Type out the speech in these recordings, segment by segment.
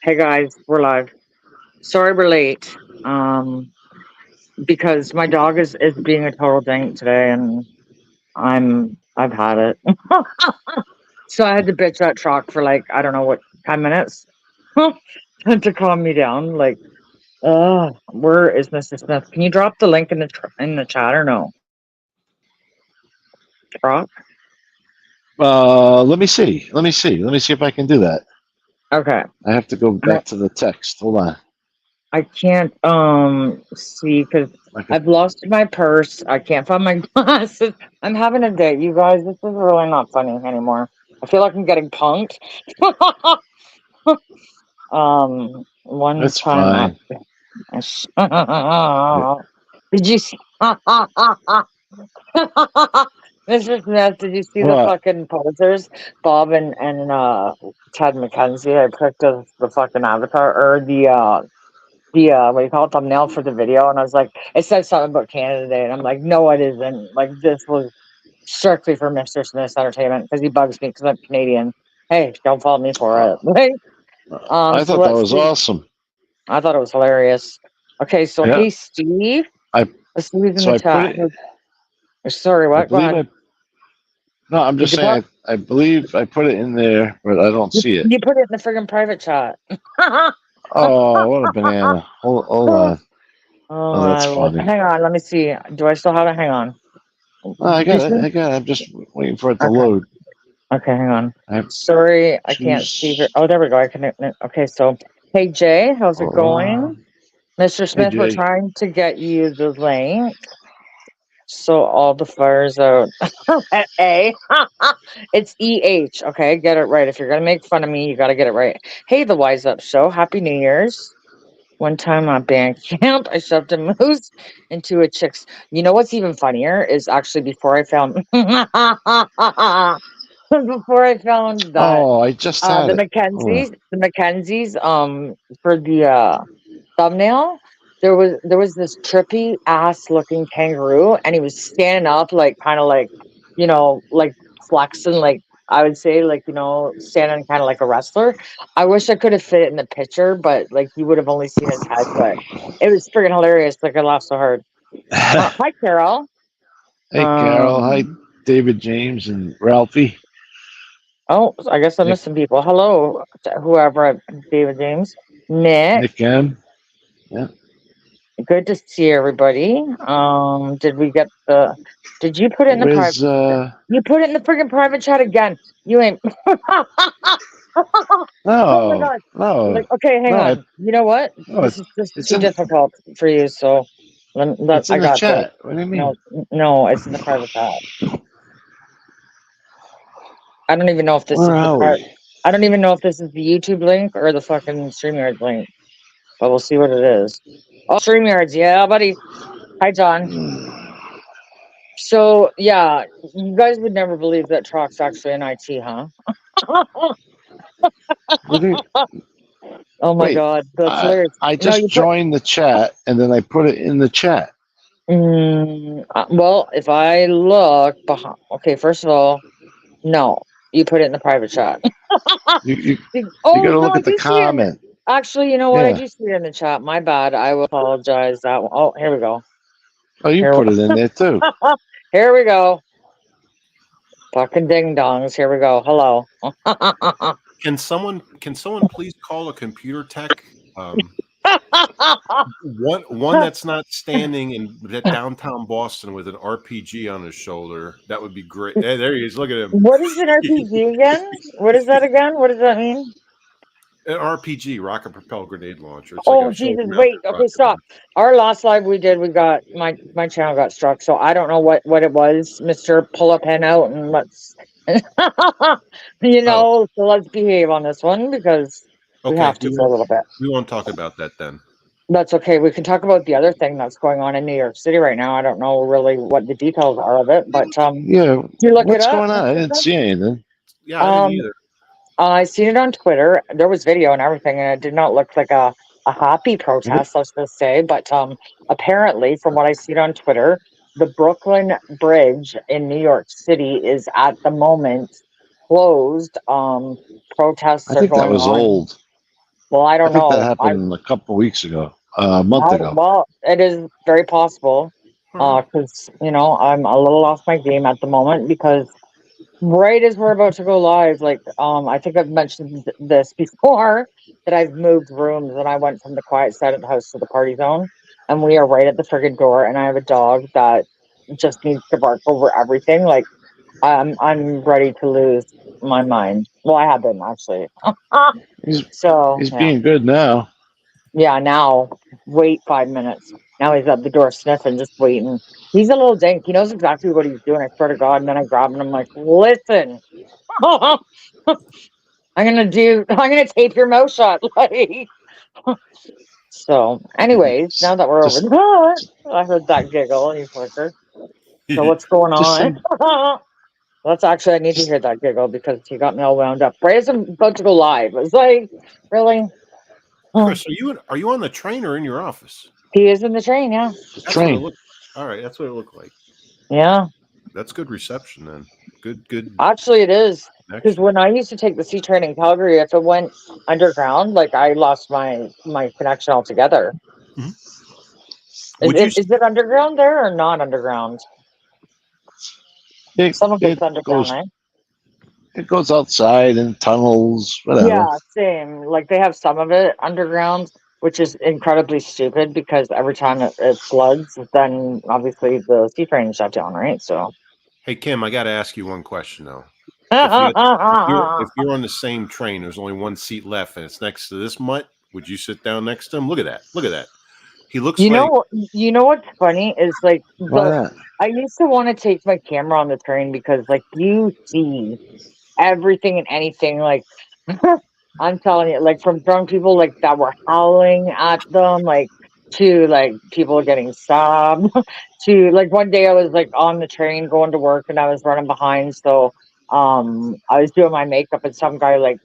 Hey guys, we're live. Sorry we're late. Because my dog is being a total dank today, and I've had it. So I had to bitch that truck for like I don't know what 10 minutes to calm me down. Like, where is Mr. Smith? Can you drop the link in the chat or no? Drop. Let me see. Let me see if I can do that. Okay. I have to go back to the text. Hold on. I can't see because I've lost my purse. I can't find my glasses. I'm having a day, you guys. This is really not funny anymore. I feel like I'm getting punked. One That's time. fine. Did you see? Mr. Smith, did you see the What? fucking posers? Bob and Ted McKenzie. I picked up the fucking avatar or the what do you call it, thumbnail for the video, and I was like, it says something about Canada Day, and I'm like, no, it isn't. Like, this was strictly for Mr. Smith's entertainment because he bugs me because I'm Canadian. Hey, don't follow me for it. Like, I so thought that let's was see. awesome. I thought it was hilarious. Okay, so Yeah. hey, Steve. I Steve's in so the I put chat. it. Sorry, I what? Go believe ahead. No, I'm Did just you put? saying. I believe I put it in there, but I don't see it. You put it in the friggin' private chat. Oh, what a banana! Hold on. Oh Oh, that's my lord. funny. Hang on, let me see. Do I still have it? Hang on. Oh, I got it. I got it. I'm just waiting for it to Okay. load. Okay, hang on. I have Sorry, I can't see. choose. Oh, there we go. I can. Okay, so hey Jay, how's it Hold going? on. Mr. Hey, Smith, we're Jay. trying to get you the link. So all the fires out. A. It's EH. Okay, get it right. If you're gonna make fun of me, you gotta get it right. Hey, the Wise Up Show. Happy New Year's. One time on band camp, I shoved a moose into a chick's. You know what's even funnier is actually before I found before I found that Oh, I just had it. Hold The Mackenzies, for the thumbnail, there was this trippy ass looking kangaroo, and he was standing up, like kind of like, like flexing, like I would say, like standing kind of like a wrestler. I wish I could have fit it in the picture, but like you would have only seen his head. But it was freaking hilarious. Like I laughed so hard. on. Hi, Carol. Hey, Carol. Hi, Um. David James and Ralphie. Oh, I guess I'm Nick, missing people. Hello, to whoever. David James, Nick. Nick M. Yeah. Good to see everybody. Did we get the? Did you put it in the private? Where's You put it in the friggin' private chat again. You ain't. Oh my No, god! no, Like, okay, hang no, on. You know what? no. This is just It's too in difficult for you. So, it's I in the got this. chat. What do you mean? No, no, it's in the private chat. I don't even know if this Where is the are part. we? I don't even know if this is the YouTube link or the fucking StreamYard link. But we'll see what it is. Oh, StreamYards, yeah, buddy. Hi, John. So yeah, you guys would never believe that Trock's actually in IT, huh? What do you, Oh my wait, god, that's I hilarious. I No, just you put. joined the chat and then I put it in the chat. Well, if I look behind, okay, first of all, no, you put it in the private chat. You you, you got Oh to no, look I at the do see it. comment. Actually, you know what? I Yeah. do see it in the chat. My bad. I will apologize. That one. Oh, here we go. Oh, you Here, put it in there too. here we go. Fucking ding dongs. Here we go. Hello. Can someone please call a computer tech? One that's not standing in that downtown Boston with an RPG on his shoulder. That would be great. Hey, there he is. Look at him. What is an RPG again? What is that again? What does that mean? An RPG, rocket propelled grenade launcher. It's like Oh a shoulder Jesus! mounted Wait. Okay, rocket stop. launcher. Our last live we did, we got my channel got struck, so I don't know what it was. Mister, pull a pen out and let's, Oh, So let's behave on this one because we okay. have to for a little bit. We won't talk about that then. That's okay. We can talk about the other thing that's going on in New York City right now. I don't know really what the details are of it, but Yeah. did you look it What's up, going on? I Mr. didn't Smith? see anything. Yeah, I didn't Um, either. I seen it on Twitter. There was video and everything, and it did not look like a happy What? protest, let's just say. But apparently, from what I see on Twitter, the Brooklyn Bridge in New York City is at the moment closed. I Protests are think that going was on. old. Well, I I don't think that know. happened a couple weeks ago, a month ago. Well, it is very possible. Because I'm a little off my game at the moment because right as we're about to go live, like I think I've mentioned this before that I've moved rooms and I went from the quiet side of the house to the party zone, and we are right at the friggin' door, and I have a dog that just needs to bark over everything. Like I'm ready to lose my mind. Well, I have been actually. He's So he's being good now. yeah, now wait 5 minutes. Now he's at the door sniffing, just waiting. He's a little dink. He knows exactly what he's doing. I swear to God. And then I grab him and I'm like, listen, I'm gonna tape your mouth shut. Like, so anyways, now that we're over Just that, I heard that giggle, you fucker. So what's going just on? send That's actually, I need to hear that giggle because he got me all wound up. Right as I'm about to go live, it's like, really? Chris, are you on the train or in your office? He is in the train, yeah. the That's what it train. looked. All right, that's what it looked like. Yeah. That's good reception then. Good. Actually, it is. Because Connection. when I used to take the C train in Calgary, if it went underground, like I lost my connection altogether. Mhm. Is it underground there or not underground? Some of it's underground, right? It goes outside in tunnels, whatever. Yeah, same. Like they have some of it underground, which is incredibly stupid because every time it floods, then obviously the C train is shut down, right? So. Hey Kim, I got to ask you one question though. If you're on the same train, there's only one seat left, and it's next to this mutt. Would you sit down next to him? Look at that! Look at that! He looks You like know what's funny is like Why not? I used to want to take my camera on the train because like you see everything and anything. Like I'm telling you, like from drunk people like that were howling at them, like to like people getting stabbed, to like one day I was like on the train going to work and I was running behind, so I was doing my makeup and some guy like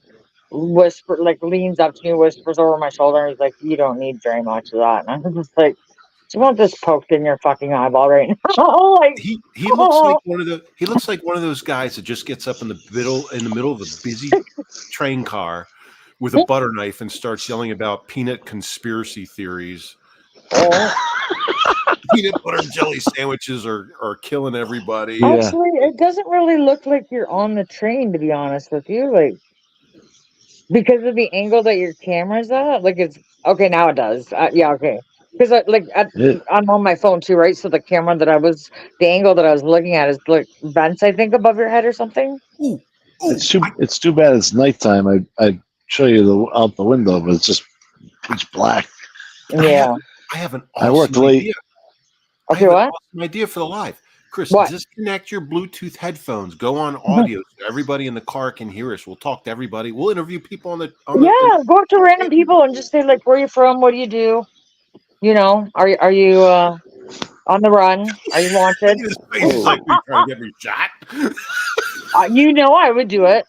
leans up to me, whispers over my shoulder, and he's like, "You don't need very much of that." And I'm just like, "Do you want this poked in your fucking eyeball right now?" Like, he looks like one of those guys that just gets up in the middle of a busy train car with a butter knife and starts yelling about peanut conspiracy theories. Peanut butter and jelly sandwiches are killing everybody. Yeah. Actually, it doesn't really look like you're on the train, to be honest with you. Like, because of the angle that your camera's at, like it's okay now. It does, yeah, okay. Because I'm on my phone too, right? So the angle that I was looking at is like vents, I think, above your head or something. Ooh, It's too bad it's nighttime. I'd show you out the window, but it's just pitch black. Yeah. I have an I awesome worked late. idea. Okay, I have what? an awesome idea for the live. Chris, What? disconnect your Bluetooth headphones. Go on audio so everybody in the car can hear us. We'll talk to everybody. We'll interview people on the Go up to random people and just say like, "Where are you from? What do you do? You know, are you on the run? Are you wanted?" His face is like, "You trying to get me shot?" I would do it.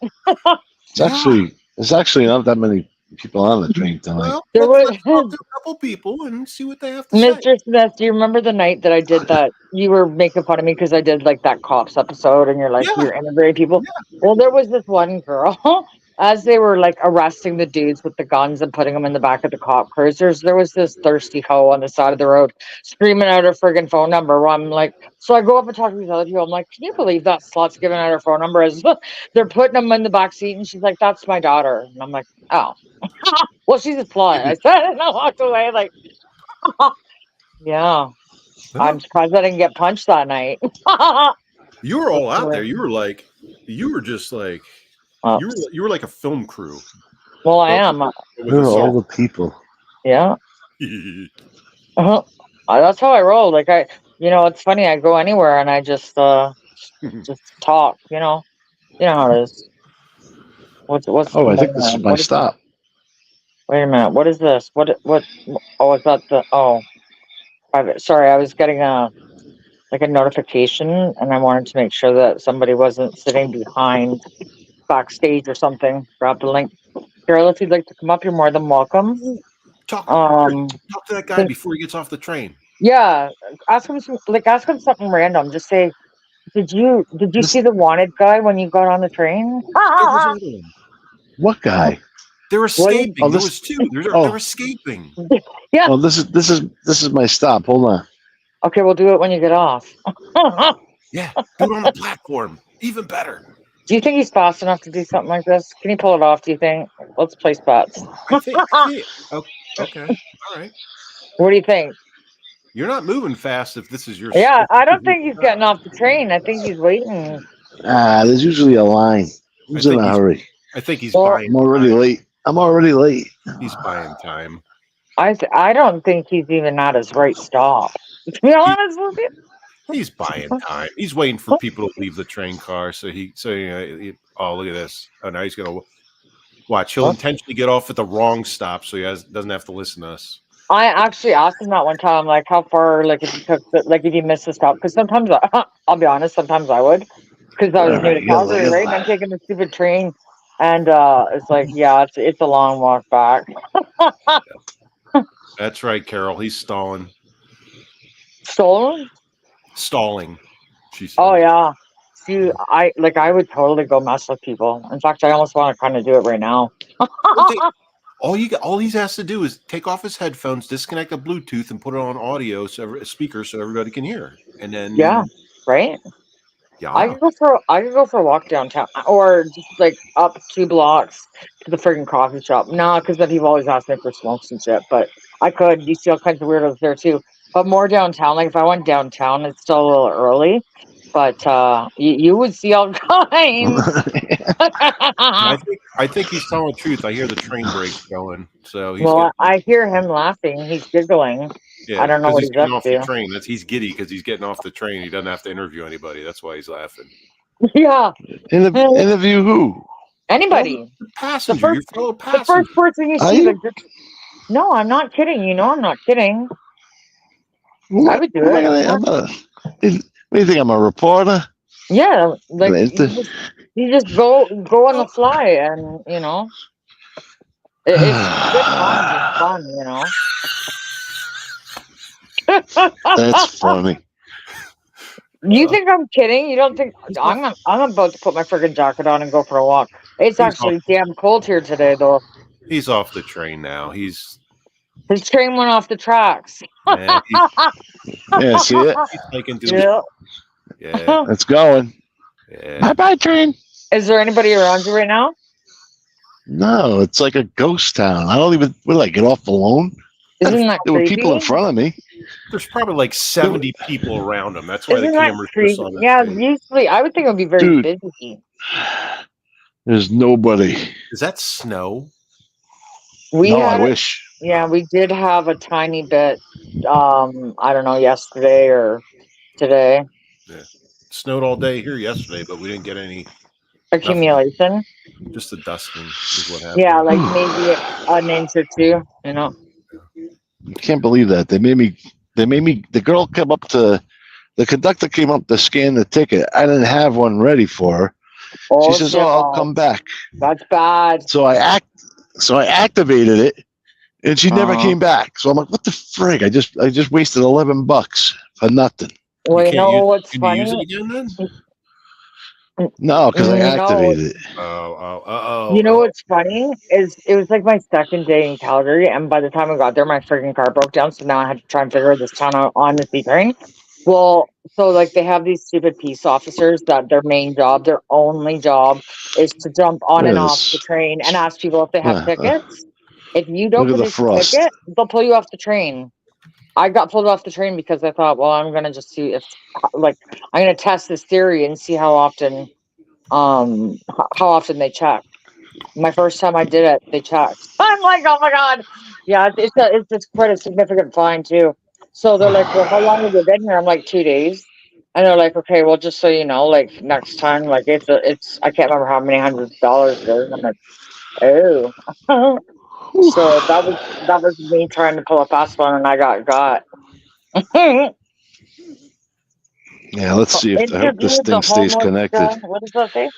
There's actually not that many people on the train tonight. Well, There let's was talk to a couple people and see what they have to say. Mr. Smith. Do you remember the night that I did that? You were making fun of me because I did like that cops episode, and you're like, Yeah. you're interviewing people. Well, there was this one girl. As they were like arresting the dudes with the guns and putting them in the back of the cop cruisers, there was this thirsty hoe on the side of the road screaming out her friggin' phone number. Where I'm like, so I go up and talk to these other people. I'm like, can you believe that slut's giving out her phone number? As they're putting them in the back seat, and she's like, that's my daughter. And I'm like, oh, well, she's a slut. I said, and I walked away like, yeah. I'm surprised I didn't get punched that night. You were all out there. You were just like, you were like a film crew. Well, I am. Where are all the people? Yeah. That's how I roll. Like it's funny. I go anywhere and I just talk. You know how it is. What's? I think this is my stop. Wait a minute. What is this? What? Oh, is that the? Oh, private. Sorry, I was getting a notification, and I wanted to make sure that somebody wasn't sitting behind backstage or something. Grab the link. Girl, if you'd like to come up, you're more than welcome. Talk to that guy before he gets off the train. Yeah, ask him something random. Just say, did you see the wanted guy when you got on the train? What guy? They're escaping. Oh, There this- was two. They're oh. escaping. Yeah. Oh, this is my stop. Hold on. Okay, we'll do it when you get off. Yeah, do it on the platform. Even better. Do you think he's fast enough to do something like this? Can he pull it off, do you think? Let's place bets. I think. Oh, okay. All right. What do you think? You're not moving fast if this is your. Yeah, I don't think he's getting off the train. I think he's waiting. There's usually a line. Who's in think a he's- hurry? I think he's Well, buying. I'm already time. late. I'm already late. He's buying time. I don't think he's even at his right stop. To be honest with you. He's buying time. He's waiting for people to leave the train car. Oh, look at this. Oh, now he's gonna watch. He'll intentionally get off at the wrong stop, so he doesn't have to listen to us. I actually asked him that one time, like how far, like if you took, like if you missed the stop, because sometimes I'll be honest, sometimes I would, because I was new to Alright, Calgary, good. right? And I'm taking the stupid train, and it's like, yeah, it's a long walk back. That's right, Carol. He's stalling. Stolen? Stalling. She said. Oh yeah. See, I would totally go mess with people. In fact, I almost want to kind of do it right now. All he's has to do is take off his headphones, disconnect the Bluetooth, and put it on audio, speaker, so everybody can hear. And then Yeah, right. yeah, I could go for a walk downtown, or just like up 2 blocks to the friggin' coffee shop. No, because then people always ask me for smokes and shit. But I could. You see all kinds of weirdos there too. But more downtown. Like if I went downtown, it's still a little early. But you would see all kinds. I think he's telling the truth. I hear the train brakes going, so he's Well, I hear him laughing. He's giggling. yeah, I don't know 'cause what he's he's getting up off the to. train. He's giddy because he's getting off the train. He doesn't have to interview anybody. That's why he's laughing. Yeah. Interview who? Anybody. Passenger, your fellow The passenger. first person you Are see. you? Like, no, I'm not kidding. You know I'm not kidding. What, I would do what am it. I gonna- what do you think? I'm a reporter? Yeah, like Gonna you just go on the fly, and you know, it's good fun. You know. That's funny. You think I'm kidding? You don't think I'm about to put my friggin' jacket on and go for a walk? It's actually damn cold here today, though. He's off the train now. His His train went off the tracks. man, Yeah, see it? he's taking Yeah. yeah. It's going. Bye, train. Is there anybody around you right now? No, it's like a ghost town. I don't even. What did I get off alone? Isn't that There were creepy? people in front of me. There's probably like 70 people around him. That's why Isn't the that camera's creepy? just on his Yeah, face. usually I would think it would be very Dude. busy. There's nobody. Is that snow? We No, I had wish. Yeah, we did have a tiny bit. I don't know, yesterday or today. Snowed all day here yesterday, but we didn't get any. Accumulation. Just the dusting is what happened. Yeah, like maybe an inch or two. You know. I can't believe that. They made me. The girl came up to. The conductor came up to scan the ticket. I didn't have one ready for her. Oh, She says, shit, "Oh, I'll balls. come back." That's bad. So I activated it, and she never Uh-huh. came back. So I'm like, "What the frig? I just wasted $11 for nothing." Well, you know what's Can you use it funny? again then? No, because I No. activated it. You know what's funny is it was like my second day in Calgary, and by the time I got there, my freaking car broke down. So now I had to try and figure this town out on the sea train. Well, so like they have these stupid peace officers that their main job, their only job, is to jump on and off Yes. the train and ask people if they have tickets. If you don't Look at the produce a frost. ticket, they'll pull you off the train. I got pulled off the train because I thought, well, I'm gonna just see if, like, I'm gonna test this theory and see how often they check. My first time I did it, they checked. I'm like, oh my god, yeah, it's just quite a significant fine too. So they're like, well, how long have you been here? I'm like, 2 days, and they're like, okay, well, just so you know, like next time, like it's I can't remember how many $100s it is. I'm like, oh. So that was me trying to pull a fast one, and I got. Yeah, let's see if I hope this Interviewed the thing stays homeless connected. guy. What does that say?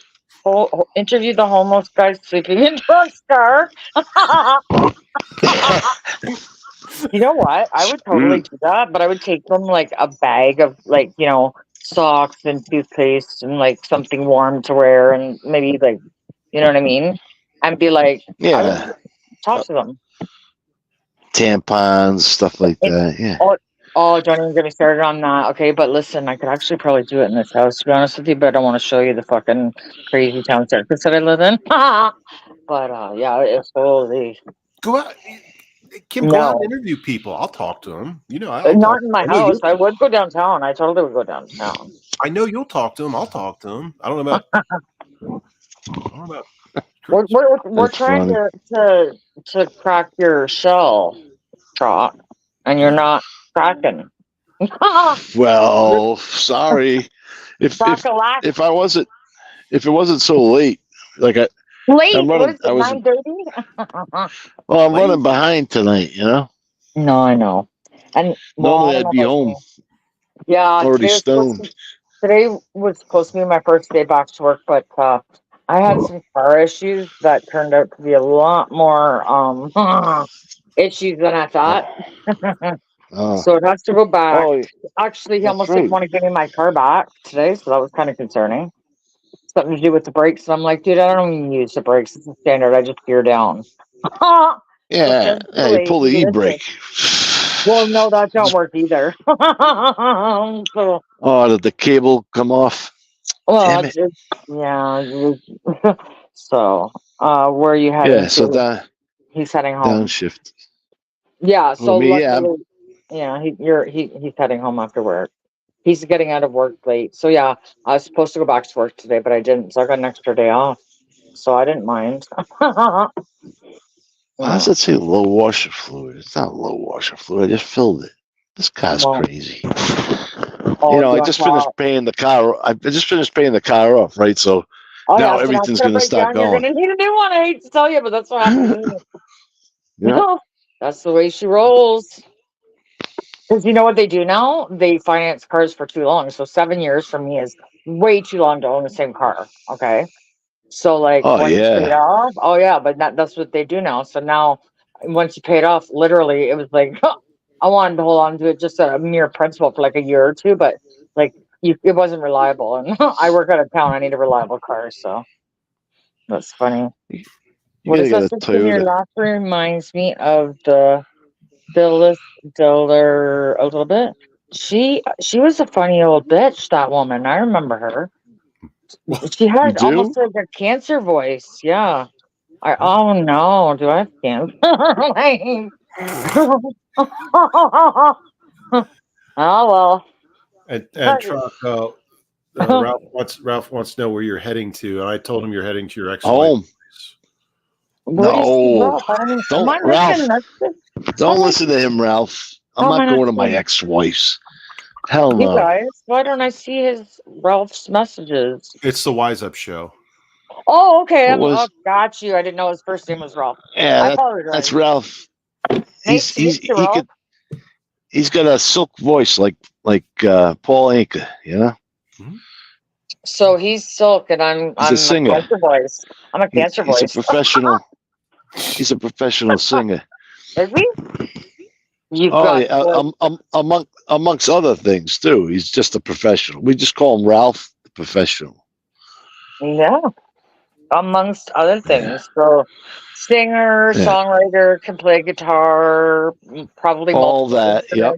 Interviewed the homeless guy sleeping in drugstore. You know what? I would totally do that, but I would take them like a bag of like, you know, socks and toothpaste and like something warm to wear and maybe like, you know what I mean? And be like, Yeah, talk to them. Tampons, stuff like that. Yeah. Oh, don't even get me started on that. Okay, but listen, I could actually probably do it in this house, to be honest with you, but I don't want to show you the fucking crazy town circus that I live in. But yeah, it's holy. Go out, Kim. Go out and interview people. I'll talk to them. You know, Not in my house. I would go downtown. I totally would go downtown. I know you'll talk to them. I'll talk to them. I don't know about. We're trying to crack your shell, Trot, and you're not cracking. Well, sorry. If it wasn't so late, like late, I was 9:30. Well, I'm running behind tonight. You know. No, I know. And normally I'd be home. Yeah, already stoned. Today was supposed to be my first day back to work, but I had some car issues that turned out to be a lot more issues than I thought. So it has to go back. Actually, he almost didn't want to give me my car back today, so that was kind of concerning. Something to do with the brakes. And I'm like, dude, I don't even use the brakes. It's a standard. I just gear down. Yeah, you pull the e-brake. Well, no, that don't work either. So, did the cable come off? Well, yeah. So, where are you heading? Yeah, so he's heading home. Downshift. Yeah, so luckily, he's heading home after work. He's getting out of work late. So yeah, I was supposed to go back to work today, but I didn't. So I got an extra day off. So I didn't mind. How does it say low washer fluid? It's not low washer fluid. I just filled it. This car's crazy. I just finished paying the car. I just finished paying the car off, right? So now everything's going to start going. You're going to need a new one. I hate to tell you, but that's what happens. Yeah. That's the way she rolls. Because you know what they do now? They finance cars for too long. So 7 years for me is way too long to own the same car. Okay. So like once you pay it off, but that's what they do now. So now once you pay it off, literally it was like I wanted to hold on to it just a mere principle for like a year or two, but like it wasn't reliable. And I work out of town. I need a reliable car. So that's funny. What is that? Your last reminds me of the Phyllis Diller a little bit. She was a funny old bitch, that woman. I remember her. She had almost like a cancer voice. Yeah. Oh no, do I have cancer? Oh well. And Truck, Ralph wants to know where you're heading to, and I told him you're heading to your ex-wife. Home. No, don't listen to him, Ralph. I'm not going to my ex-wife's. Hell no. You guys, why don't I see Ralph's messages? It's the Wise Up Show. Oh, okay. Got you. I didn't know his first name was Ralph. Yeah, that's Ralph. He's got a silk voice like Paul Anka, you know. Mm-hmm. So he's silk, and I'm a singer. Cancer voice. I'm a cancer voice. He's a professional. He's a professional singer. Is he? Amongst other things too. He's just a professional. We just call him Ralph the Professional. Yeah, amongst other things. So, singer, songwriter, can play guitar, probably all that. Yep.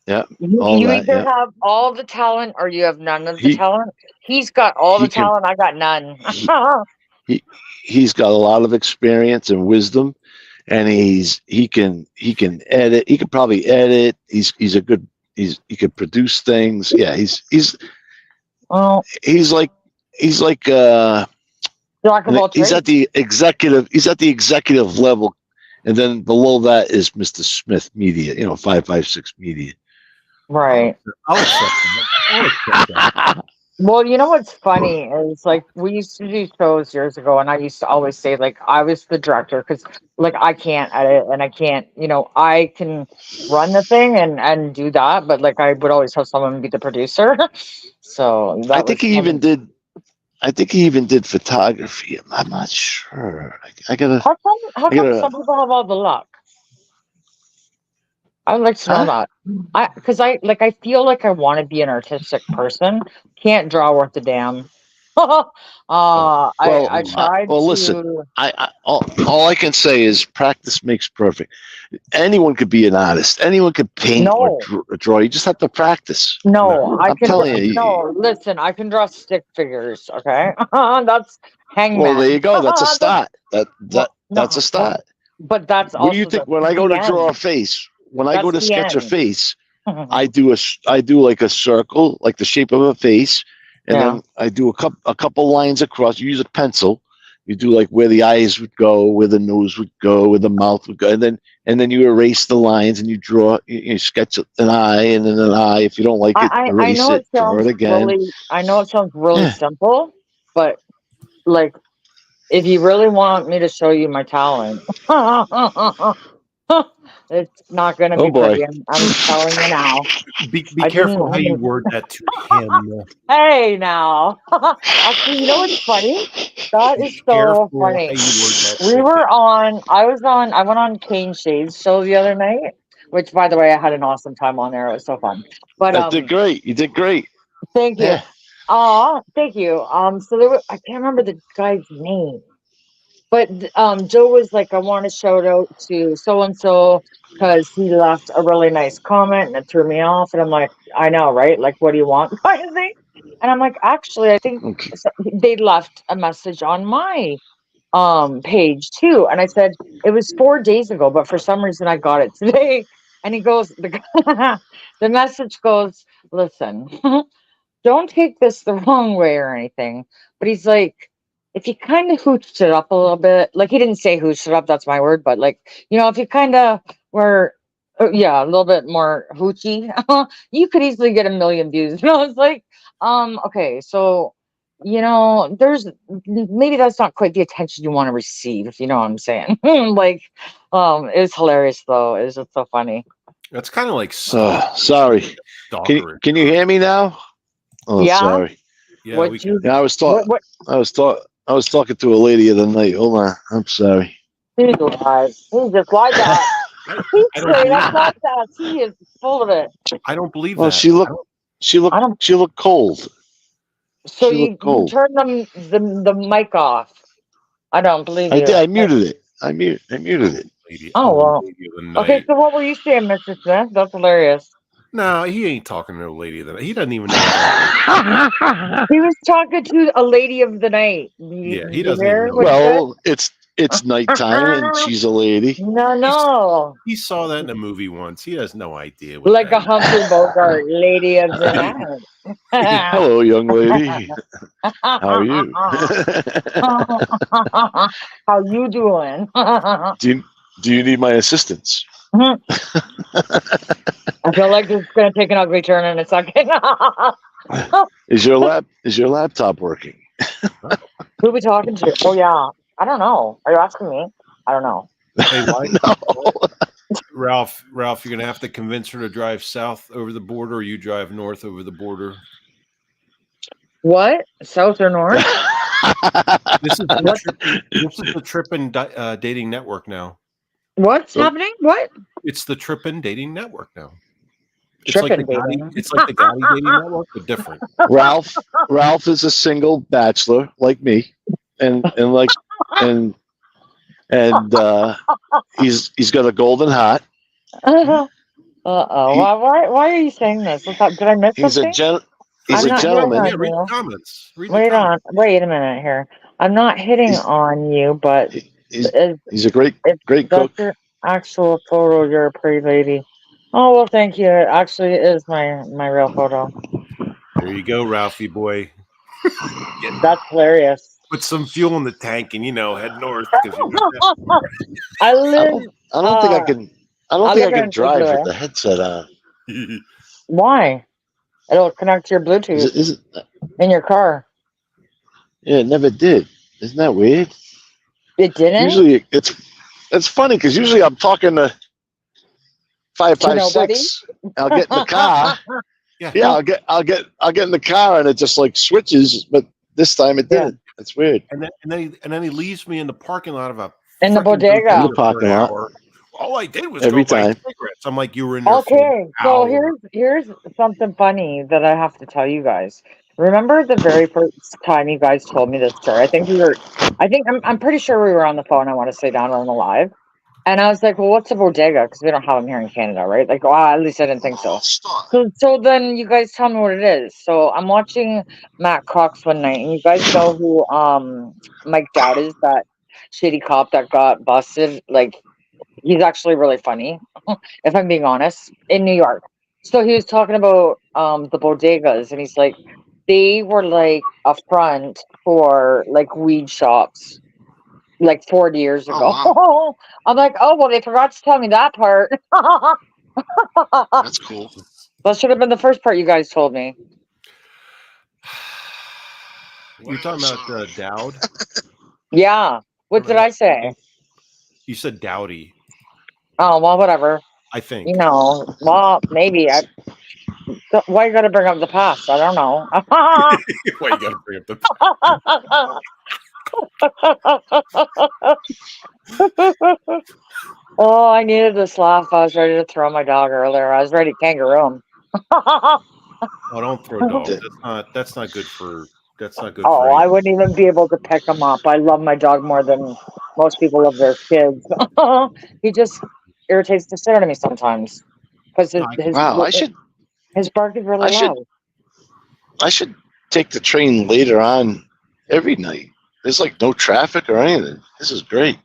Yeah. You either have all the talent or you have none of the talent. He's got all the talent. I got none. He's got a lot of experience and wisdom, and he can edit. He can probably edit. He can produce things. Yeah, he's like he's at the executive level, and then below that is Mr. Smith Media. 556 Media. Right. I'll accept that. Well, you know what's funny is like we used to do shows years ago, and I used to always say like I was the director because like I can't edit and I can't, I can run the thing and do that, but like I would always have someone be the producer. So I think he even did photography. I'm not sure. I gotta. How come some people have all the luck? I would like to know that. Because I feel like I want to be an artistic person. Can't draw worth a damn. I tried to. Listen, all I can say is practice makes perfect. Anyone could be an artist. Anyone could paint or draw. You just have to practice. No, I'm telling you. No, listen, I can draw stick figures. Okay, that's Hangman. Well, there you go. That's a start. That's a start. But that's also. What do you think when I go to draw a face? When I go to sketch a face, I do like a circle, like the shape of a face, and then I do a couple lines across. You use a pencil. You do like where the eyes would go, where the nose would go, where the mouth would go, and then you erase the lines and you draw. You sketch an eye and then an eye. If you don't like it, erase it. Draw it again. I know it sounds really simple, but like if you really want me to show you my talent. It's not going to be pretty. I'm telling you now. Be careful how you word that to him. Hey, now. Actually, you know what's funny? That is so funny. I went on Kane Shade's show the other night, which, by the way, I had an awesome time on there. It was so fun. But you did great. You did great. Thank you. Thank you. So I can't remember the guy's name. But Joe was like, I want to shout out to so-and-so because he left a really nice comment and it threw me off. And I'm like, I know, right? Like, what do you want? Kind of thing. And I'm like, actually, I think they left a message on my page too. And I said, it was 4 days ago, but for some reason I got it today. And he goes, the message goes, listen, don't take this the wrong way or anything. But he's like, if you kind of hooched it up a little bit, like he didn't say hooched it up, that's my word, but like, if you kind of were, a little bit more hoochie, you could easily get 1 million views. And I was like, okay, so, there's, maybe that's not quite the attention you want to receive, if you know what I'm saying. Like, it was hilarious though. It was just so funny. That's kind of like, sorry. Can you hear me now? Oh, yeah. Sorry. Yeah, I was talking to a lady the other night. Hold on. I'm sorry. He just like that. He's straight up like that. He is full of it. I don't believe that. She looked cold. So you turned the mic off. I don't believe you. I did. I muted it. I muted it. Oh, well. Okay, so what were you saying, Mr. Smith? That's hilarious. No, he ain't talking to a lady of the night. He doesn't even know. He was talking to a lady of the night. He doesn't even know. Well, it's nighttime and she's a lady. No. He saw that in a movie once. He has no idea. Like a Humphrey Bogart, lady of the night. Hello, young lady. How are you? How you doing? Do you need my assistance? I feel like it's going to take an ugly turn in a second. Is your laptop working? Who are we talking to? Oh yeah, I don't know. Are you asking me? I don't know. Hey, no. Ralph, you're going to have to convince her to drive south over the border, or you drive north over the border. What? South or north? This is the Trippin' dating network now. What's happening? What? It's the Trippin' dating network now. It's like the Gotti dating network, but different. Ralph is a single bachelor like me, and he's got a golden heart. Uh-oh. Why are you saying this? Did I miss something? He's a gentleman. Yeah, read the comments. Wait a minute here. I'm not hitting on you, but he's a great cook. Your actual photo, you're a pretty lady. Oh well, thank you. It actually is my real photo. There you go, Ralphie boy. That's hilarious. Put some fuel in the tank and head north. I live. I don't think I can drive with the headset on. Why? It'll connect to your Bluetooth in your car. Yeah, it never did. Isn't that weird? It didn't. Usually, it's funny because usually I'm talking to 556. I'll get in the car. Yeah, I'll get in the car and it just like switches, but this time it didn't. That's weird. And then he leaves me in the parking lot of in the bodega. In the parking lot. All I did was every go buy time. cigarettes. I'm like, you were in there. Okay, so here's something funny that I have to tell you guys. Remember the very first time you guys told me this story? I'm pretty sure we were on the phone. I want to say down on the live. And I was like, well, what's a bodega? Because we don't have them here in Canada, right? Like, at least I didn't think so. Stop. So then you guys tell me what it is. So I'm watching Matt Cox one night, and you guys know who Mike Dowd is, that shady cop that got busted. Like, he's actually really funny, if I'm being honest, in New York. So he was talking about the bodegas, and he's like, they were like a front for like weed shops like 40 years ago. Oh, wow. I'm like, oh, well, they forgot to tell me that part. That's cool. That should have been the first part you guys told me. You're talking about Dowd? Yeah. What did I say? You said Dowdy. Oh, well, whatever. I think. You know, well, maybe. Why you got to bring up the past? I don't know. Why you got to bring up the Oh, I needed this laugh. I was ready to throw my dog earlier. I was ready to kangaroo him. Oh, don't throw dogs. That's not good for. That's not good. Oh, I wouldn't even be able to pick him up. I love my dog more than most people love their kids. He just irritates the shit out of me sometimes because his bark is really loud. I should take the train later on every night. There's like no traffic or anything. This is great.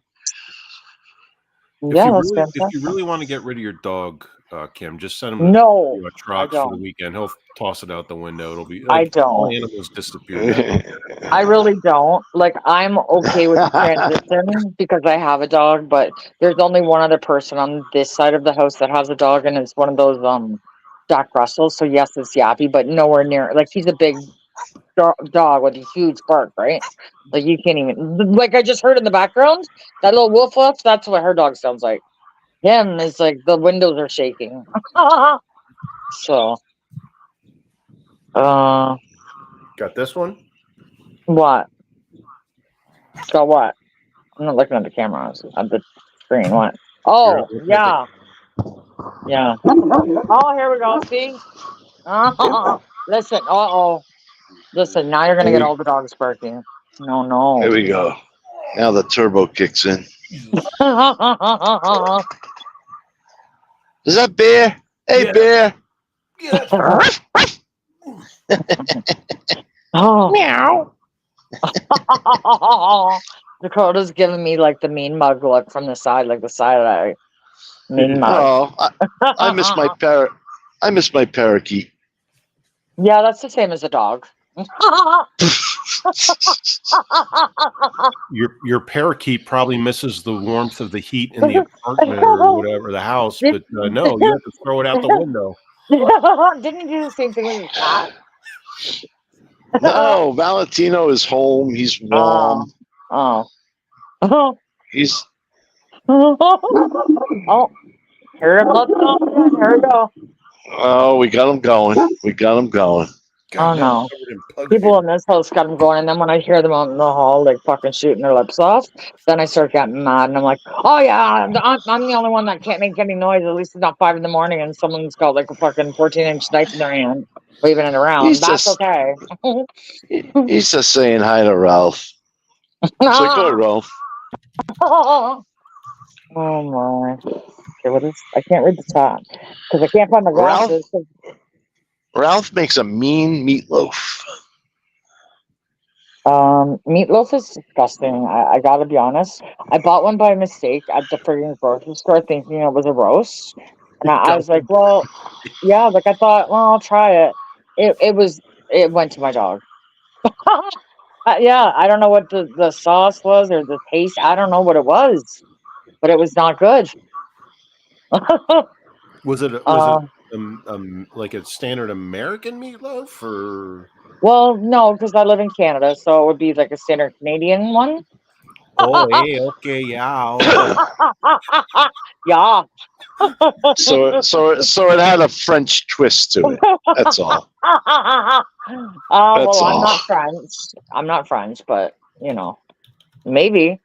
If you really want to get rid of your dog, Kim, just send him a truck for the weekend. He'll toss it out the window. It'll be. I don't. All animals disappear. I really don't. Like, I'm okay with the transition because I have a dog, but there's only one other person on this side of the house that has a dog, and it's one of those Jack Russells. So yes, it's Yappy, but nowhere near. Like, he's a big dog with a huge bark, right? Like, you can't even. Like, I just heard in the background that little wolf. That's what her dog sounds like. Him is like the windows are shaking. So, got this one. What? Got what? I'm not looking at the camera. At the screen. What? Oh, yeah. Yeah. Oh, here we go. See? Listen. Listen, now you're going to get all the dogs barking. No. Here we go. Now the turbo kicks in. Is that Bear? Hey, yeah. Bear. Yeah. Oh. Meow. Dakota's giving me like the mean mug look from the side, like the side eye. Mean mug. Oh, I miss my parrot. I miss my parakeet. Yeah, that's the same as a dog. Your parakeet probably misses the warmth of the heat in the apartment or whatever, the house, but no, you have to throw it out the window. Didn't you do the same thing with your cat? No, Valentino is home. He's warm. He's. Oh, here it goes. Here we go. Oh, we got him going. God, no. People in this house got them going, and then when I hear them out in the hall, like fucking shooting their lips off, then I start getting mad, and I'm like, oh yeah, I'm the only one that can't make any noise. At least it's not 5 a.m, and someone's got like a fucking 14-inch knife in their hand, waving it around. That's okay. He's just saying hi to Ralph. It's like, go, Ralph. Oh my. Okay, what is? I can't read the top because I can't find my glasses. Ralph makes a mean meatloaf. Meatloaf is disgusting. I gotta be honest. I bought one by mistake at the friggin' grocery store thinking it was a roast. And I was like, well, yeah, like I thought, well, I'll try it. It went to my dog. Yeah, I don't know what the sauce was or the taste. I don't know what it was, but it was not good. Was it like a standard American meatloaf, or? Well, no, because I live in Canada, so it would be like a standard Canadian one. Oh, hey, okay, yeah. Yeah. So it had a French twist to it. That's all. Well, I'm not French, but you know, maybe.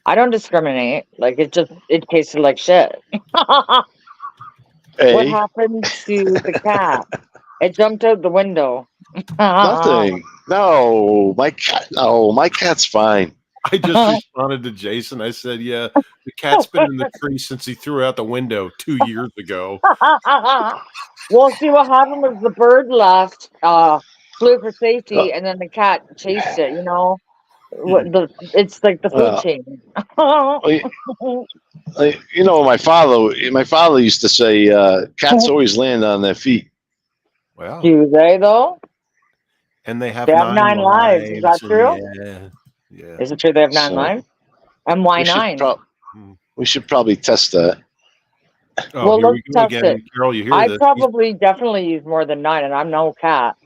I don't discriminate. Like it tasted like shit. Hey. What happened to the cat? It jumped out the window. Nothing. No, my cat. No, my cat's fine. I just responded to Jason. I said, "Yeah, the cat's been in the tree since he threw out the window 2 years ago." Well, see what happened was the bird left, flew for safety, and then the cat chased it. You know, it's like the food chain. You know, my father used to say, "Cats always land on their feet." Well, do they though? And they have 9 lives. Is that true? Yeah. Is it true they have 9 lives? And why 9? We should probably test that. Oh, well, here let's we go test again. it. Carol, you hear I this? probably definitely use more than 9, and I'm no cat.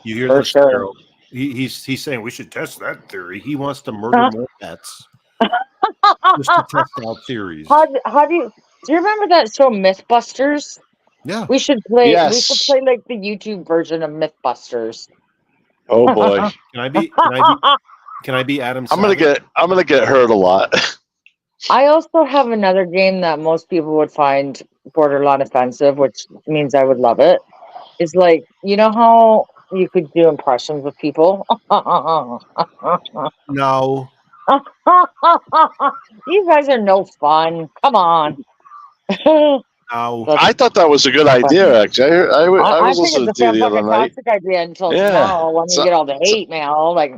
You hear For this, sure. Carol? He's saying we should test that theory. He wants to murder more pets just to test out theories. How do you remember that show Mythbusters? Yeah. We should play. Yes. We should play like the YouTube version of Mythbusters. Oh boy. Can I be Adam I'm gonna Savage? get hurt a lot. I also have another game that most people would find borderline offensive, which means I would love it. It's like, you know how you could do impressions of people? No. You guys are no fun. Come on. No. I thought that was a good idea, actually. I was think listening it's to a you the other night. fantastic idea until Yeah. tomorrow when you get all the hate mail. Like,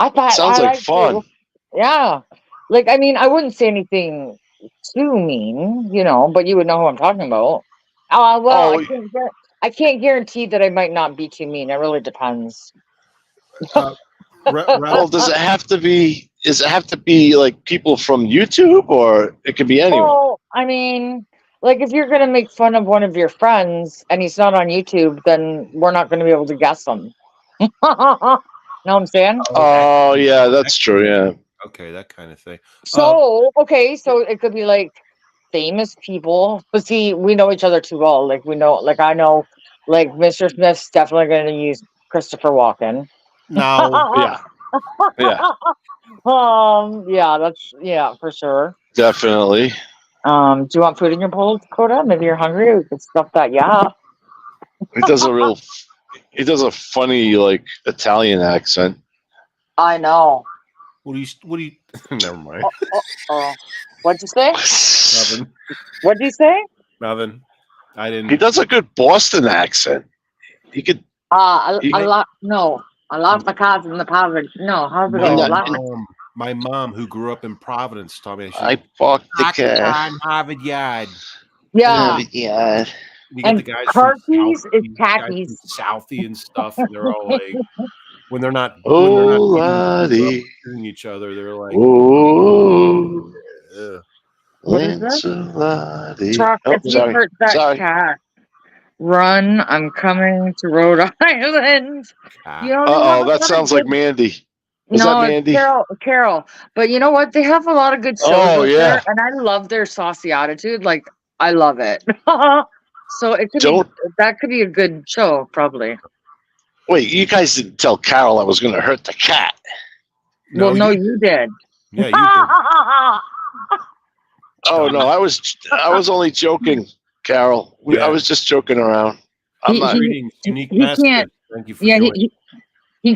I thought Sounds I like liked fun. you. Yeah. Like, I mean, I wouldn't say anything too mean, you know, but you would know who I'm talking about. Well, I can't guarantee that I might not be too mean. It really depends. Well, does it have to be? Does it have to be like people from YouTube, or it could be anyone? Well, I mean, like if you're gonna make fun of one of your friends and he's not on YouTube, then we're not gonna be able to guess him. Know what I'm saying? Oh yeah, that's true. Yeah. Okay, that kind of thing. So so it could be like famous people. But see, we know each other too well. Like we know, like I know, like Mr. Smith's definitely going to use Christopher Walken. No. Yeah. Yeah, that's for sure. Definitely. Do you want food in your bowl, Dakota? Maybe you're hungry. We could stuff that. Yeah. He does a funny like Italian accent. I know. What do you never mind. What'd you say? Nothing. What'd you say? Nothing. I didn't. He does a good Boston accent. He could. A lot of cars in the Providence. No, how's it go? My mom, who grew up in Providence, told me I fucked the cat. Harvard Yard. Yeah. Yeah. You get And the guys Carthy's from is khakis. Southie and stuff, and they're all like, when they're not laddie. hitting each other, they're like, oh, What is this? Chuck, if you sorry. hurt that cat, run. I'm coming to Rhode Island. You know, that sounds like Mandy. Is that Mandy? Carol. But you know what? They have a lot of good shows out there, and I love their saucy attitude. Like, I love it. So it could that could be a good show, probably. Wait, you guys didn't tell Carol I was going to hurt the cat. No, you did. Yeah, you did. Oh no, I was only joking, Carol. I was just joking around. He can't. Thank you for joining. He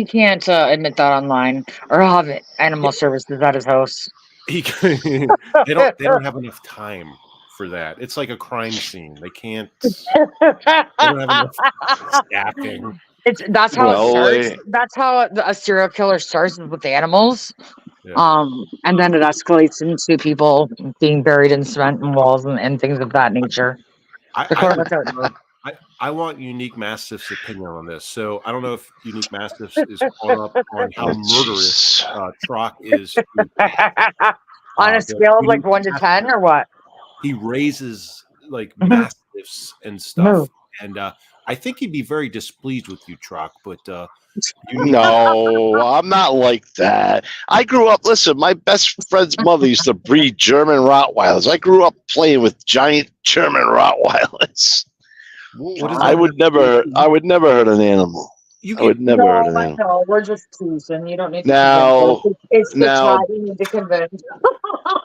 can't admit that online or have animal services at his house. They don't have enough time for that. It's like a crime scene. They can't. They don't have enough staffing. That's how it starts. That's how a serial killer starts with animals. Yeah. And then it escalates into people being buried in cement and walls and things of that nature. I want Unique Mastiff's opinion on this. So I don't know if Unique Mastiff's is caught up on how murderous Troc is. On a scale of like 1 to 10 or what? He raises like Mastiffs and stuff. And I think he'd be very displeased with you, Troc, but no, I'm not like that. I grew up, listen, my best friend's mother used to breed German Rottweilers. I grew up playing with giant German Rottweilers. I would never hurt an animal. I would never hurt an animal. No, we're just teasing. You don't need to now, it's the child you need to convince.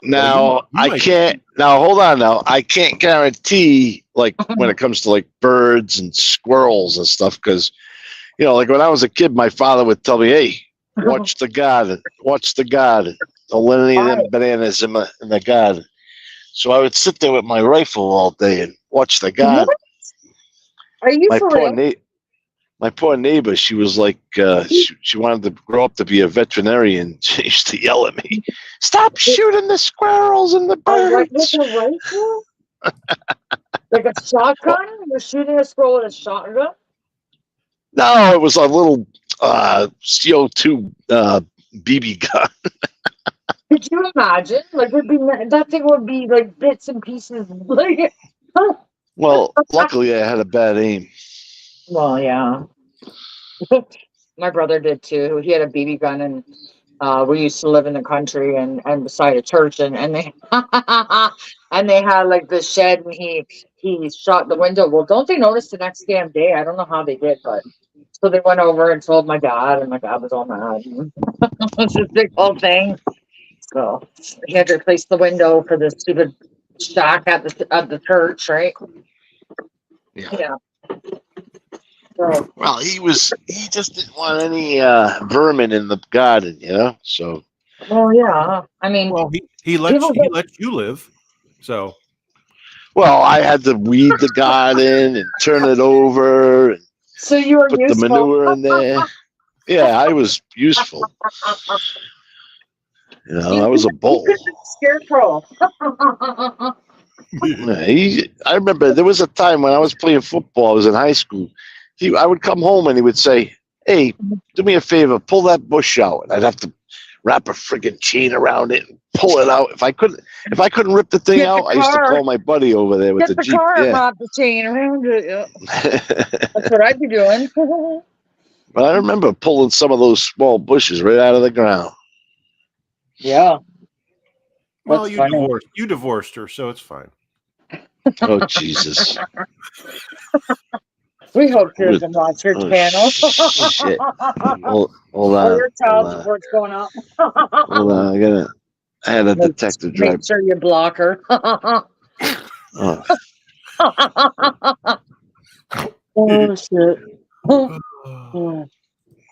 Now, I can't. Now, hold on. Now, I can't guarantee like when it comes to like birds and squirrels and stuff. Because like when I was a kid, my father would tell me, "Hey, watch the garden, watch the garden. Don't let any of them bananas in the garden." So I would sit there with my rifle all day and watch the garden. What? Are you for real? My poor neighbor, she was like, she wanted to grow up to be a veterinarian. She used to yell at me, "Stop shooting the squirrels and the birds." With a rifle? Like a shotgun? You're shooting a squirrel with a shotgun? No, it was a little CO2 BB gun. Could you imagine? Like, that thing would be like bits and pieces. Like, well, luckily I had a bad aim. well, yeah. My brother did too. He had a BB gun, and we used to live in the country and beside a church, and they and they had like this shed, and he shot the window. Well, don't they notice the next damn day? I don't know how they did, but so they went over and told my dad, and my dad was all mad. It's this big whole thing. So he had to replace the window for the stupid shack at the church, right? Yeah. So, well, he just didn't want any vermin in the garden, So. Well, yeah. I mean, well, he let you live, so. Well, I had to weed the garden and turn it over. And so you were put useful. the manure in there. Yeah, I was useful. I was a bull. Scarecrow. I remember there was a time when I was playing football. I was in high school. I would come home and he would say, "Hey, do me a favor, pull that bush out." And I'd have to wrap a friggin' chain around it and pull it out. If I couldn't rip the thing out, I used to call my buddy over there with the Jeep. Car and wrap the chain around it. Yeah. That's what I'd be doing. But I remember pulling some of those small bushes right out of the ground. Yeah. Well, you divorced her, so it's fine. Oh, Jesus. We hope she doesn't watch your channel. Shit. Hold on. Your child support's going up. Hold on. I had a detective drive. Make sure you block her. Oh. Oh, shit. Oh,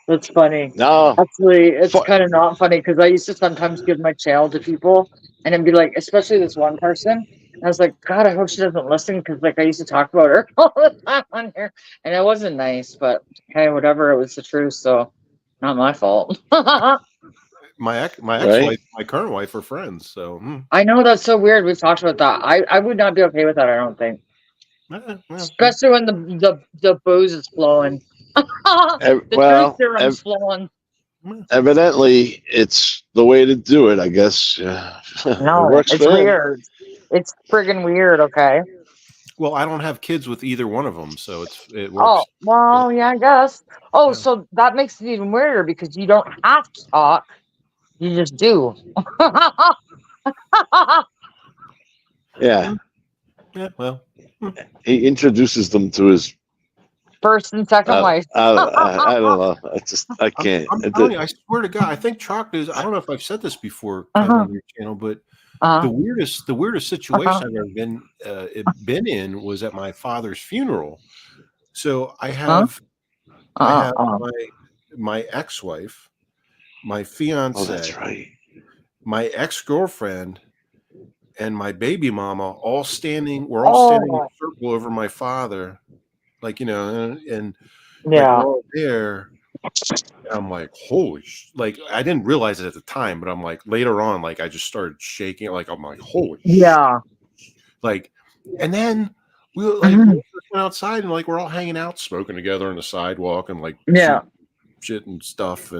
that's funny. No. Actually, it's kind of not funny because I used to sometimes give my child to people and then be like, especially this one person. I was like, God, I hope she doesn't listen because like I used to talk about her all the time on here. And it wasn't nice, but hey, whatever, it was the truth, so not my fault. My ex-wife, my current wife are friends, so I know that's so weird. We've talked about that. I would not be okay with that, I don't think. Especially when the booze is flowing. The flowing. Evidently, it's the way to do it, I guess. No, it's weird. It's friggin' weird, okay? Well, I don't have kids with either one of them, so it works. Oh, well, yeah, I guess. Oh, yeah. So that makes it even weirder because you don't have to talk. You just do. Yeah. Yeah, well. He introduces them to his first and second wife. I don't know. I can't. I'm telling you, I swear to God, I think Chalk is. I don't know if I've said this before on your channel, but the weirdest situation I've ever been in was at my father's funeral. So I have my ex-wife, my fiance, that's right, my ex-girlfriend, and my baby mama all standing. We're all standing in a circle over my father. Like, and we're all there. I'm like, holy like I didn't realize it at the time, but I'm like later on, like I just started shaking. Like I'm like, holy like, and then we went outside and like we're all hanging out, smoking together on the sidewalk and like shit and stuff.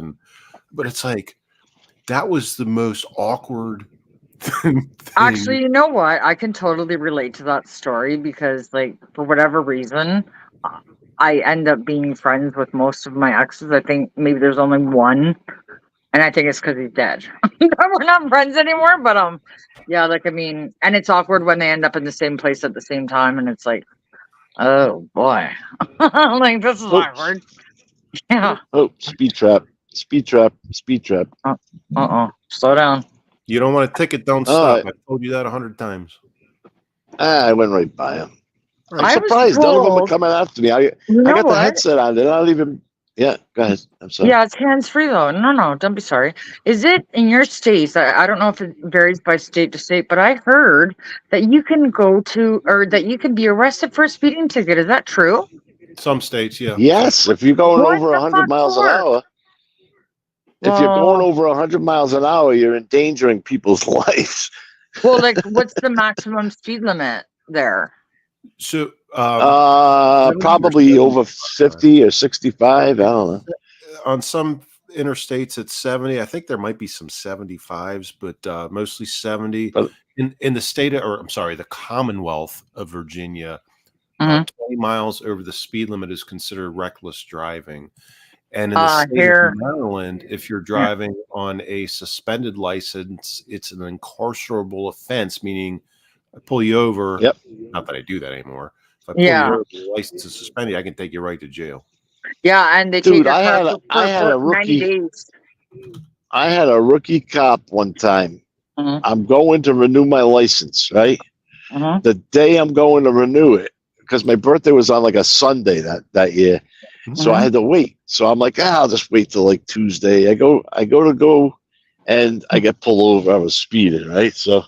But it's like that was the most awkward thing. Actually, you know what? I can totally relate to that story because, like, for whatever reason, I end up being friends with most of my exes. I think maybe there's only one, and I think it's because he's dead. We're not friends anymore, but yeah, like I mean, and it's awkward when they end up in the same place at the same time, and it's like, oh boy, like this is awkward. Yeah. Oh, speed trap. Slow down. You don't want a ticket, don't stop. I told you that 100 times. I went right by him. I'm surprised. None of them are coming after me. I got the headset on. They're not even. Yeah, go ahead. I'm sorry. Yeah, it's hands-free though. No, don't be sorry. Is it in your states? I don't know if it varies by state to state, but I heard that you can that you can be arrested for a speeding ticket. Is that true? Some states, yeah. Yes, if you're going over 100 miles an hour. If you're going over 100 miles an hour, you're endangering people's lives. Well, like, what's the maximum speed limit there? So, probably over 50 or 65. I don't know. On some interstates, it's 70. I think there might be some 75s, but mostly 70. In the state the Commonwealth of Virginia, 20 miles over the speed limit is considered reckless driving. And in the state of Maryland, if you're driving on a suspended license, it's an incarcerable offense, meaning I pull you over. Yep. Not that I do that anymore. If I pull you over, your license is suspended, I can take you right to jail. Yeah, and they take your car I had a rookie. 90 days. I had a rookie cop one time. I'm going to renew my license, right? The day I'm going to renew it, because my birthday was on like a Sunday that year. So I had to wait. So I'm like, I'll just wait till like Tuesday. I go and I get pulled over. I was speeding, right? So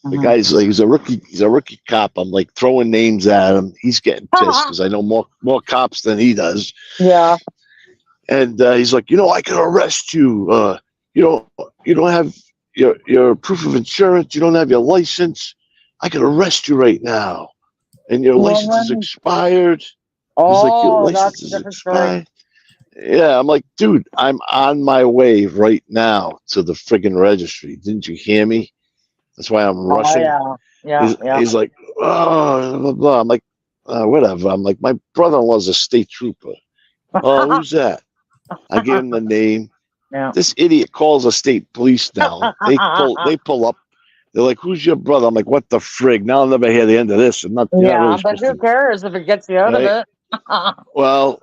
the guy's like, he's a rookie cop. I'm like throwing names at him. He's getting pissed because I know more cops than he does. Yeah. And he's like, I can arrest you. You don't have your proof of insurance. You don't have your license. I can arrest you right now. And your license is expired. He's like, your license is expired. Yeah, I'm like, dude, I'm on my way right now to the friggin' registry. Didn't you hear me? That's why I'm rushing. Yeah. He's like, blah, blah, blah. I'm like, whatever. I'm like, my brother-in-law's a state trooper. Oh, who's that? I give him the name. Yeah. This idiot calls a state police now. They pull up. They're like, who's your brother? I'm like, what the frig? Now I'll never hear the end of this. I'm not. Yeah, but who cares if it gets you out of it? Well,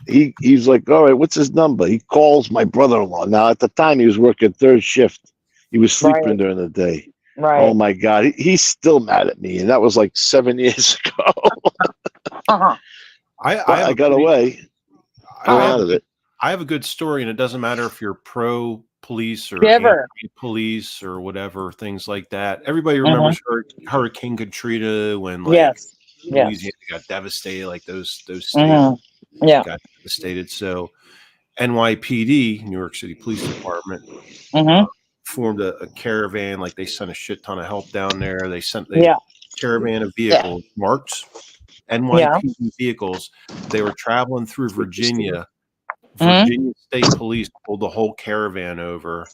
he's like, all right, what's his number? He calls my brother-in-law. Now, at the time, he was working third shift. He was sleeping during the day. Right. Oh, my God. He's still mad at me. And that was like 7 years ago. I got away. I got out of it. I have a good story, and it doesn't matter if you're pro-police or anti-police or whatever, things like that. Everybody remembers Hurricane Katrina when Louisiana got devastated, like those states got devastated. So NYPD, New York City Police Department, formed a caravan. Like they sent a shit ton of help down there. They sent a caravan of vehicles, marked NYPD vehicles. They were traveling through Virginia. Virginia State Police pulled the whole caravan over.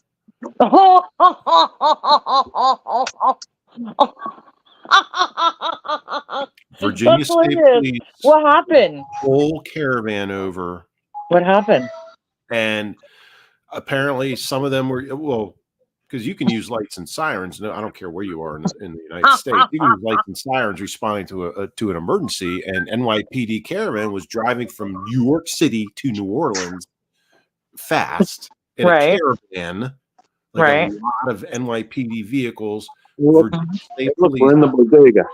Virginia State Police. What happened? Whole caravan over. What happened? And apparently, some of them were because you can use lights and sirens. No, I don't care where you are in the United States. You can use lights and sirens responding to an emergency. And NYPD caravan was driving from New York City to New Orleans fast in a caravan. A lot of NYPD vehicles. Virginia State Police we're in the bodega.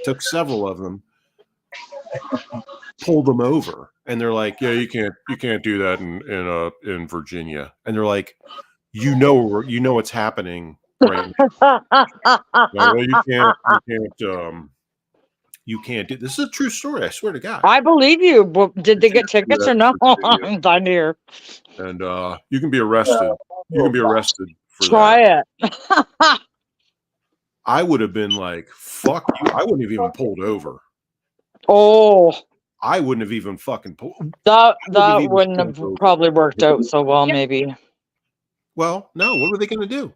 Took several of them, pulled them over, and they're like, "Yeah, you can't do that in Virginia." And they're like, "You know what's happening right now. You can't do this." Is a true story. I swear to God. I believe you. But did they get tickets or no? I'm done here. And you can be arrested. You can be arrested for that. Try it. I would have been like, fuck you. I wouldn't have even pulled over. Oh. I wouldn't have even fucking pulled. That wouldn't have probably worked out so well, maybe. Well, no. What were they going to do?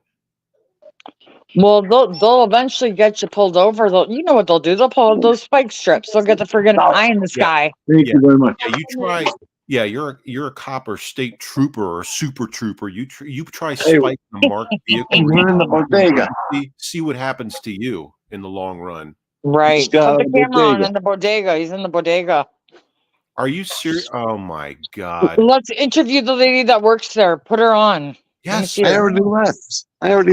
Well, they'll eventually get you pulled over. You know what they'll do? They'll pull those spike strips. They'll get the friggin' eye in the sky. Thank you very much. Yeah, you try. Yeah, you're a cop or state trooper or super trooper. You try spiking a marked vehicle. We're in the bodega. See what happens to you in the long run. Right. Put the camera on in the bodega. He's in the bodega. Are you serious? Oh my God. Let's interview the lady that works there. Put her on. Yes. I already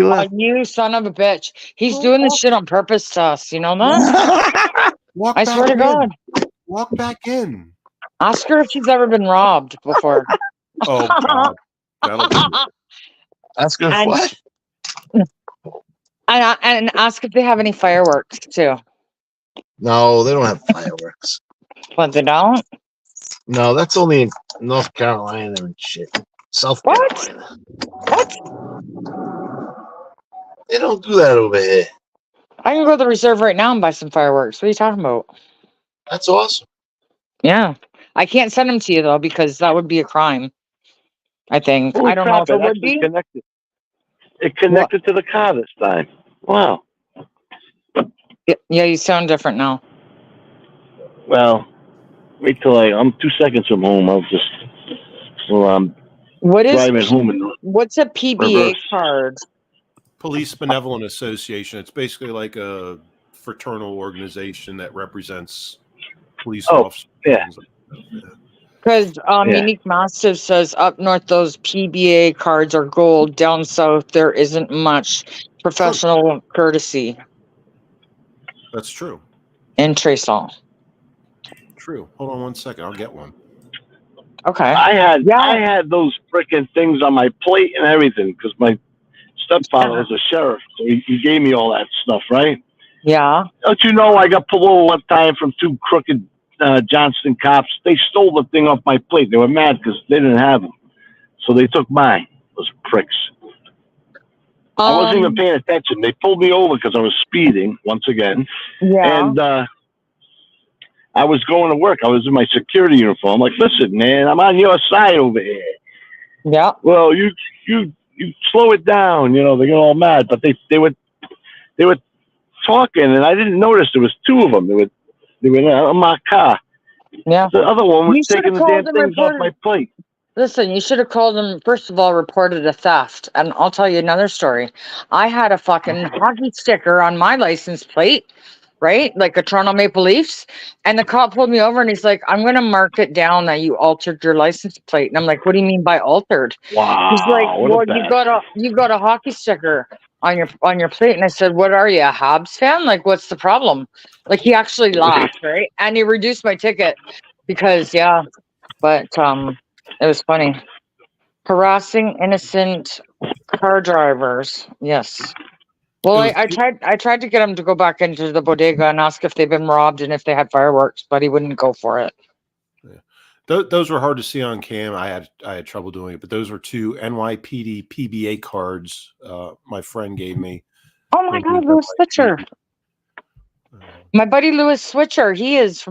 left. You son of a bitch. He's doing this shit on purpose to us. You know that? Walk I back swear to in. God. Walk back in. Ask her if she's ever been robbed before. Oh God, that'll be good. Ask her And- what? And ask if they have any fireworks too. No, they don't have fireworks. But they don't? No, that's only in North Carolina and shit. South What? Carolina. What? They don't do that over here. I can go to the reserve right now and buy some fireworks. What are you talking about? That's awesome. Yeah. I can't send them to you though because that would be a crime. I think. Holy I don't know crap, if it would actually be. connected. It connected to the car this time. Wow. Yeah, you sound different now. Well, wait till I'm 2 seconds from home. I'll just What is driving home and what's a PBA reverse. card? Police Benevolent Association. It's basically like a fraternal organization that represents police officers. yeah. Because Yeah. Unique Mastiff says up north those PBA cards are gold. Down south there isn't much professional courtesy That's true. in Tresol. True. Hold on 1 second. I'll get one. Okay. I had those frickin' things on my plate and everything because my stepfather was a sheriff, so he gave me all that stuff, right? Yeah. Don't you know I got pulled over one time from two crooked Johnston cops? They stole the thing off my plate. They were mad because they didn't have them, so they took mine. Those pricks. I wasn't even paying attention. They pulled me over because I was speeding once again. Yeah. And I was going to work. I was in my security uniform. Like, listen, man, I'm on your side over here. Yeah. Well, you slow it down. You know, they get all mad, but they were talking, and I didn't notice there was two of them. They were in my car. Yeah. The other one was You taking the should've damn called and things off my plate. Listen, you should have called them, first of all, reported a theft. And I'll tell you another story. I had a fucking hockey sticker on my license plate, right? Like a Toronto Maple Leafs. And the cop pulled me over and he's like, I'm going to mark it down that you altered your license plate. And I'm like, what do you mean by altered? Wow. He's like, well, you got a hockey sticker on your plate. And I said, what are you, a Habs fan? Like, what's the problem? Like, he actually laughed, right? And he reduced my ticket because, yeah, but it was funny. Harassing innocent car drivers. Yes. Well, I tried to get him to go back into the bodega and ask if they've been robbed and if they had fireworks, but he wouldn't go for it. Yeah. Those were hard to see on cam. I had trouble doing it, but those were two NYPD PBA cards my friend gave me. Oh my God, Louis Switcher. My buddy Louis Switcher, he has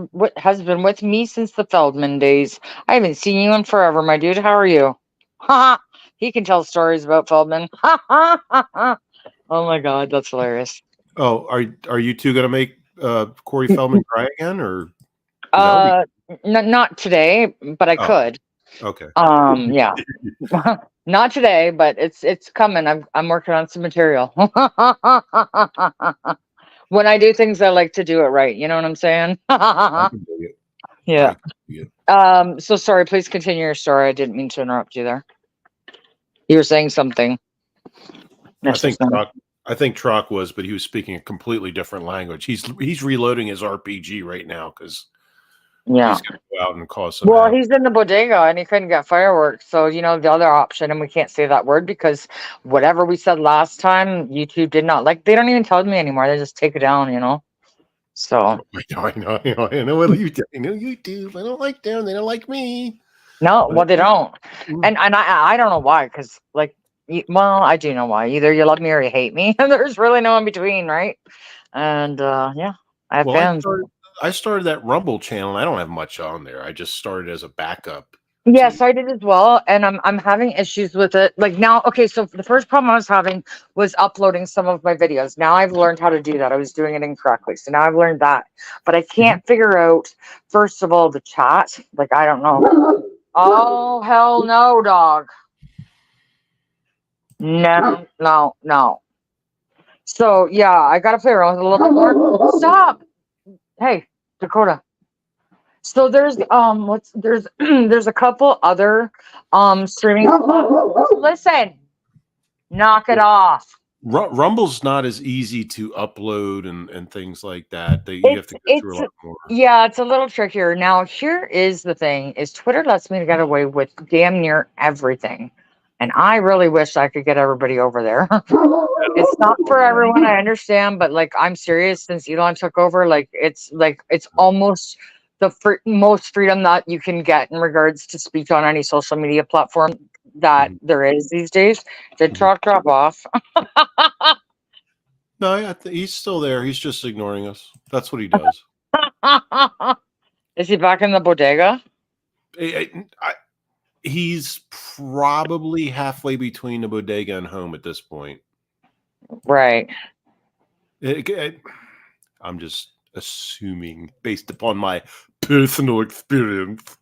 been with me since the Feldman days. I haven't seen you in forever, my dude. How are you? Ha! He can tell stories about Feldman. Ha ha ha ha! Oh my God, that's hilarious. Oh, are you two gonna make Corey Feldman cry again, or? Not today, but I could. Okay. Yeah. Not today, but it's coming. I'm working on some material. When I do things, I like to do it right. You know what I'm saying? Yeah. So sorry, please continue your story. I didn't mean to interrupt you there. You were saying something. I think Trock was, but he was speaking a completely different language. He's reloading his RPG right now because he's gonna go out and cause some. Well, he's in the bodega and he couldn't get fireworks. So the other option, and we can't say that word because whatever we said last time, YouTube did not like. They don't even tell me anymore. They just take it down. So I know what YouTube. I don't like them. They don't like me. No, well, they don't, and I don't know why. Because I do know why. Either you love me or you hate me, and there's really no in between, right? And I have fans. I started that Rumble channel. And I don't have much on there. I just started as a backup. Yes, I did as well, and I'm having issues with it. Like now, okay, so the first problem I was having was uploading some of my videos. Now I've learned how to do that. I was doing it incorrectly, so now I've learned that. But I can't figure out, first of all, the chat. Like I don't know. Oh hell no, dog. No. So yeah, I gotta play around with it a little bit more. Stop. Hey, Dakota. So there's there's a couple other streaming. Listen, knock it off. Rumble's not as easy to upload and things like that. You have to go through a lot more. Yeah, it's a little trickier. Now, here is the thing: is Twitter lets me get away with damn near everything, and I really wish I could get everybody over there. It's not for everyone, I understand, but like I'm serious. Since Elon took over, it's almost the most freedom that you can get in regards to speech on any social media platform that there is these days. Did drop off? No, he's still there. He's just ignoring us. That's what he does. Is he back in the bodega? He's probably halfway between the bodega and home at this point. Right. I'm just assuming based upon my personal experience.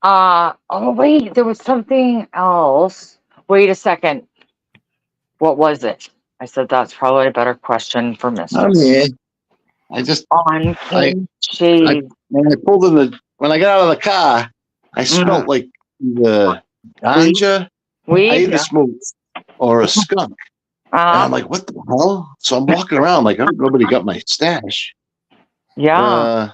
Oh wait, there was something else. Wait a second. What was it? I said that's probably a better question for Mr. When I got out of the car, I smelled like the ganja. I either smoked or a skunk. And I'm like, what the hell? So I'm walking around like, nobody got my stash. Yeah.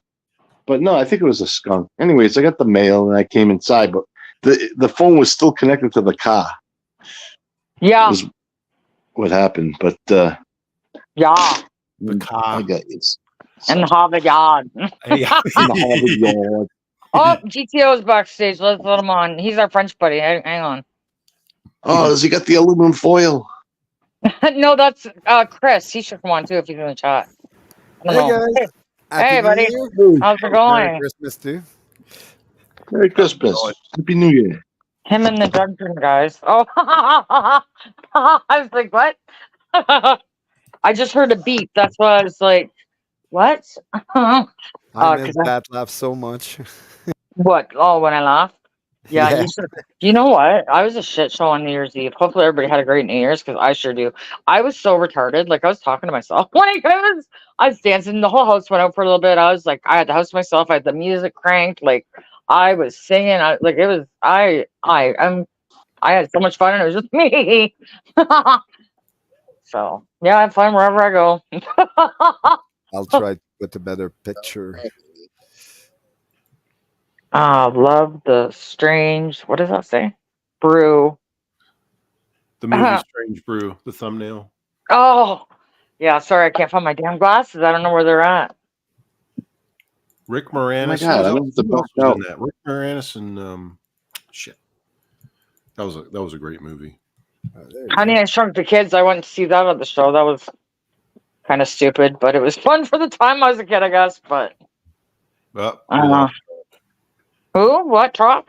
But no, I think it was a skunk. Anyways, I got the mail and I came inside, but the phone was still connected to the car. Yeah. Was what happened. But yeah. The car. I got this. In the Harvard Yard. In the Harvard Yard. Oh, GTO's backstage. Let's let him on. He's our French buddy. Hang on. Oh, does he got the aluminum foil? No, that's Chris. He should come on too if he's in the chat. Hey guys. Hey buddy. How's it going? Merry Christmas too. Merry Christmas. Happy New Year. Him and the dungeon guys. Oh, I was like, what? I just heard a beep. That's why I was like, what? I miss that laugh so much. What? Oh, when I laughed? Yeah. You know what? I was a shit show on New Year's Eve. Hopefully everybody had a great New Year's because I sure do. I was so retarded. Like I was talking to myself. I was dancing. The whole house went out for a little bit. I was like, I had the house to myself. I had the music cranked. Like I was singing. I had so much fun and it was just me. So yeah, I have fun wherever I go. I'll try to put a better picture. Love the strange. What does that say? Brew. The movie Strange Brew. The thumbnail. Oh, yeah. Sorry, I can't find my damn glasses. I don't know where they're at. Rick Moranis. Rick Moranis and shit. That was a great movie. Honey, I Shrunk the Kids. I went to see that on the show. That was kind of stupid, but it was fun for the time I was a kid, I guess. But I don't know. Who? What? Truck?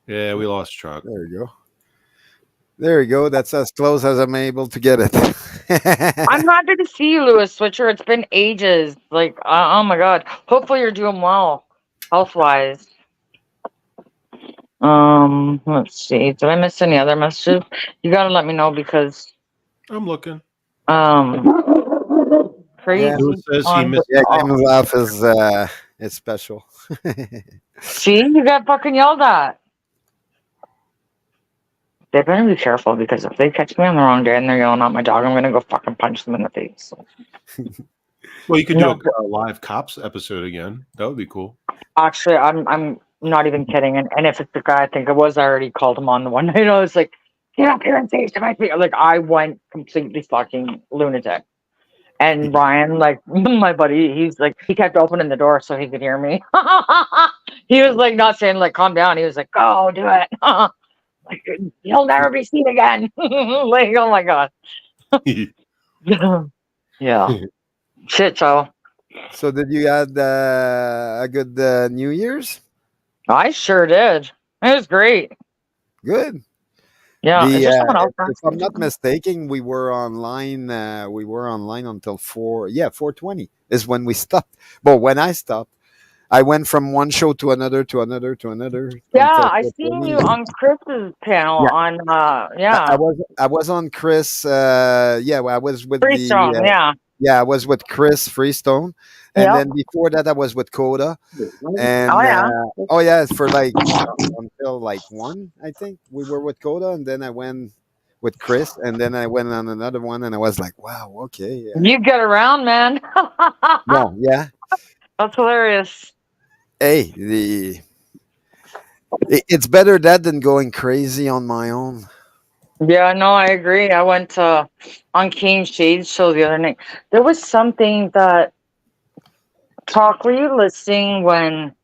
Yeah, we lost Truck. There you go. There you go. That's as close as I'm able to get it. I'm happy to see you, Lewis Switcher. It's been ages. Like, oh my god. Hopefully you're doing well, health-wise. Let's see. Did I miss any other messages? You gotta let me know because I'm looking. Crazy. Yeah, Game Laugh is it's special. See, you got fucking yelled at. They better be careful because if they catch me on the wrong day and they're yelling at my dog, I'm gonna go fucking punch them in the face. Well, you could do a live cops episode again. That would be cool. Actually, I'm not even kidding. And if it's the guy I think it was, I already called him on the one night. I was like, get up here and say it to my face. Like I went completely fucking lunatic. And Ryan, like my buddy, he's like he kept opening the door so he could hear me. He was like not saying like calm down. He was like, go do it. Like you'll never be seen again. Like oh my god. Yeah. Shit show. So did you had a good New Year's? I sure did. It was great. Good. Yeah. If I'm not mistaken, we were online. We were online until 4:20 is when we stopped. But when I stopped, I went from one show to another to another to another. Yeah, I seen you on Chris's panel on. I was on Chris. I was with Freestone. I was with Chris Freestone, and then before that, I was with Coda. And for like until like 1, I think we were with Coda, and then I went with Chris, and then I went on another one, and I was like, wow, okay, yeah. You get around, man. Well, yeah. That's hilarious. Hey, it's better that than going crazy on my own. Yeah, no, I agree. I went on King Shade's show the other night. There was something that talk. Were you listening when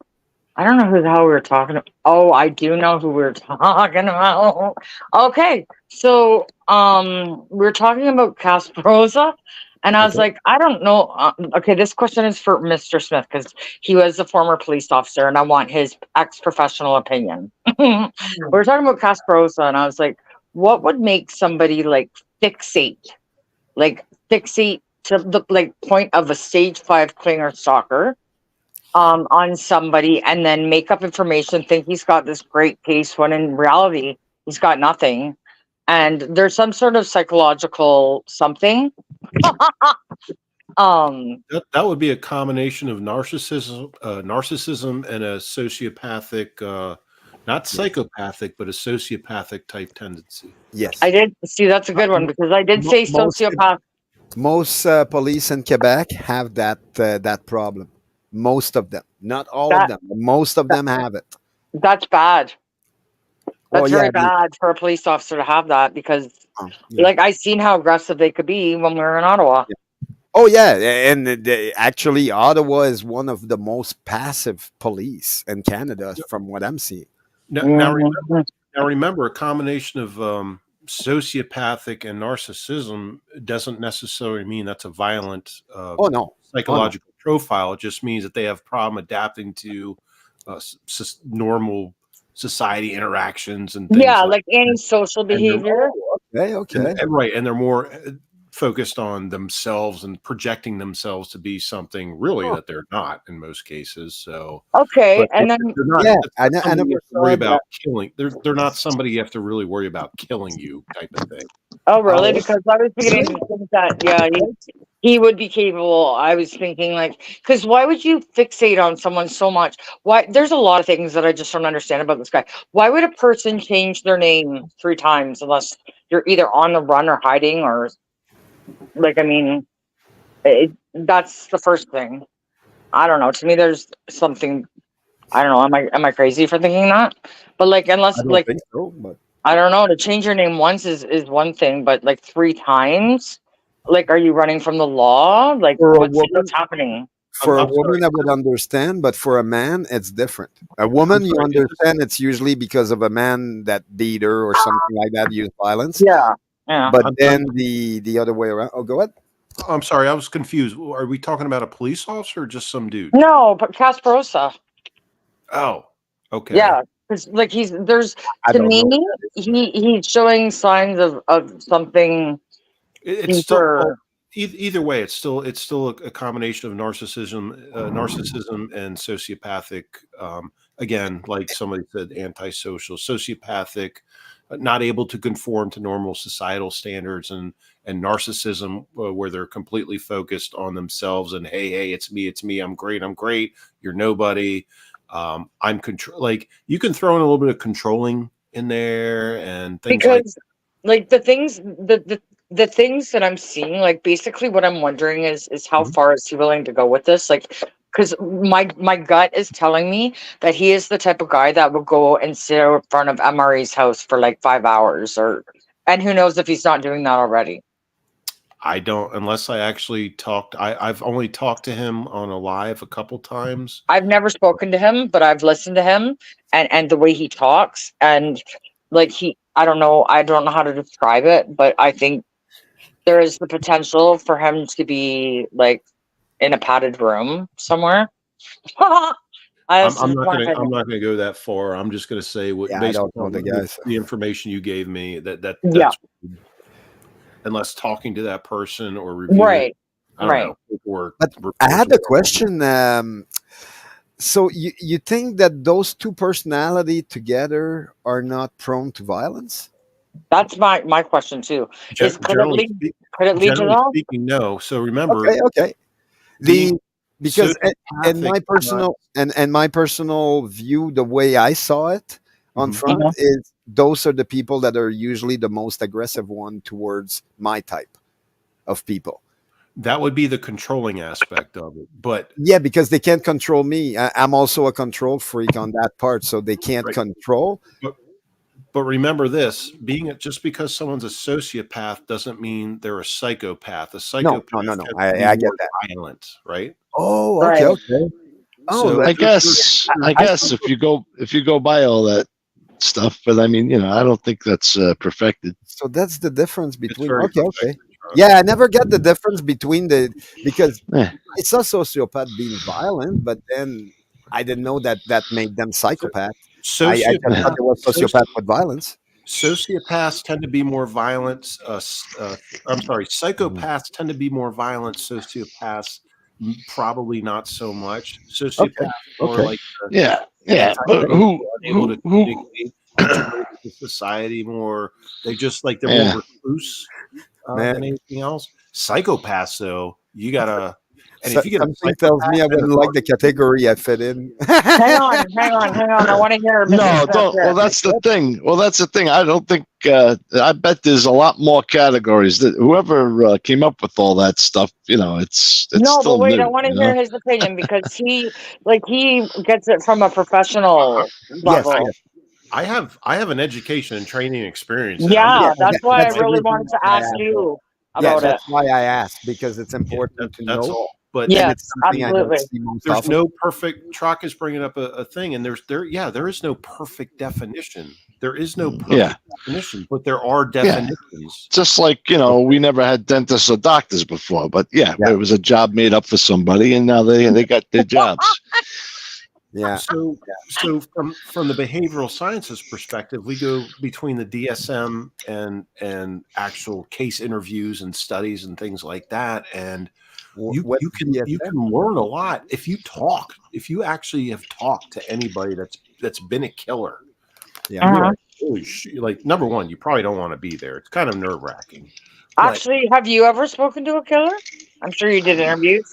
I don't know who the hell we were talking about? Oh, I do know who we were talking about. Okay, so we were talking about Casprosa, and I was Okay. like, I don't know. Okay, this question is for Mr. Smith because he was a former police officer, and I want his ex-professional opinion. We were talking about Casprosa, and I was like, what would make somebody fixate to the point of a stage 5 clinger stalker on somebody and then make up information, think he's got this great case when in reality he's got nothing, and there's some sort of psychological something. That would be a combination of narcissism and a sociopathic, not psychopathic, but a sociopathic type tendency. Yes. I did see that's a good one because I did say sociopath. Most police in Quebec have that problem. Most of them, not all of them, but most of them have it. That's bad. That's yeah, very bad for a police officer to have that because, yeah. I seen how aggressive they could be when we were in Ottawa. Yeah. Oh yeah, and actually, Ottawa is one of the most passive police in Canada, from what I'm seeing. Now remember, a combination of sociopathic and narcissism doesn't necessarily mean that's a violent psychological profile. It just means that they have problem adapting to normal society interactions and things like antisocial behavior. Okay. Right, and they're more focused on themselves and projecting themselves to be something really that they're not in most cases. So and then I never worry about killing. They're not somebody you have to really worry about killing you type of thing. Oh really? Because I was beginning to think that he would be capable. I was thinking because why would you fixate on someone so much? Why? There's a lot of things that I just don't understand about this guy. Why would a person change their name 3 times unless you're either on the run or hiding or that's the first thing. I don't know. To me, there's something. I don't know. Am I crazy for thinking that? But unless I don't think so, but I don't know. To change your name once is one thing, but 3 times, are you running from the law? What's happening? For a woman, I would understand, but for a man, it's different. A woman, you understand, it's usually because of a man that beat her or something like that, used violence. Yeah. But then the other way around. Oh, go ahead. I'm sorry, I was confused. Are we talking about a police officer or just some dude? No, but Casprosa. Oh, okay. Yeah, because he's showing signs of something. It's still either way. It's still a combination of narcissism and sociopathic. Again, like somebody said, antisocial, sociopathic, not able to conform to normal societal standards, and narcissism, where they're completely focused on themselves and hey, it's me, I'm great, you're nobody. I'm control. You can throw in a little bit of controlling in there and things because the things that I'm seeing, basically what I'm wondering is how far is he willing to go with this? Because my gut is telling me that he is the type of guy that will go and sit out in front of MRE's house for 5 hours, and who knows if he's not doing that already. I don't, unless I actually talked. I've only talked to him on a live a couple times. I've never spoken to him, but I've listened to him and the way he talks, and I don't know how to describe it, but I think there is the potential for him to be in a padded room somewhere. I'm not gonna go that far. I'm just gonna say based on the information you gave me that's unless talking to that person or reviewing but I had a question. So you think that those two personality together are not prone to violence? That's my question too. Could it lead to that? Speaking, no. So remember, okay. Because in my personal view, the way I saw it on front is those are the people that are usually the most aggressive one towards my type of people. That would be the controlling aspect of it. But Yeah, because they can't control me. I'm also a control freak on that part, so they can't Right. control. But remember this: just because someone's a sociopath doesn't mean they're a psychopath. A psychopath No. tends to I be get more that. violent, right? Oh, Right. okay. Oh, So- I guess if you go by all that stuff, but I mean, I don't think that's perfected. so that's the difference It's between. very Okay. perfect. Yeah, I never get the difference between because Eh. it's a sociopath being violent, but then I didn't know that made them psychopath. I just thought Sociopath, they were sociopath with violence. sociopaths tend to be more violent. I'm sorry, psychopaths tend to be more violent. Sociopaths, probably not so much. Sociopaths more Okay. like Yeah, but who able to who communicate, integrate with society more. They just like they're Yeah. more recluse Man. than anything else. Psychopaths, though, you gotta. And if you get a Something tells me I psychopath, wouldn't like the category I fit in. Hang on. I want to hear. No, Mrs. don't. Smith. Well, that's the thing. I don't think. I bet there's a lot more categories. That whoever came up with all that stuff, it's No, still but wait, new, I want to you hear know? his opinion because he gets it from a professional Yes, level. yes. I have an education and training experience. Yeah, Yeah, that's why I that's really everything wanted to I ask asked. you Yeah, about it. that's why I asked, because it's important to That's know. all. But Yeah. And it's something I don't absolutely. see most there's often. no perfect. Trock is bringing up a thing, and there is no perfect definition. There is no perfect Yeah. definition, but there are definitions. Just like we never had dentists or doctors before, but Yeah. it was a job made up for somebody, and now they got their jobs. Yeah. So from the behavioral sciences perspective, we go between the DSM and actual case interviews and studies and things like that, and you can learn a lot if you actually have talked to anybody that's been a killer. Yeah. Uh-huh. Holy shit, like, number one, you probably don't want to be there. It's kind of nerve-wracking. Actually, have you ever spoken to a killer? I'm sure you did interviews.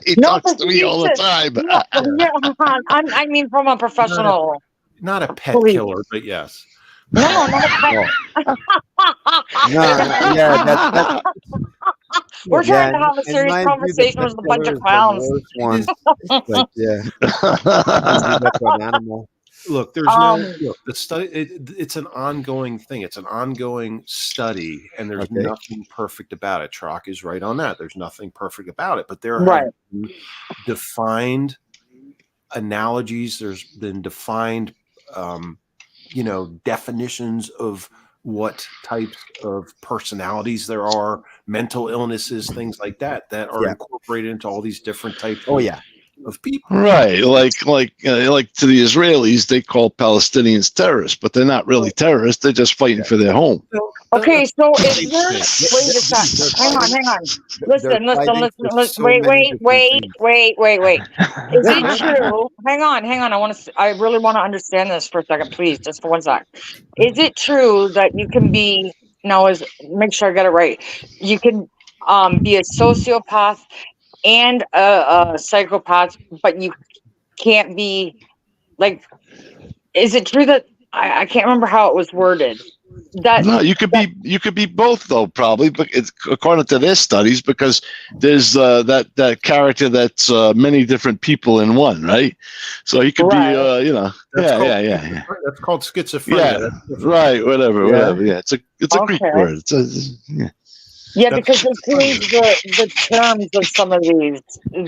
He No, talks but to me you all the said- time. No, I mean from a professional. Not a pet Police. killer, but yes. No, not a pet. Yeah, that's We're trying to have a in serious my view, the conversation with a pet bunch killer of is the clowns. worst one. It's like, yeah, that's an animal. Look, there's the study. It's an ongoing thing. It's an ongoing study, and there's Okay. nothing perfect about it. Trock is right on that. There's nothing perfect about it, but there Right. have been defined analogies. There's been defined, definitions of what types of personalities there are, mental illnesses, things like that are Yeah. incorporated into all these different types. Oh yeah, of people. Right, like to the Israelis, they call Palestinians terrorists, but they're not really terrorists. They're just fighting for their home. Okay, so is there? Wait a sec. Hang on. Listen. They're fighting for so many different Wait. Is it true? Hang on. I really want to understand this for a second, please, just for 1 sec. Is it true that you can be make sure I get it right? You can be a sociopath and a psychopath, but you can't be like. Is it true that I can't remember how it was worded? No, you could be both though, probably, but it's according to their studies, because there's that character that's many different people in one, right? So he could Right. be, Yeah. That's called schizophrenia. Yeah, right, whatever. Yeah, it's a Greek Okay. word. Yeah, because they changed the terms of some of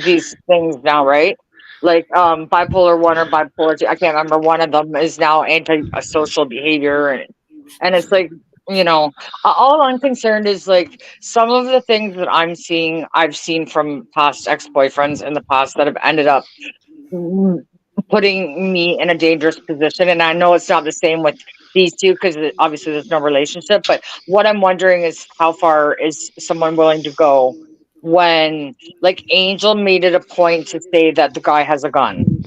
these things now, right? Like bipolar 1 or bipolar 2. I can't remember. One of them is now antisocial behavior, and it's like, all I'm concerned is like some of the things that I've seen from past ex-boyfriends in the past that have ended up putting me in a dangerous position. And I know it's not the same with these two because obviously there's no relationship. But what I'm wondering is how far is someone willing to go when, like, Angel made it a point to say that the guy has a gun.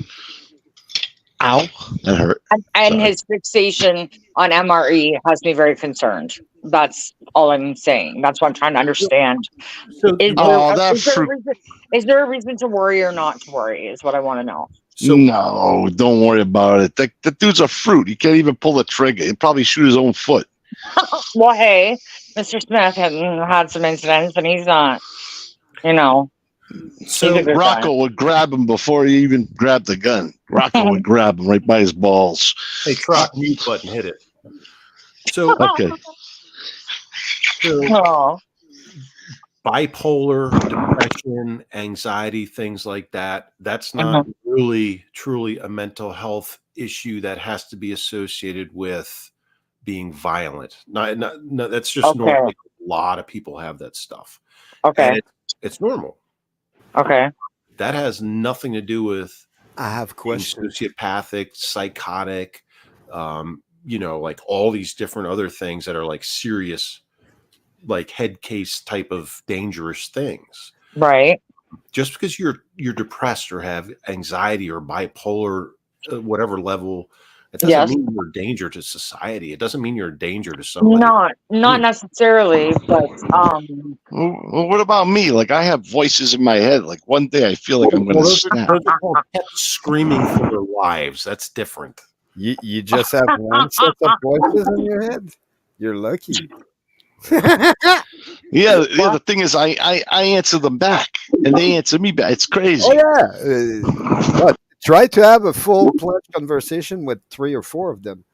Ow, that hurt. And Sorry. his fixation on MRE has me very concerned. That's all I'm saying. That's what I'm trying to understand. So, Is Oh, there, that is there a fruit- reason, is there a reason to worry or not to worry is what I want to know. So no, don't worry about it. The dude's a fruit. He can't even pull the trigger. He'd probably shoot his own foot. Well, hey, Mr. Smith had some incidents, and he's not, you know. So He's a good Rocco guy. would grab him before he even grabbed the gun. Rocco would grab him right by his balls. hey, truck mute button, hit it. So Okay. Oh, bipolar, depression, anxiety, things like that. That's not really truly a mental health issue that has to be associated with being violent. No, that's just normal. Like, a lot of people have that stuff. okay. And it's normal. Okay. That has nothing to do with I have questions. sociopathic, psychotic, like all these different other things that are like serious, like head case type of dangerous things. Right. Just because you're depressed or have anxiety or bipolar, whatever level, it doesn't mean you're a danger to society. It doesn't mean you're a danger to somebody. Not necessarily, but Well, what about me? Like, I have voices in my head. Like, one day I feel like I'm going to snap. Those are called pets screaming for their lives. That's different. You just have one set of voices in your head. You're lucky. Yeah. The thing is, I answer them back, and they answer me back. It's crazy. Oh yeah. But try to have a full-fledged conversation with 3 or 4 of them.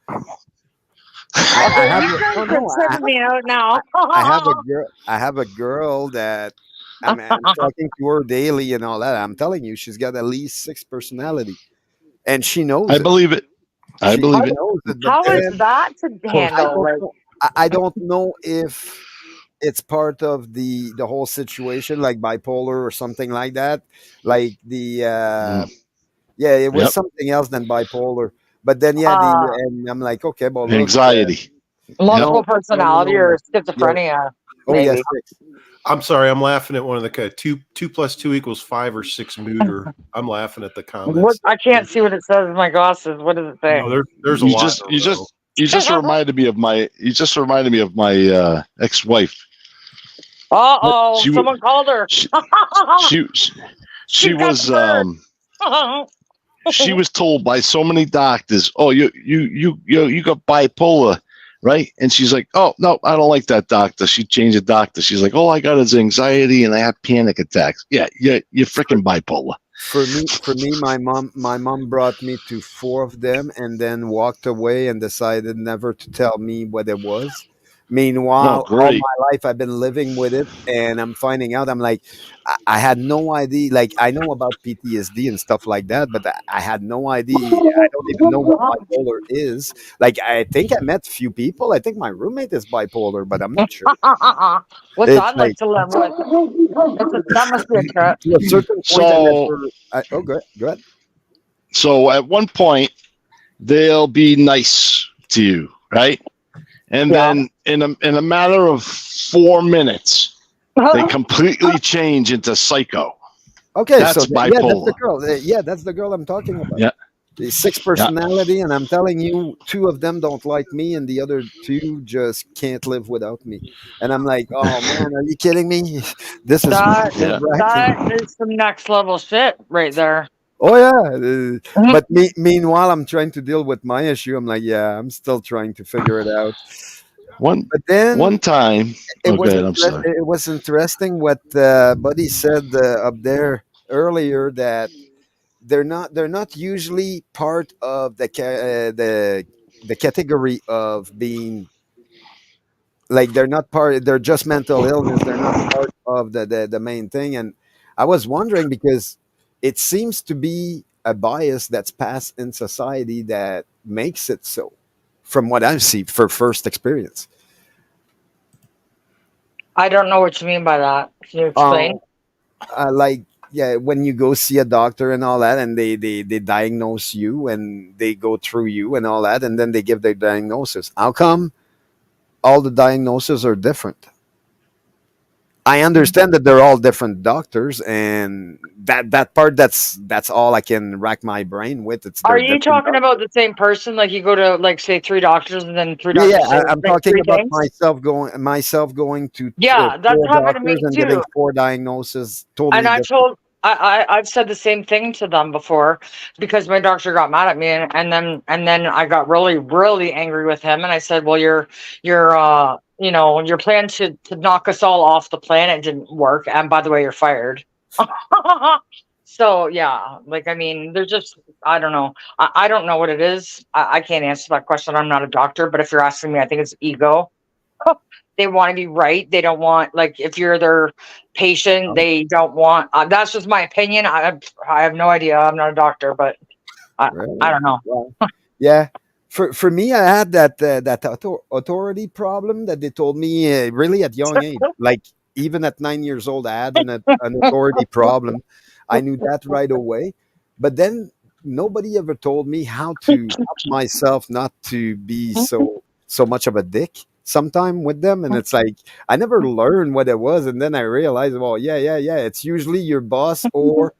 I have a girl that I'm talking to her daily and all that. I'm telling you, she's got at least 6 personality, and she knows. I believe it. I believe it. How is that to handle? I don't know if it's part of the whole situation, like bipolar or something like that. Like the it was something else than bipolar. But then and I'm like, okay, well, anxiety, multiple personality or schizophrenia. Oh yes. I'm sorry, I'm laughing at one of the 2 + 2 = 5 or 6 mooter. I'm laughing at the comments. I can't see what it says in my glasses. What does it say? No, there's a lot. You just reminded me of my. You just reminded me of my ex-wife. Someone called her. She was she was told by so many doctors, "Oh, you got bipolar, right?" And she's like, "Oh no, I don't like that doctor." She changed the doctor. She's like, "Oh, I got his anxiety and I have panic attacks." Yeah, you're freaking bipolar. For me, my mom brought me to 4 of them and then walked away and decided never to tell me what it was. Meanwhile, all my life I've been living with it, and I'm finding out. I'm like, I had no idea. Like, I know about PTSD and stuff like that, but I had no idea. I don't even know what bipolar is. Like, I think I met a few people. I think my roommate is bipolar, but I'm not sure. What's that like to live with? That must be a trip. To a certain point, go ahead. So at one point, they'll be nice to you, right? And then in a matter of 4 minutes, they completely change into psycho. Okay, that's bipolar. Yeah, that's the girl. That's the girl I'm talking about. Yeah. The 6 personality, and I'm telling you, 2 of them don't like me, and the other 2 just can't live without me. And I'm like, oh man, are you kidding me? This is that is some next level shit right there. Oh yeah, but meanwhile, I'm trying to deal with my issue. I'm like, I'm still trying to figure it out. One time, it was interesting what Buddy said up there earlier, that they're not usually part of the category of being, like, they're not part. They're just mental illness. They're not part of the main thing. And I was wondering, because it seems to be a bias that's passed in society that makes it so, from what I see for first experience. I don't know what you mean by that. Can you explain? When you go see a doctor and all that, and they diagnose you and they go through you and all that, and then they give their diagnosis. How come all the diagnoses are different? I understand that they're all different doctors, and that part, that's all I can rack my brain with. Are you talking about the same person? Like, you go to, like, say 3 doctors, and then 3 doctors. Yeah, I'm talking about myself going to that's happened to me doctors and too. getting 4 diagnoses. Totally. And I've said the same thing to them before because my doctor got mad at me and then I got really, really angry with him and I said, well, your plan to knock us all off the planet didn't work. And by the way, you're fired. So yeah, like I mean, they're just I don't know. I don't know what it is. I can't answer that question. I'm not a doctor, but if you're asking me, I think it's ego. They want to be right. They don't want like if you're their patient, they don't want. That's just my opinion. I have no idea. I'm not a doctor, but I don't know. Well, yeah. For me, I had that authority problem that they told me really at young age. Like even at 9 years old, I had an authority problem. I knew that right away. But then nobody ever told me how to help myself not to be so much of a dick sometime with them. And it's like I never learned what it was. And then I realized, well, yeah. It's usually your boss or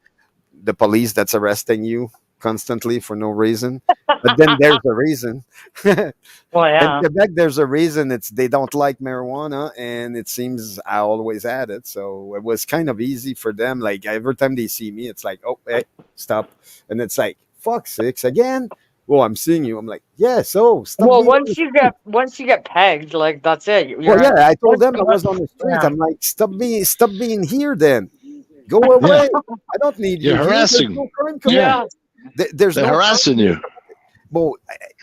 the police that's arresting you constantly for no reason. But then there's a reason. Well, yeah. In Quebec, there's a reason. It's they don't like marijuana, and it seems I always had it. So it was kind of easy for them. Like every time they see me, it's like, oh, hey, stop. And it's like, fuck sakes again. Well, I'm seeing you. I'm like, yeah. So stop. Well, once you get pegged, like that's it. Well, yeah. I told them I was on the street. Yeah. I'm like, stop being here. Then go away. I don't need you. You're here. There's harassing. no crime Yeah. There's They're no harassing you. Well,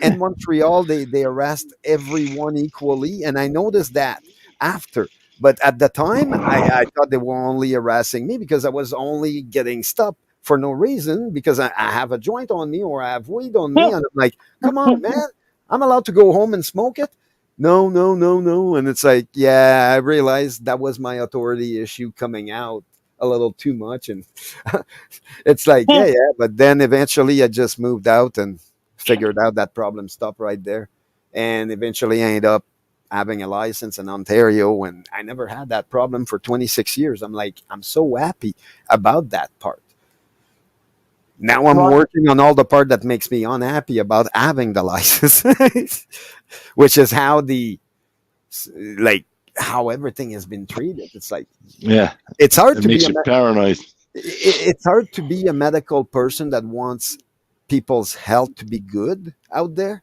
in Montreal, they harassed everyone equally, and I noticed that after. But at the time, I thought they were only harassing me because I was only getting stopped for no reason because I have a joint on me or I have weed on me, and I'm like, come on, man, I'm allowed to go home and smoke it. No, and it's like, yeah, I realized that was my authority issue coming out a little too much, and it's like, yeah, but then eventually I just moved out and figured out that problem stopped right there, and eventually I ended up having a license in Ontario, and I never had that problem for 26 years. I'm like, I'm so happy about that part. Now I'm working on all the part that makes me unhappy about having the license, which is how how everything has been treated. It's like, Yeah, it's hard it to makes be you paranoid. it's hard to be a medical person that wants people's health to be good out there.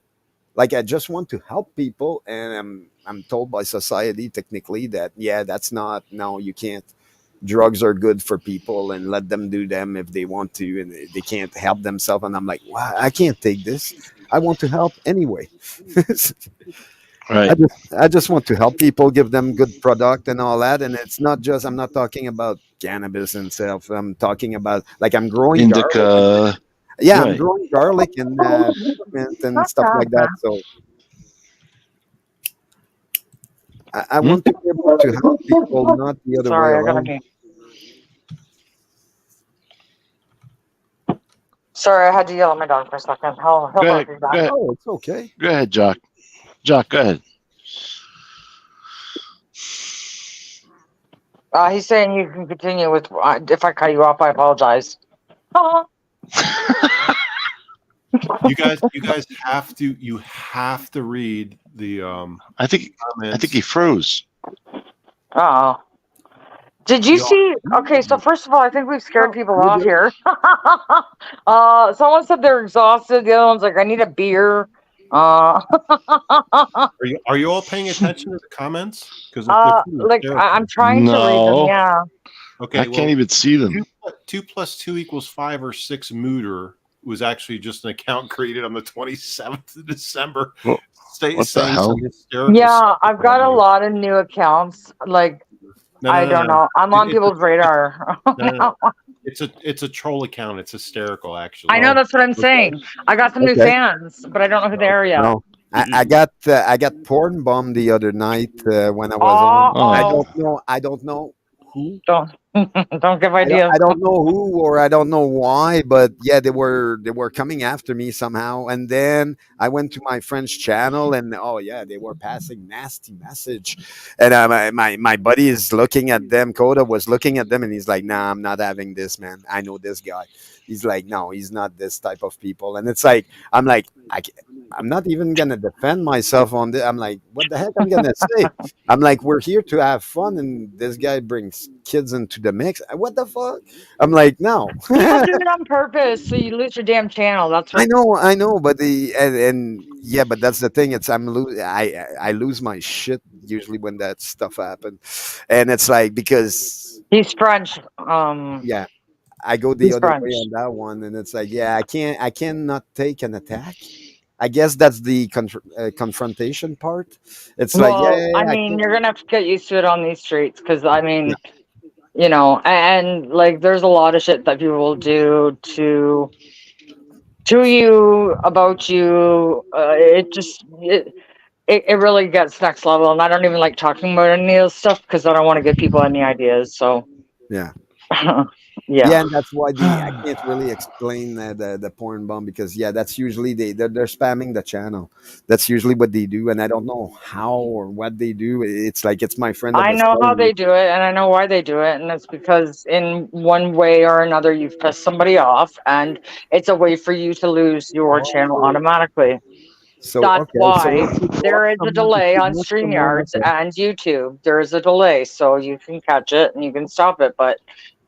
Like I just want to help people, and I'm told by society technically that that's not, no, you can't. Drugs are good for people, and let them do them if they want to, and they can't help themselves. And I'm like, wow, I can't take this. I want to help anyway. Right. I just want to help people, give them good product and all that. And it's not just, I'm not talking about cannabis itself. I'm talking about like I'm growing garlic. Indica. Yeah, I'm Right. growing garlic and peppermint and stuff like that. So I want to be able to help people, not the other Sorry, way I gotta around. be. Sorry, I had to yell at my dog for a second. He'll Go ahead, be go back. ahead. Oh, it's okay. Go ahead, Jock. Jock, go ahead. He's saying you can continue with. If I cut you off, I apologize. You guys have to read the I think comments. he froze. Oh. Did you see? Okay, so first of all, I think we've scared people off here. Someone said they're exhausted. The other one's like, I need a beer. Are you all paying attention to the comments? Because like I'm trying to read them. No. Yeah. okay, I can't even see them. 2 + 2 = 5 or 6 mooter was actually just an account created on the 27th of December. What the hell? Yeah, I've got a lot of new accounts. Like I don't know. I'm on people's radar. No. It's a troll account. It's hysterical, actually. I know, that's what I'm saying. I got some new fans, but I don't know who they are yet. No, I got porn bombed the other night when I was on. I don't know who. Don't give ideas. I don't know who, or I don't know why, but yeah, they were coming after me somehow. And then I went to my French channel, and oh yeah, they were passing nasty message. And my buddy is looking at them. Coda was looking at them, and he's like, "Nah, I'm not having this, man. I know this guy." He's like, "No, he's not this type of people." And it's like, I'm like, I'm not even gonna defend myself on this. I'm like, what the heck I'm gonna say? I'm like, we're here to have fun, and this guy brings kids into into the mix. What the fuck? I'm like, no. People do it on purpose, so you lose your damn channel. That's what. I know, but and yeah, but that's the thing. It's I lose my shit usually when that stuff happens, and it's like because He's French. yeah, I go the He's other way French. on that one, and it's like yeah, I cannot take an attack. I guess that's the confrontation part. It's like Well, yeah, I I mean, can't. you're gonna have to get used to it on these streets because I Yeah. mean, and like there's a lot of shit that people will do to you about you. It really gets next level, and I don't even like talking about any of this stuff because I don't want to give people any ideas. So, Yeah. yeah. Yeah, and that's why I can't really explain the porn bomb because yeah, that's usually they're spamming the channel. That's usually what they do, and I don't know how or what they do. It's like it's my friend that I was know how telling me. they do it, and I know why they do it, and it's because in one way or another you've pissed somebody off, and it's a way for you to lose your channel Oh, automatically. so That's okay, so why if you block there is a someone, if delay you on block someone, StreamYards okay, and YouTube. There is a delay, so you can catch it and you can stop it. But,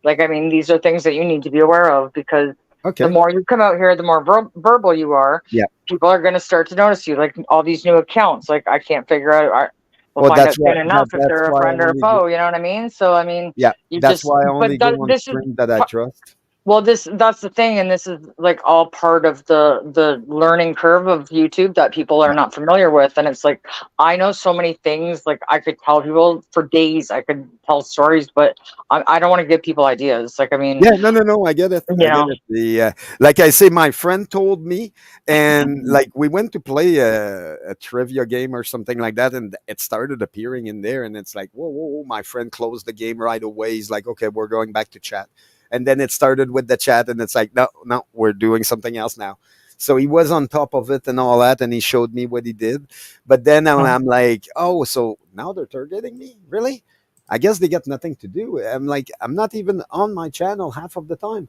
like, I mean, these are things that you need to be aware of because the okay, more you come out here, the more verbal you are. yeah. People are going to start to notice you. Like all these new accounts, like I can't figure out. We'll Well, find out soon enough if that's they're a why I friend or a only go. foe. You know what I mean? So I mean, Yeah, you that's just. why I But only go on this is stream that I trust. well, that's the thing, and this is like all part of the learning curve of YouTube that people are Yeah, not familiar with. And it's like I know so many things, like I could tell people for days, I could tell stories, but I don't want to give people ideas. Like I mean, yeah, no, no, no, I get it, you I get know, it. The like I say, my friend told me, and like we went to play a trivia game or something like that, and it started appearing in there, and it's like, whoa, whoa, whoa, my friend closed the game right away. He's like, okay, we're going back to chat, and then it started with the chat, and it's like, no, no, we're doing something else now. So he was on top of it and all that, and he showed me what he did. But then I'm like, oh, so now they're targeting me, really? I guess they got nothing to do. I'm like, I'm not even on my channel half of the time.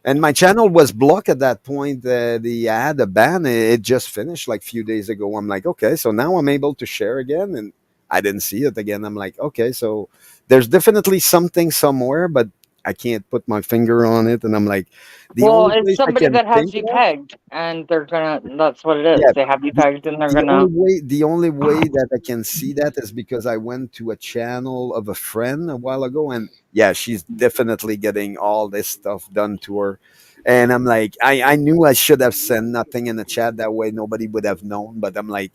And my channel was blocked at that point. The I had a ban. It just finished like a few days ago. I'm like, okay, so now I'm able to share again, and I didn't see it again. I'm like, okay, so there's definitely something somewhere, but I can't put my finger on it. And I'm like, the well, only it's place I somebody can that has think you of, pegged, and they're gonna. That's what it is. yeah, They have you the pegged, and they're gonna. the only way that I can see that is because I went to a channel of a friend a while ago, and yeah, she's definitely getting all this stuff done to her. And I'm like, I knew I should have sent nothing in the chat that way nobody would have known, but I'm like,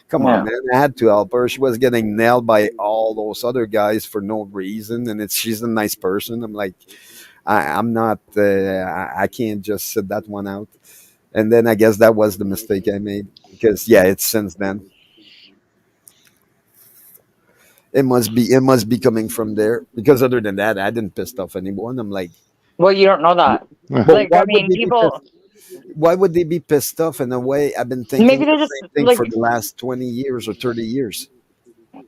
come on, Yeah. man, I had to help her. She was getting nailed by all those other guys for no reason, and it's she's a nice person. I'm like, I'm not, I can't just sit that one out. And then I guess that was the mistake I made because yeah, it's since then it must be coming from there because other than that, I didn't piss off anyone. I'm like, Well, you don't know that. Yeah. but Like I mean, people. why would they be pissed off in a way? I've been thinking Maybe they the just same thing for like the last 20 years or 30 years.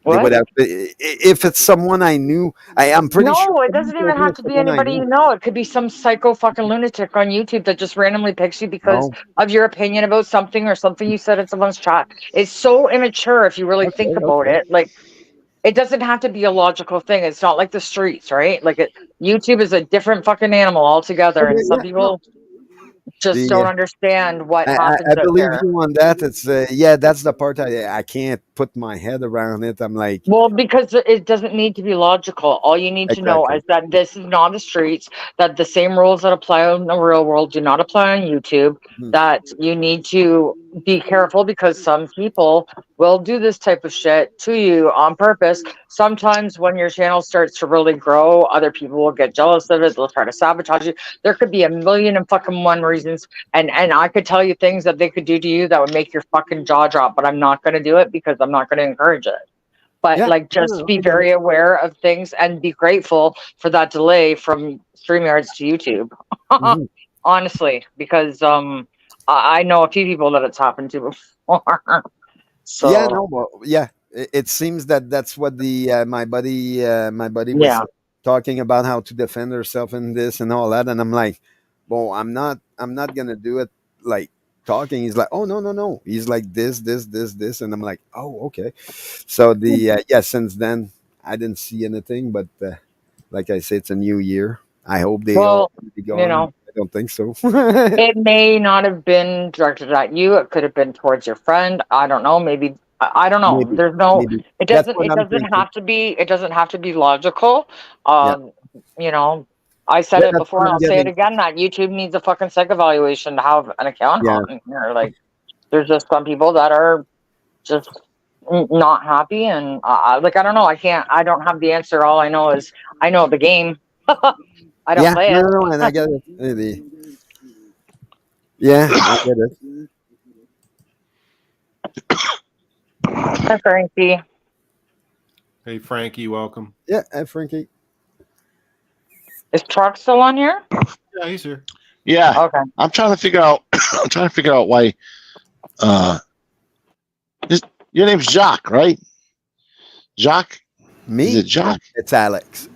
They would what? have if it's someone I knew. I'm pretty sure No, it someone doesn't even told me have it's to be someone I anybody knew. you know. It could be some psycho fucking lunatic on YouTube that just randomly picks you because No, of your opinion about something or something you said in someone's chat. It's so immature if you really think okay, about okay. it. Like it doesn't have to be a logical thing. It's not like the streets, right? YouTube is a different fucking animal altogether, Okay, and some yeah, no. people just The don't understand what I happens out believe there. you on that. It's yeah, that's the part I can't put my head around it. I'm like, Well, because it doesn't need to be logical. All you need to know exactly. is that this is not the streets, that the same rules that apply in the real world do not apply on YouTube, Mhm. that you need to be careful because some people will do this type of shit to you on purpose. Sometimes when your channel starts to really grow, other people will get jealous of it. They'll try to sabotage you. There could be a million and fucking one reasons. And I could tell you things that they could do to you that would make your fucking jaw drop, but I'm not going to do it because I'm not going to encourage it. But Yeah, like no, no, just no, be I get it. very aware of things and be grateful for that delay from StreamYards to YouTube. Mhm. Honestly, because I know a few people that it's happened to before. Yeah, So no, well, yeah. It seems that that's what the my buddy was yeah. talking about how to defend herself in this and all that, and I'm like, well, I'm not gonna do it like talking. He's like, oh no, no, no. He's like this, and I'm like, oh okay. So the yeah, since then I didn't see anything, but Like I say, it's a new year. I hope they all Well, be you gone. know, I don't think so. it may not have been directed at you. It could have been towards your friend. I don't know. Maybe I don't know. Maybe, There's no. maybe It that's doesn't. what It I'm doesn't thinking. have to be. It doesn't have to be logical. Yeah, You know, I said yeah, it that's before, what and I'm I'll say it getting. again. That YouTube needs a fucking psych evaluation to have an account Yeah, on here. Like, there's just some people that are just not happy, and like I don't know. I can't. I don't have the answer. All I know is I know the game. I don't yeah, play no, it. no, no, and I get it. Yeah, I get it. Hi, Frankie. Hey, Frankie, welcome. Yeah, Frankie. Is Truck still on here? Yeah, he's here. Yeah, Okay. I'm trying to figure out. I'm trying to figure out why. Your name's Jacques, right? Jacques? Is Me? it Jacques? It's Alex.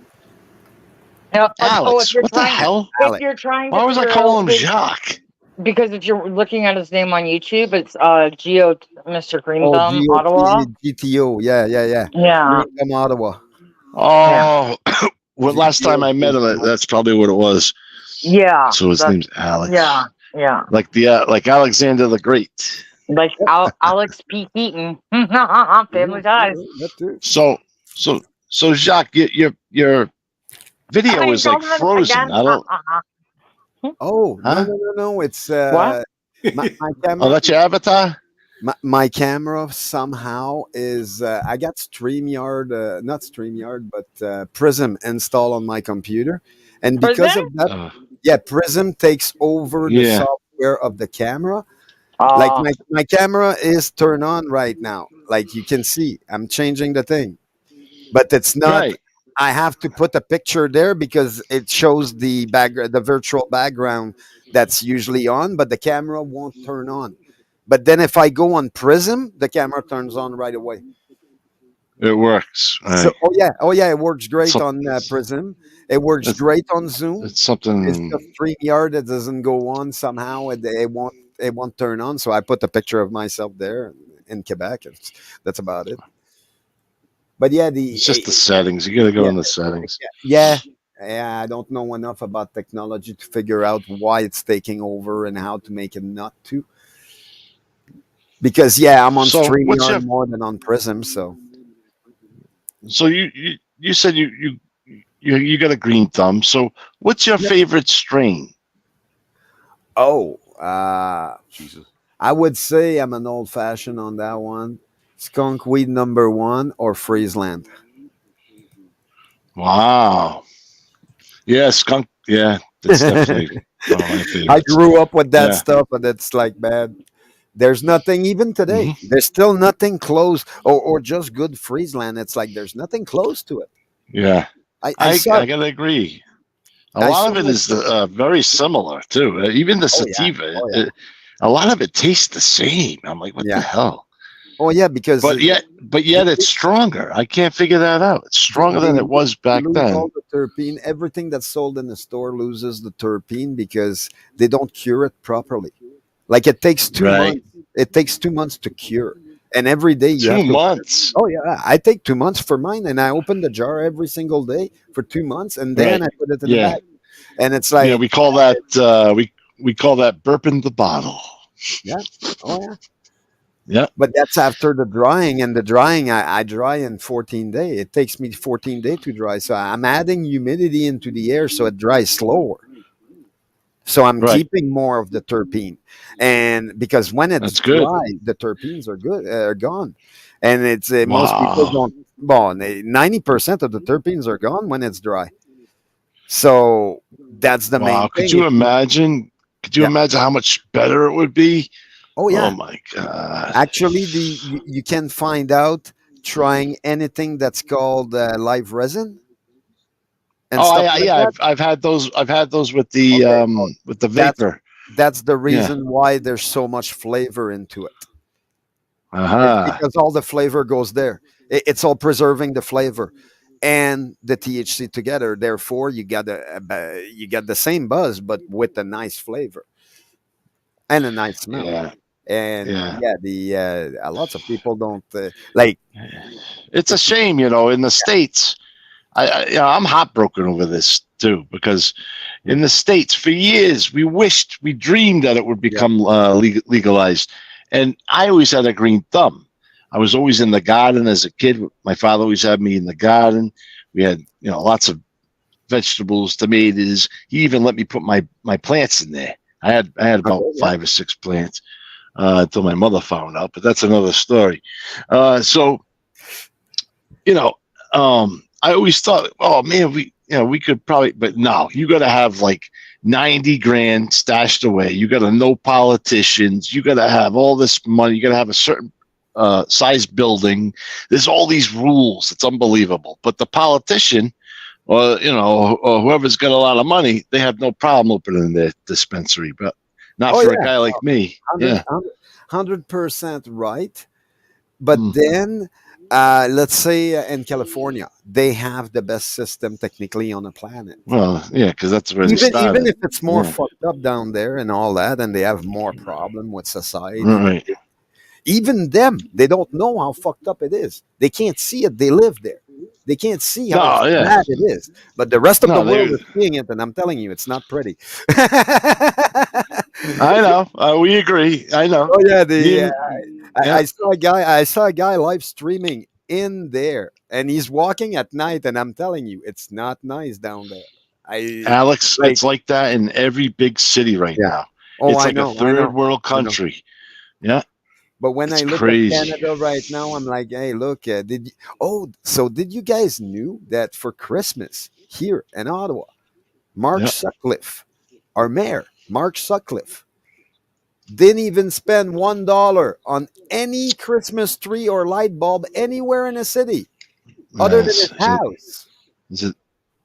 No, Alex? if you're What the trying, hell? if Alex. you're trying to Why was I figure calling out him his, Jacques? because if you're looking at his name on YouTube, it's Geo Mr. Green Oh, Thumb Ottawa. GTO. Yeah, yeah, yeah. Yeah, From Ottawa. Oh, well, last time GTO. I met him, that's probably what it was. yeah. So his That's, name's Alex. yeah. Like Alexander the Great. Like Alex P. Keaton. Family ties. That too. So Jacques, your video Hey, is like don't frozen. again. I don't. Oh, Huh? no. It's What? my Oh, camera. that's your avatar. My camera somehow is I got StreamYard, not StreamYard, but Prism installed on my computer, and because Prison? of that, Uh, yeah, Prism takes over the yeah. software of the camera. Like my camera is turned on right now. Like you can see, I'm changing the thing, but it's not. Right. I have to put a picture there because it shows the background, the virtual background that's usually on, but the camera won't turn on. But then if I go on Prism, the camera turns on right away. It works. Right. So, oh yeah, it works great So- on Prism. It works great on Zoom. It's It's something. just StreamYard that doesn't go on somehow. It won't turn on. So I put a picture of myself there in Quebec. That's about it. But yeah, It's just the settings. You got to go yeah. in the settings. yeah, I don't know enough about technology to figure out why it's taking over and how to make it not to. Because I'm on So, what's StreamYard your- more than on Prism. So So you said you got a green thumb. So what's your favorite strain? Jesus. I would say I'm an old fashioned on that one. Skunk weed #1 or Friesland. Wow. Yeah, skunk. Yeah, that's definitely one of my I favorites. grew up with that Yeah. stuff, and it's like bad. There's nothing even today. Mm-hmm. There's still nothing close, or just good Friesland. It's like there's nothing close to it. Yeah, I I saw. gotta agree. A I lot of saw it is very similar too. Even the Oh, yeah. sativa, Oh, yeah. a lot of it tastes the same. I'm like, what Yeah. the hell? Oh yeah, because But yet it's stronger. I can't figure that out. It's stronger than it was back lose then. all the terpene. Everything that's sold in the store loses the terpene because they don't cure it properly. Like it takes 2 Right. months. It takes 2 months to cure, and every day you have 2 to. months. Oh yeah, I take 2 months for mine, and I open the jar every single day for 2 months, and then Right. I put it in Yeah. the bag. And it's like, Yeah, we call that we call that burping the bottle. oh yeah, Yeah. but that's after the drying, and the drying I dry in 14 days. It takes me 14 days to dry, so I'm adding humidity into the air so it dries slower. So I'm Right. keeping more of the terpene, and because when it's That's good. dry, the terpenes are good, are gone, and it's most people Wow. don't. Well, 90% of the terpenes are gone when it's dry. So that's the main Wow. thing. Could you imagine? Could you Yeah. imagine how much better it would be? Oh yeah, Oh my god. actually, you can find out trying anything that's called live resin and Oh stuff yeah, like yeah. that. I've had those. I've had those with the with the That's- vapor. That's the reason why there's so much flavor into it. Uh-huh. Because all the flavor goes there. It's all preserving the flavor and the THC together. Therefore, you got the same buzz, but with a nice flavor and a nice smell. Yeah. And Yeah. lots of people don't like. It's a shame, in the States. I'm heartbroken over this too, because in the States for years we dreamed that it would become legalized, and I always had a green thumb. I was always in the garden as a kid. My father always had me in the garden. We had lots of vegetables, tomatoes. He even let me put my plants in there. I had about 5 or 6 plants until my mother found out, but that's another story. So I always thought, oh man, we could probably, but no, you got to have like 90 grand stashed away. You got to know politicians. You got to have all this money. You got to have a certain size building. There's all these rules. It's unbelievable. But the politician, or whoever's got a lot of money, they have no problem opening their dispensary. But not for a guy like me. 100% right. But then, let's say in California, they have the best system technically on the planet. Well, yeah, because that's where they started. Even if it's more fucked up down there and all that, and they have more problem with society. Right. Even them, they don't know how fucked up it is. They can't see it. They live there. They can't see how bad it is. But the rest of the world is seeing it, and I'm telling you, it's not pretty. I know. We agree. I know. Oh yeah, I saw a guy live streaming in there, and he's walking at night, and I'm telling you, it's not nice down there. Alex, it's like that in every big city right now. Oh, it's like a third world country. Yeah. But when I look at Canada right now, I'm like, hey, look, did you guys knew that for Christmas here in Ottawa, Mark Sutcliffe, our mayor, Mark Sutcliffe, didn't even spend $1 on any Christmas tree or light bulb anywhere in the city, other than his house.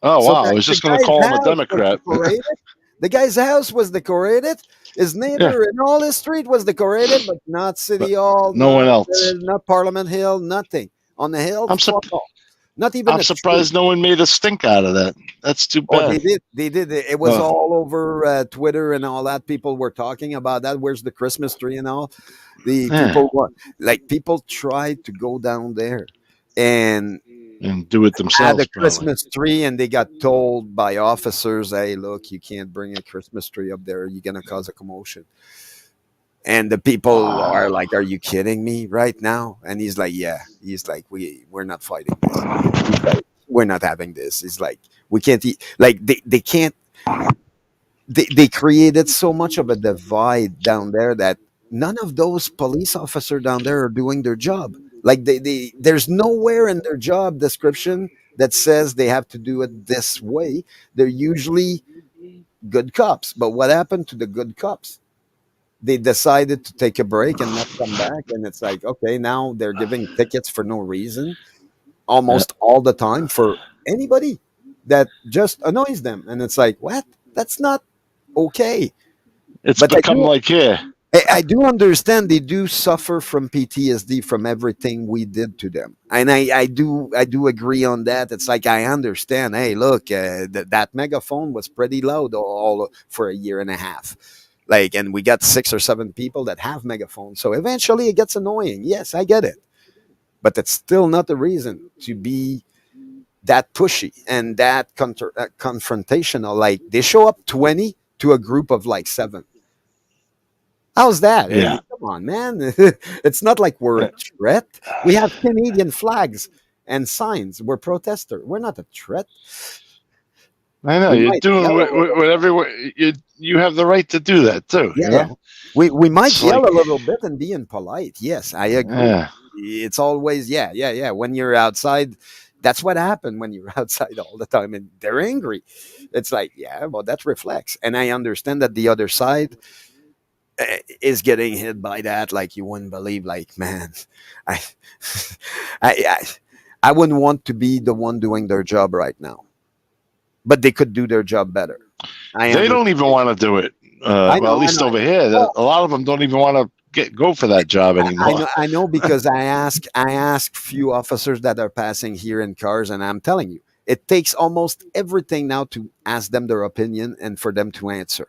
Oh, wow. I was just going to call him a Democrat. The guy's house was decorated. His neighbor and all his street was decorated, but not City Hall. No one else. Not Parliament Hill. Nothing on the hill. Not even. I'm surprised no one made a stink out of that. That's too bad. Oh, they did. It was all over Twitter and all that. People were talking about that. Where's the Christmas tree and all? People tried to go down there and do it themselves. Had a Christmas tree, and they got told by officers, "Hey, look, you can't bring a Christmas tree up there. You're gonna cause a commotion." And the people are like, "Are you kidding me right now?" And he's like, "Yeah." He's like, "We're not fighting this. He's like, we're not having this." He's like, "We can't eat." Like they can't. They created so much of a divide down there that none of those police officers down there are doing their job. Like there's nowhere in their job description that says they have to do it this way. They're usually good cops. But what happened to the good cops? They decided to take a break and not come back. And it's like, okay, now they're giving tickets for no reason, almost all the time, for anybody that just annoys them. And it's like, what? That's not okay. It's become like here. I do understand they do suffer from PTSD from everything we did to them, and I do agree on that. It's like I understand. Hey, look, that megaphone was pretty loud all for a year and a half, and we got 6 or 7 people that have megaphones, so eventually it gets annoying. Yes, I get it, but it's still not the reason to be that pushy and that confrontational. Like they show up 20 to a group of 7. How's that? Yeah. Hey, come on, man. It's not like we're a threat. We have Canadian flags and signs. We're protesters. We're not a threat. I know. You're doing whatever. You have the right to do that, too. Yeah. We might yell a little bit and be impolite. Yes, I agree. Yeah. It's always, yeah. When you're outside, that's what happened when you're outside all the time and they're angry. It's like, yeah, well, that reflects. And I understand that the other side is getting hit by that like you wouldn't believe. Like, man, I wouldn't want to be the one doing their job right now, but they could do their job better. They don't even want to do it. At least over here, a lot of them don't even want to go for that job anymore. I know because I ask few officers that are passing here in cars, and I'm telling you, it takes almost everything now to ask them their opinion and for them to answer.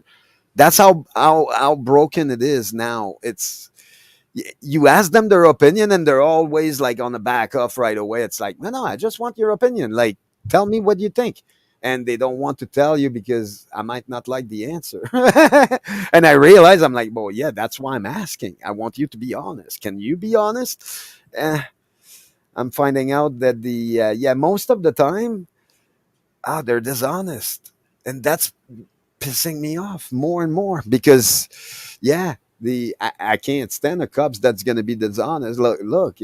That's how broken it is now. It's you ask them their opinion and they're always on the back off right away. It's like, no, I just want your opinion. Like, Tell me what you think. And they don't want to tell you because I might not like the answer. And I realize I'm like, well, yeah, that's why I'm asking. I want you to be honest. Can you be honest? Eh, I'm finding out that most of the time, they're dishonest, and that's pissing me off more and more because, yeah, I can't stand a cops that's going to be dishonest. Look,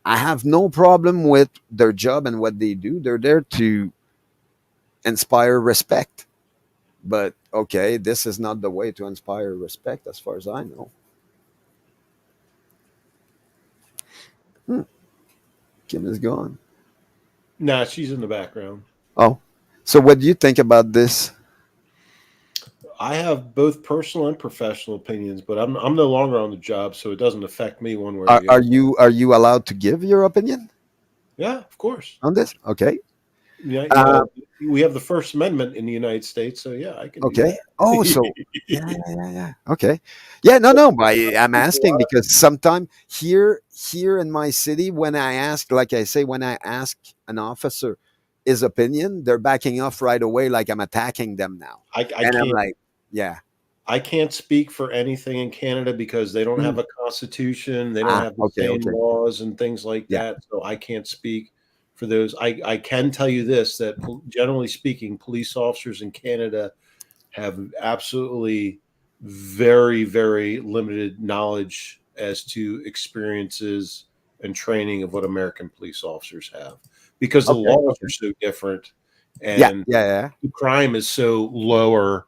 I have no problem with their job and what they do. They're there to inspire respect. But okay, this is not the way to inspire respect, as far as I know. Kim is gone. Nah, she's in the background. Oh, so what do you think about this? I have both personal and professional opinions, but I'm no longer on the job, so it doesn't affect me one way or Are, the are other. you allowed to give your opinion Yeah, of course. on this? Okay. Yeah, Uh, we have the First Amendment in the United States, so yeah, I can do Okay. that. Oh, so yeah. Okay. Yeah, no. I'm asking because sometime here in my city, when I ask, like I say, when I ask an officer his opinion, they're backing off right away, like I'm attacking them now. I And I'm can't like, yeah. I can't speak for anything in Canada because they don't Mm. have a constitution, they don't have the Okay, same okay. laws and things like Yeah. that, so I can't speak for those. I can tell you this, that generally speaking, police officers in Canada have absolutely very, very limited knowledge as to experiences and training of what American police officers have because the Okay. laws are so different Yeah, and yeah. the crime is so lower.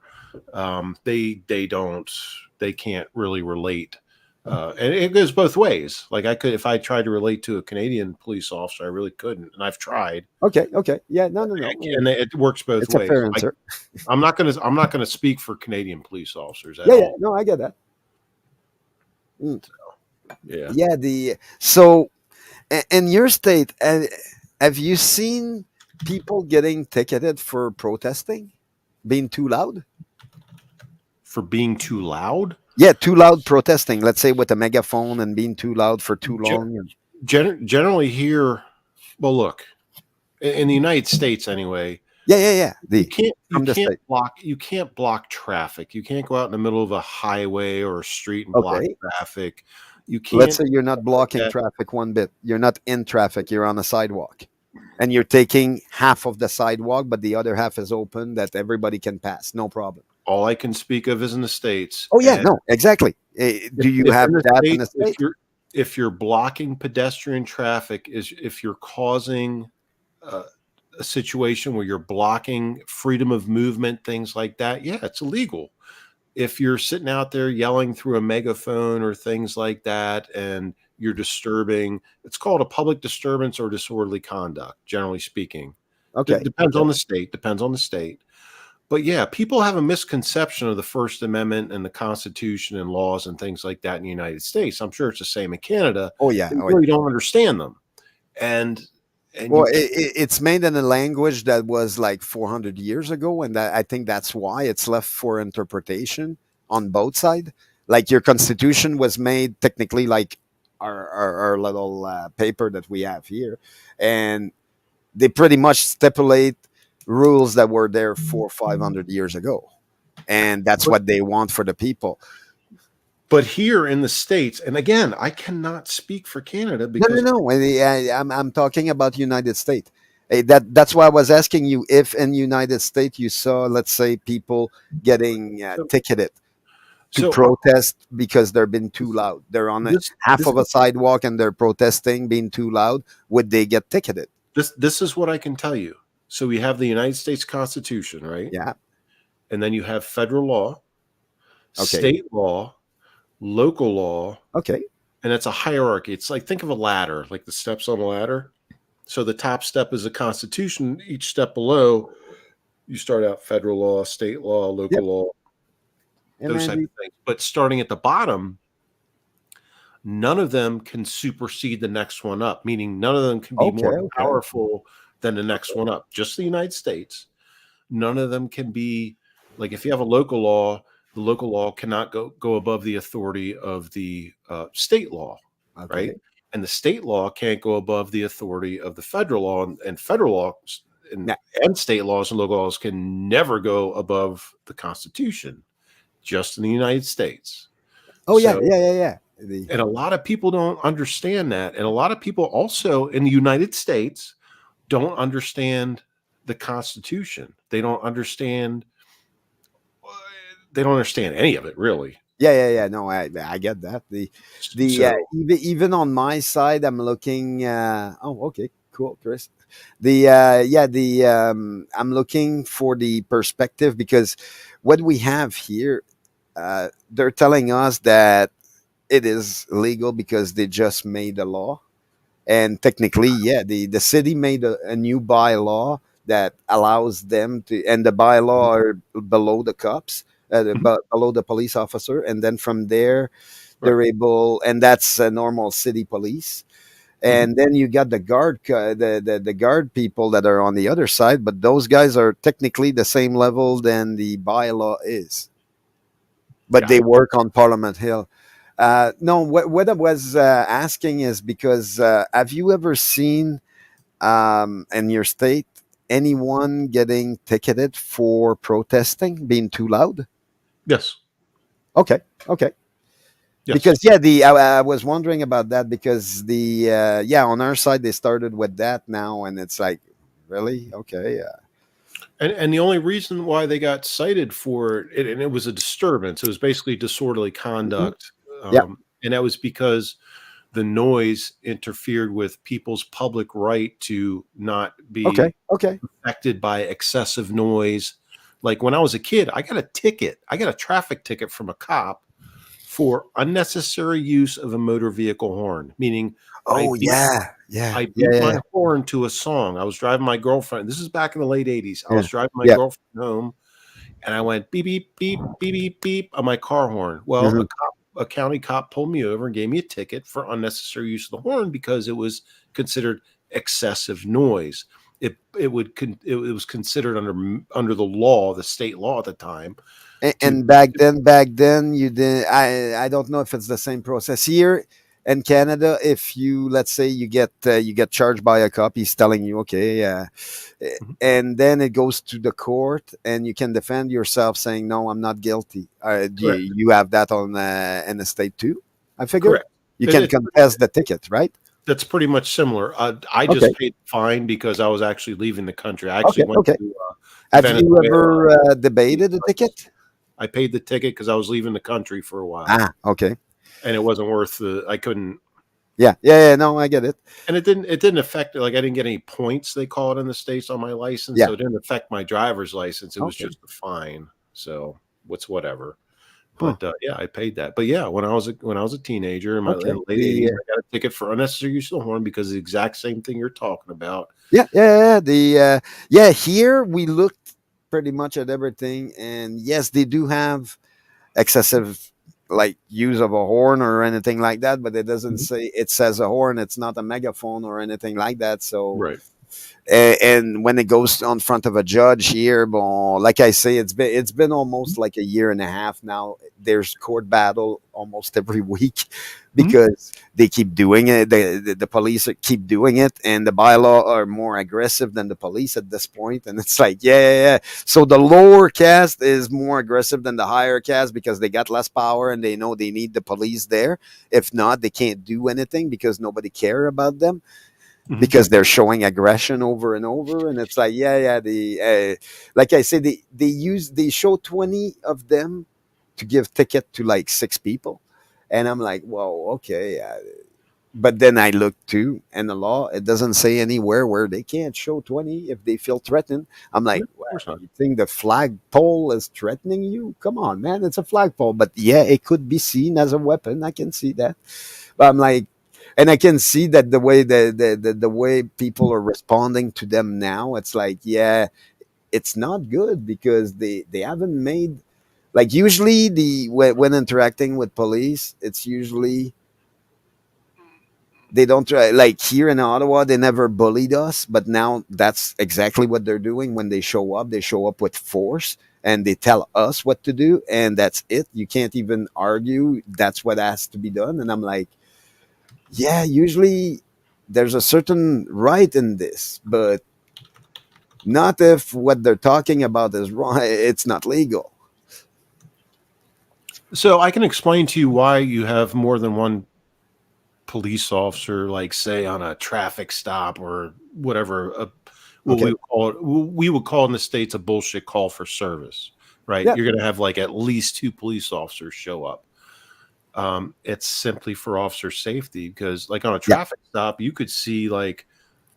They can't really relate. And it goes both ways. Like I could, if I tried to relate to a Canadian police officer, I really couldn't, and I've tried. Okay. Yeah, no. And it works both It's a ways. fair answer. I'm not gonna speak for Canadian police officers at Yeah, all. no, I get that. Mm. Yeah. Yeah, so in your state, have you seen people getting ticketed for protesting, being too loud? For being too loud. Yeah, too loud protesting. Let's say with a megaphone and being too loud for too long. Generally here, well, look, in the United States anyway. Yeah. You can't block traffic. You can't go out in the middle of a highway or a street and block traffic. You can't. Let's say you're not blocking traffic one bit. You're not in traffic. You're on a sidewalk, and you're taking half of the sidewalk, but the other half is open that everybody can pass. No problem. All I can speak of is in the States. Oh yeah, no, exactly. Do you have that in the States? If you're blocking pedestrian traffic, if you're causing a situation where you're blocking freedom of movement, things like that, yeah, it's illegal. If you're sitting out there yelling through a megaphone or things like that, and you're disturbing, it's called a public disturbance or disorderly conduct, generally speaking. Okay. Depends on the state. But yeah, people have a misconception of the First Amendment and the Constitution and laws and things like that in the United States. I'm sure it's the same in Canada. Oh yeah. They really don't understand them. And well, it's made in a language that was like 400 years ago, and I think that's why it's left for interpretation on both sides. Like your constitution was made technically like our little paper that we have here, and they pretty much stipulate rules that were there 400-500 years ago, and that's what they want for the people. But here in the States, and again, I cannot speak for Canada because no. I'm talking about United States. That's why I was asking you if in United States you saw, let's say, people getting ticketed to protest because they're being too loud. They're on half of a sidewalk and they're protesting, being too loud. Would they get ticketed? This is what I can tell you. So we have the United States Constitution, right? Yeah. And then you have federal law, Okay. state law, local law. Okay. And it's a hierarchy. It's like, think of a ladder, like the steps on a ladder. So the top step is the Constitution. Each step below, you start out federal law, state law, local law, those types of things. But starting at the bottom, none of them can supersede the next one up, meaning none of them can be more powerful than the next one up. Just the United States. None of them can be, like, if you have a local law, the local law cannot go above the authority of the state law, right? And the state law can't go above the authority of the federal law, and federal law Yeah. and state laws and local laws can never go above the Constitution, just in the United States. Oh yeah, So, yeah. and a lot of people don't understand that. And a lot of people also in the United States don't understand the Constitution. They don't understand any of it, really. Yeah. No, I get that. So, Even on my side, I'm looking. Oh, okay, cool, Chris. I'm looking for the perspective because what we have here, they're telling us that it is legal because they just made a law, and technically, yeah, the city made a new bylaw that allows them to, and the bylaw are below the cops, Mhm. below the police officer, and then from there Right. they're able, and that's a normal city police. And then you got the the guard people that are on the other side, but those guys are technically the same level than the bylaw is, but Yeah. they work on Parliament Hill. No, what I was asking is because have you ever seen in your state anyone getting ticketed for protesting, being too loud? Yes. Okay, okay. Yes. Because yeah, I was wondering about that because the on our side they started with that now, and it's like really okay. And the only reason why they got cited for it, and it was a disturbance, it was basically disorderly conduct. Yeah. And that was because the noise interfered with people's public right to not be Okay, okay. affected by excessive noise. Like when I was a kid, I got a traffic ticket from a cop for unnecessary use of a motor vehicle horn, meaning Oh I beat my horn to a song. I was driving my girlfriend. This is back in the late 80s. I was driving my yeah. girlfriend home and I went beep, beep, beep, beep, beep, beep on my car horn. Well, Mhm. a county cop pulled me over and gave me a ticket for unnecessary use of the horn because it was considered excessive noise. It was considered under the law, the state law at the time. And back then, you did. I don't know if it's the same process here in Canada. If you, let's say, you get charged by a cop, he's telling you, okay, Mhm. and then it goes to the court, and you can defend yourself, saying, no, I'm not guilty. Correct. You have that on in the state too. I figure Correct. you It- can it- contest the ticket, right? That's pretty much similar. I Okay. just paid the fine because I was actually leaving the country. I actually Okay, went okay. to Have you Venezuela. ever debated the ticket? I paid the ticket because I was leaving the country for a while, Ah, okay. and it wasn't worth the. I couldn't, Yeah. No, I get it. and it didn't affect. Like I didn't get any points. They call it in the States on my license, Yeah. so it didn't affect my driver's license. It was Okay. just a fine. So whatever. Huh. But yeah, I paid that. But yeah, when I was a teenager in my Okay. late 80s, I got a ticket for unnecessary use of the horn because the exact same thing you're talking about. Yeah. Here we looked pretty much at everything, and yes, they do have excessive like use of a horn or anything like that, but it doesn't Mhm. say it says a horn. It's not a megaphone or anything like that. So Right. and when it goes on front of a judge here, bon, like I say, it's been almost like a year and a half now. There's court battle almost every week because they keep doing it. The police keep doing it, and the bylaw are more aggressive than the police at this point. And it's like, yeah. So the lower caste is more aggressive than the higher caste because they got less power and they know they need the police there. If not, they can't do anything because nobody care about them Mhm. because they're showing aggression over and over, and it's like the like I say, they show 20 of them to give ticket to like 6 people, and I'm like, well, okay, but then I look too, and the law, it doesn't say anywhere where they can't show 20 if they feel threatened. I'm like, Yeah, of course not. you think the flagpole is threatening you? Come on, man, it's a flagpole. But yeah, it could be seen as a weapon. I can see that, but I'm like, and I can see that the way the way people are responding to them now, it's like, yeah, it's not good because they haven't made, like, usually the when interacting with police, it's usually they don't try, like here in Ottawa they never bullied us, but now that's exactly what they're doing. When they show up with force, and they tell us what to do, and that's it. You can't even argue. That's what has to be done. And I'm like, yeah, usually there's a certain right in this, but Not if what they're talking about is wrong. It's not legal. So I can explain to you why you have more than one police officer, like say on a traffic stop or whatever. What Okay. we would call in the States a bullshit call for service, right? Yeah. You're going to have like at least 2 police officers show up. It's simply for officer safety because, like on a traffic stop, you could see like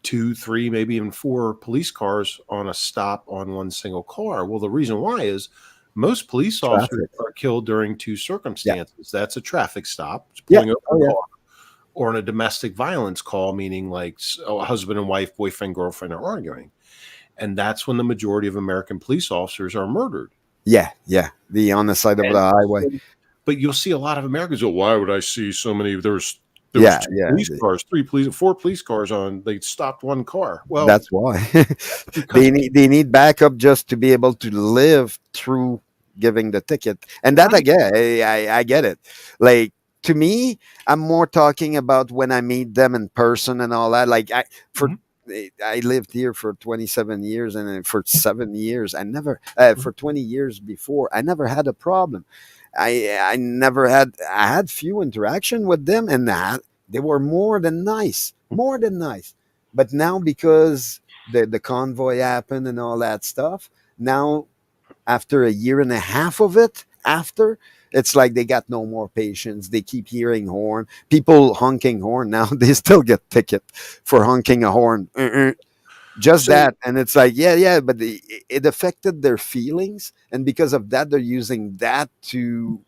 2, 3, maybe even 4 police cars on a stop on one single car. Well, the reason why is most police officers are killed during 2 circumstances. That's a traffic stop, pulling over a car, or in a domestic violence call, meaning like a husband and wife, boyfriend, girlfriend are arguing. And that's when the majority of American police officers are murdered. Yeah. The on the side of the highway. But you'll see a lot of Americans go, why would I see so many? There's 2 police cars, 3 police, 4 police cars on. They stopped one car. Well, that's why they need backup just to be able to live through giving the ticket. And that I get it. Like, to me, I'm more talking about when I meet them in person and all that. Like I lived here for 27 years, and for 7 years, I never, for 20 years before, I never had a problem. I never had, I had few interaction with them, and that they were more than nice. But now, because the convoy happened and all that stuff, now after a year and a half of it, it's like they got no more patience. They keep hearing horn, people honking horn. Now they still get ticket for honking a horn. Just that, and it's like, but it affected their feelings, and because of that, they're using that to,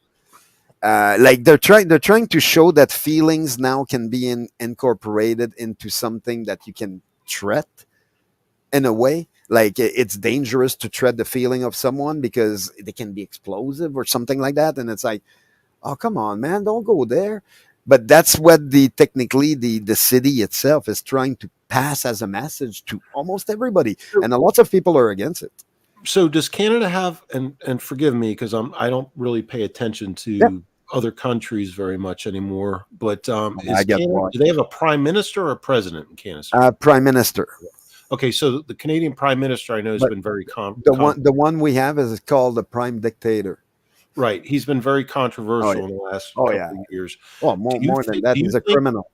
like, they're trying to show that feelings now can be incorporated into something that you can treat in a way. Like, it's dangerous to tread the feeling of someone because they can be explosive or something like that, and it's like, oh, come on, man, don't go there. But that's what technically the city itself is trying to pass as a message to almost everybody, and a lot of people are against it. So does Canada have, and forgive me because I don't really pay attention to other countries very much anymore, but do they have a prime minister or a president in Canada? Prime minister. Okay, so the Canadian prime minister I know has been very the one we have is called the prime dictator. Right, he's been very controversial in the last couple of years. Oh, more than that, he's a criminal.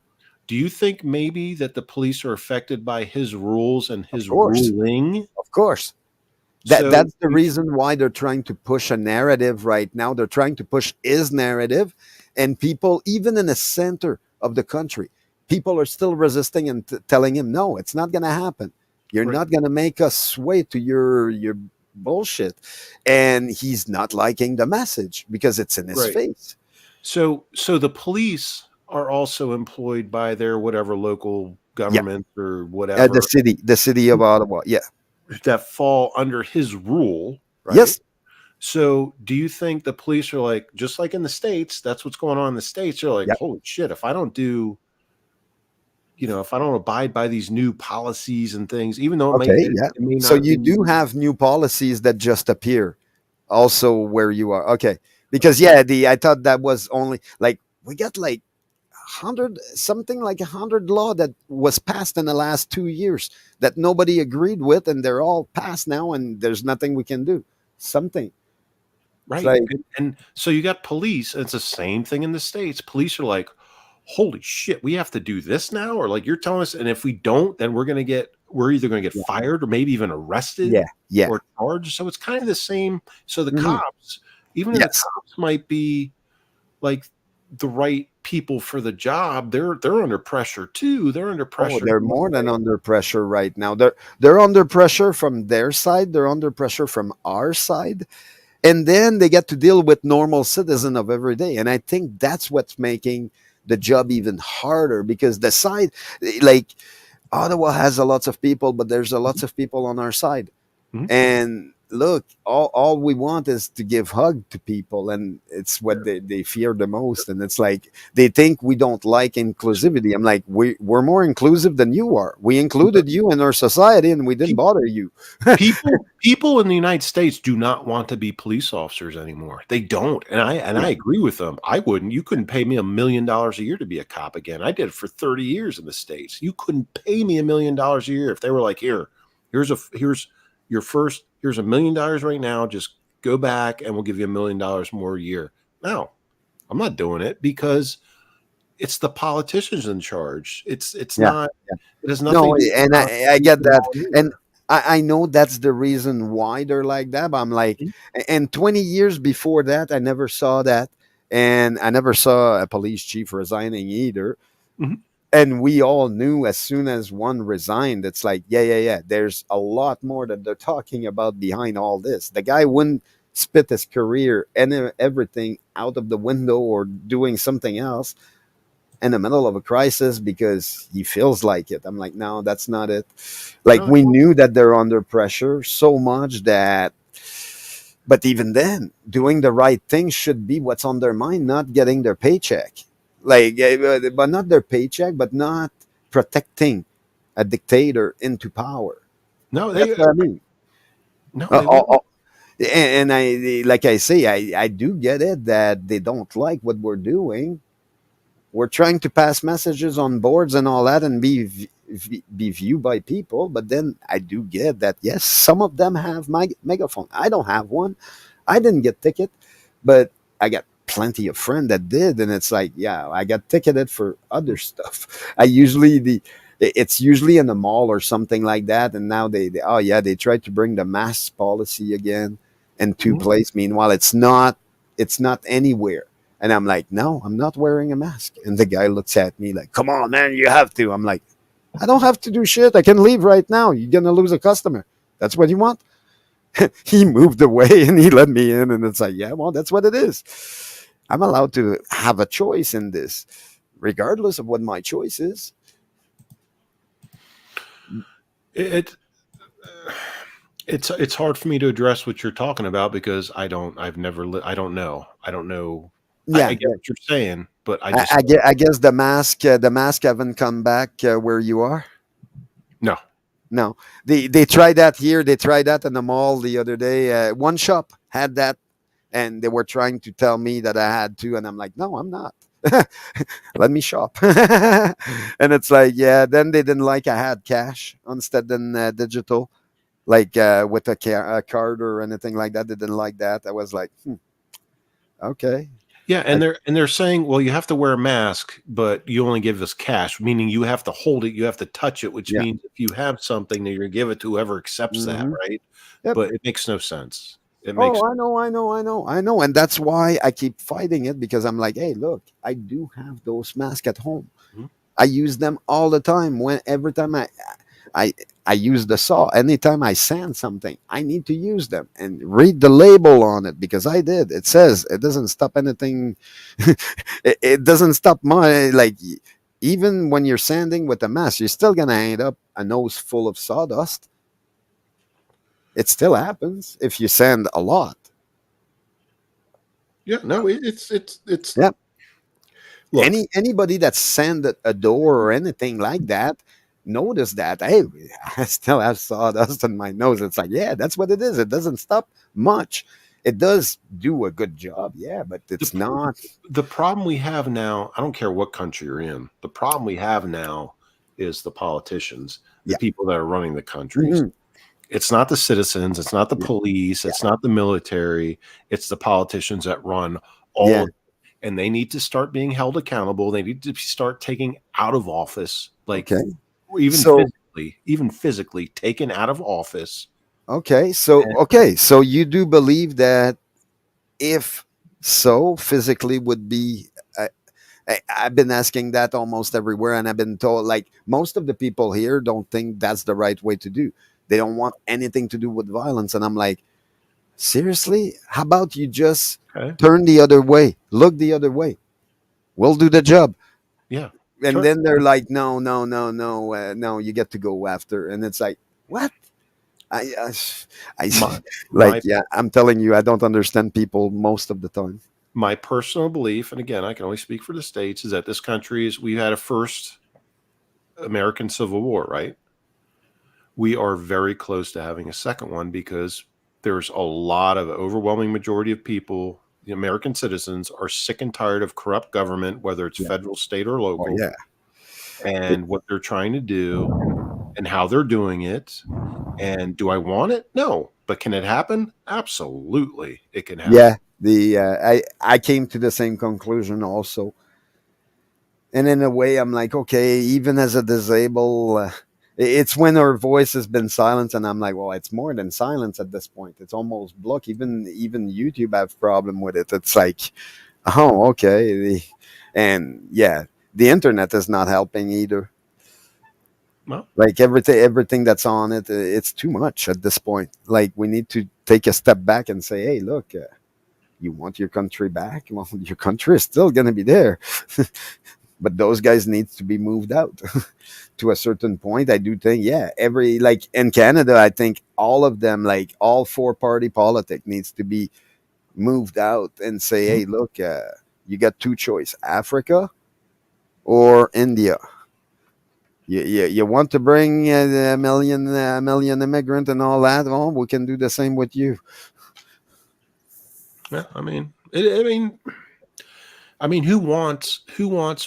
Do you think maybe that the police are affected by his rules and his ruling? Of course. That's the reason why they're trying to push a narrative right now. They're trying to push his narrative, and people, even in the center of the country, people are still resisting and telling him, no, it's not going to happen. You're not going to make us sway to your bullshit. And he's not liking the message because it's in his face. So the police are also employed by their whatever local government or whatever. The city of Ottawa. Yeah. That fall under his rule. Right? Yes. So do you think the police are like, just like in the States, that's what's going on in the States. They're like, holy shit, if I don't abide by these new policies and things, even though it may not so you do have new policies that just appear also where you are. Okay. Because I thought that was only like, we got like 100 law that was passed in the last 2 years that nobody agreed with, and they're all passed now, and there's nothing we can do. Something. Right. Like, and so you got police, and it's the same thing in the States. Police are like, holy shit, we have to do this now? Or like, you're telling us, and if we don't, then we're either going to get fired or maybe even arrested or charged. So it's kind of the same. So the cops, even if the cops might be like the right people for the job, they're under pressure too. They're under pressure. They're more than under pressure right now. They're under pressure from their side. They're under pressure from our side. And then they get to deal with normal citizen of every day. And I think that's what's making the job even harder, because the side, like, Ottawa has a lot of people, but there's a lots of people on our side. And look, all we want is to give hug to people, and it's what they fear the most. And it's like, they think we don't like inclusivity. I'm like, we're more inclusive than you are. We included you in our society, and we didn't bother you. People in the United States do not want to be police officers anymore. They don't. And I agree with them. I wouldn't. You couldn't pay me $1 million a year to be a cop again. I did it for 30 years in the States. You couldn't pay me $1 million a year if they were like, here's here's $1 million right now. Just go back and we'll give you $1 million more a year. No, I'm not doing it because it's the politicians in charge. It's Yeah. not. Yeah. It has nothing. No, to do with and I get that, constitutional and I know that's the reason why they're like that. But I'm like, Mhm. and 20 years before that, I never saw that, and I never saw a police chief resigning either. Mhm. And we all knew as soon as one resigned, it's like, yeah, yeah, yeah. There's a lot more that they're talking about behind all this. The guy wouldn't spit his career and everything out of the window or doing something else in the middle of a crisis because he feels like it. I'm like, no, that's not it. Like No, we knew that they're under pressure so much that, but even then, doing the right thing should be what's on their mind, not getting their paycheck. Like, but not their paycheck, but not protecting a dictator into power. no, That's what I mean. no, Uh, they uh, won't. uh, and like I say, I do get it that they don't like what we're doing. We're trying to pass messages on boards and all that and be viewed by people, but then I do get that yes, some of them have my megaphone. I don't have one. I didn't get ticket, but I got plenty of friends that did, and it's like, yeah, I got ticketed for other stuff. I usually it's usually in the mall or something like that, and now they oh yeah, they tried to bring the mask policy again into Mhm. place. Meanwhile, it's not anywhere. And I'm like, no, I'm not wearing a mask. And the guy looks at me like, come on, man, you have to. I'm like, I don't have to do shit. I can leave right now. You're going to lose a customer. That's what you want? He moved away and he let me in. And it's like, yeah, well, that's what it is. I'm allowed to have a choice in this, regardless of what my choice is. It it's hard for me to address what you're talking about because I've never I don't know. I don't know. Yeah. I get what you're saying, but I guess the mask haven't come back where you are. No. No, they tried that here. They tried that in the mall the other day. One shop had that, and they were trying to tell me that I had to, and I'm like, no, I'm not. Let me shop. And it's like, yeah. Then they didn't like I had cash instead than digital, like with a card or anything like that. They didn't like that. I was like, okay. Yeah, and they're saying, well, you have to wear a mask, but you only give us cash, meaning you have to hold it, you have to touch it, which Yeah. means if you have something, then you're gonna give it to whoever accepts that, Mhm. right? Yep. But it makes no sense. It makes Oh, I know, and that's why I keep fighting it because I'm like, hey, look, I do have those masks at home. Mhm. I use them all the time. When every time I I use the saw. Anytime I sand something, I need to use them and read the label on it because I did. It says it doesn't stop anything. It doesn't stop my like. Even when you're sanding with a mask, you're still gonna end up a nose full of sawdust. It still happens if you sand a lot. Yeah, no, it's Yeah. look, Anybody that sanded a door or anything like that, notice that. Hey, I still have sawdust on my nose. It's like, yeah, that's what it is. It doesn't stop much. It does do a good job, yeah, but it's the, not. the problem we have now, I don't care what country you're in, the problem we have now is the politicians, the Yeah. people that are running the countries. Mhm. It's not the citizens, it's not the Yeah. police, it's not the military, it's the politicians that run all Yeah. of it. And they need to start being held accountable. They need to start taking out of office, like Okay. even So physically taken out of office. And okay. So you do believe that if so physically would be I've been asking that almost everywhere, and I've been told like most of the people here don't think that's the right way to do. They don't want anything to do with violence, and I'm like, seriously, how about you just okay, turn the other way, look the other way? We'll do the job. yeah. And Turn, then they're like, no, no, no, no, no, you get to go after, and it's like, what? I my, like, my yeah, I'm telling you, I don't understand people most of the time. my personal belief, and again, I can only speak for the states, is that this country is we had a first American Civil War, right? We are very close to having a second one because there's a lot of overwhelming majority of people, the American citizens, are sick and tired of corrupt government, whether it's Yeah. federal, state, or Oh local. yeah. And what they're trying to do and how they're doing it. And do I want it? No. But can it happen? Absolutely, it can happen. Yeah, I came to the same conclusion also, and in a way, I'm like, okay, even as a disabled, it's when our voice has been silenced, and I'm like, well, it's more than silence at this point. It's almost blocked. Even YouTube have problem with it. It's like, oh, okay, and yeah, the internet is not helping either. Well, Like everything that's on it, it's too much at this point. Like we need to take a step back and say, hey, look, you want your country back? Well, your country is still going to be there, but those guys need to be moved out to a certain point. I do think, yeah, every like in Canada, I think all of them, like all four-party politics, needs to be moved out and say, hey, look, you got two choice: Africa or India. You want to bring a million immigrant and all that? Well, we can do the same with you. yeah, I mean, who wants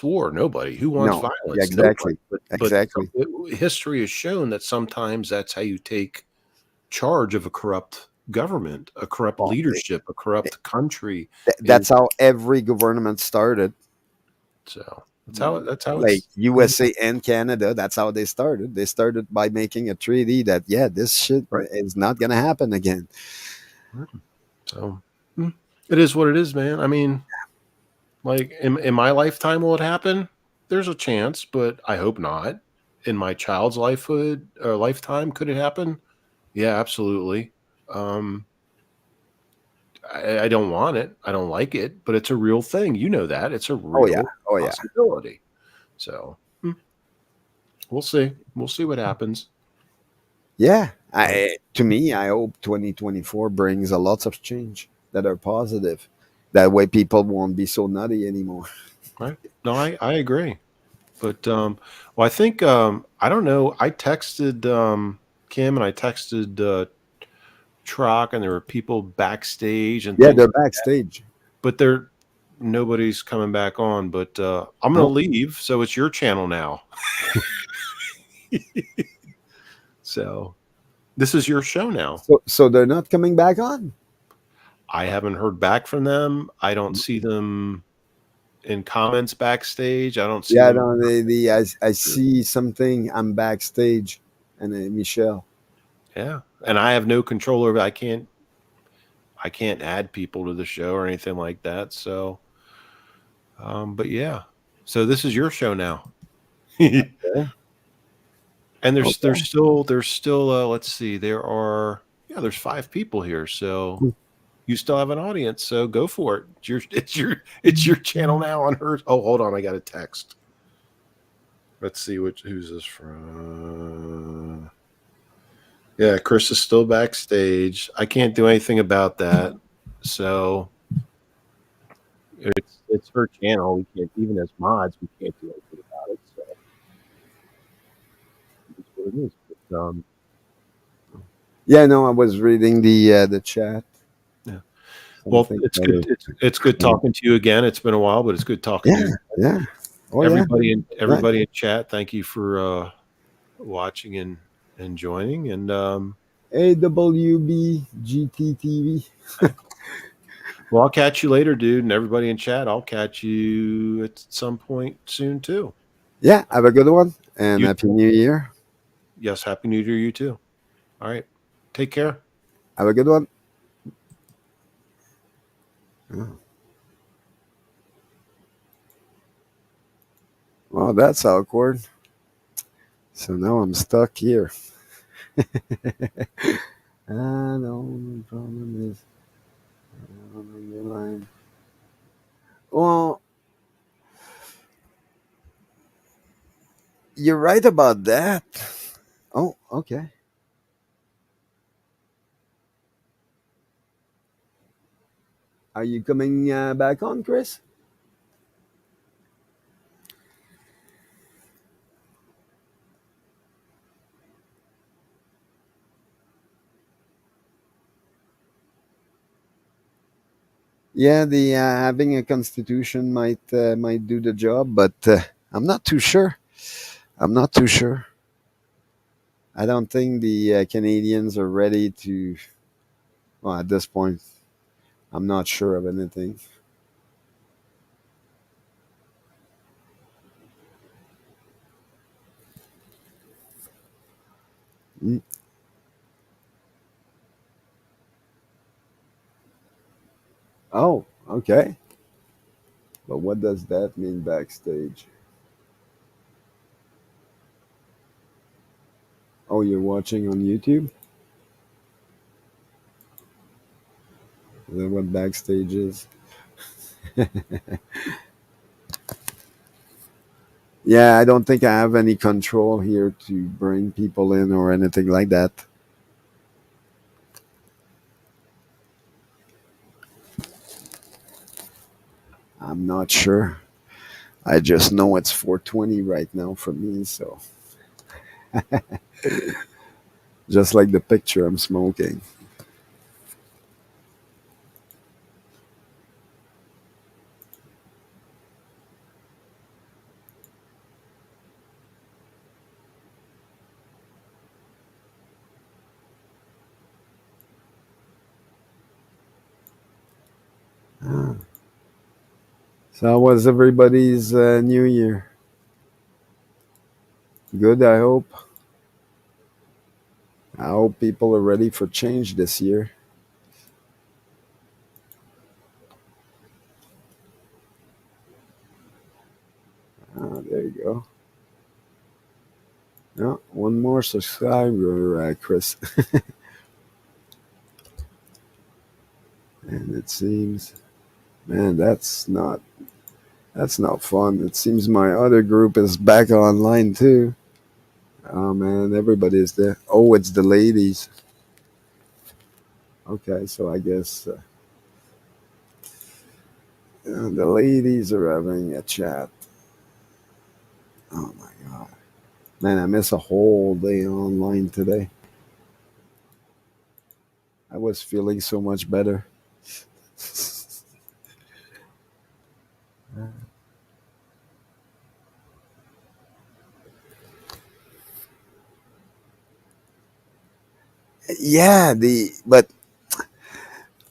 war? Nobody. Who wants No, violence? exactly. Nobody. Exactly. History has shown that sometimes that's how you take charge of a corrupt government, a corrupt Well, leadership, a corrupt country. That's how every government started. So that's how Like it's USA and Canada, that's how they started. They started by making a treaty that this shit Right. is not gonna happen again. So it is what it is, man. I mean, like in my lifetime, will it happen? There's a chance, but I hope not. In my child's lifetime, could it happen? Yeah, absolutely. I don't want it. I don't like it, but it's a real thing. You know that. It's a real possibility. So we'll see. We'll see what happens. Yeah. To me, I hope 2024 brings a lot of change that are positive. That way people won't be so nutty anymore. Right. No, I agree. But well, I think I don't know. I texted Kim and I texted Trock, and there were people backstage and Yeah, things they're like that. backstage. But nobody's coming back on. But I'm gonna leave, so it's your channel now. So this is your show now. So they're not coming back on? I haven't heard back from them. I don't see them in comments backstage. I don't see Yeah, them. no, I see something. I'm backstage, and Michelle. Yeah, and I have no control over it. I can't add people to the show or anything like that. So, but yeah, so this is your show now. Okay. And there's still let's see, there's 5 people here, so you still have an audience. So go for it. It's your channel now on hers. Oh, hold on, I got a text. Let's see who's this from. Yeah, Chris is still backstage. I can't do anything about that. So it's her channel. We can't, even as mods, we can't do anything about it. So it's what it is. But, yeah, no, I was reading the chat. Yeah. Well, it's good talking to you again. It's been a while, but it's good talking to you. Yeah. Oh, everybody in chat, thank you for watching and joining. And AWB GTTV. Well, I'll catch you later, dude. And everybody in chat, I'll catch you at some point soon too. Yeah, have a good one, and Happy New Year. Yes, Happy New Year, you too. All right, take care. Have a good one. Oh. Well, that's awkward. So now I'm stuck here. The problem is on your line. Well, you're right about that. Oh, okay. Are you coming back on, Chris? Yeah, the having a constitution might do the job, but I'm not too sure. I don't think the Canadians are ready to. Well, at this point, I'm not sure of anything. Mm. Oh, okay. But what does that mean backstage? Oh, you're watching on YouTube? Is that what backstage is? Yeah, I don't think I have any control here to bring people in or anything like that. I'm not sure. I just know it's 420 right now for me, so just like the picture I'm smoking. Ah. So how was everybody's New Year? Good, I hope. I hope people are ready for change this year. Ah, there you go. Yeah, one more subscriber, Chris. And it seems, man, that's not fun. It seems my other group is back online too. Oh man, everybody's there. Oh, it's the ladies. Okay, so I guess the ladies are having a chat. Oh my god, man, I miss a whole day online today. I was feeling so much better. Yeah, the but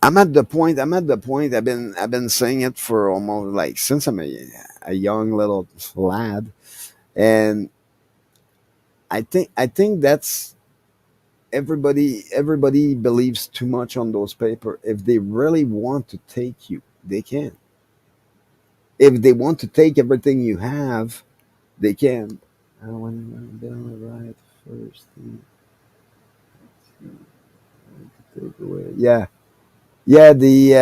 I'm at the point. I'm at the point. I've been saying it for almost like since I'm a young little lad, and I think that's everybody believes too much on those paper. If they really want to take you, they can. If they want to take everything you have, they can. I want to right first thing to take away. Yeah, yeah. The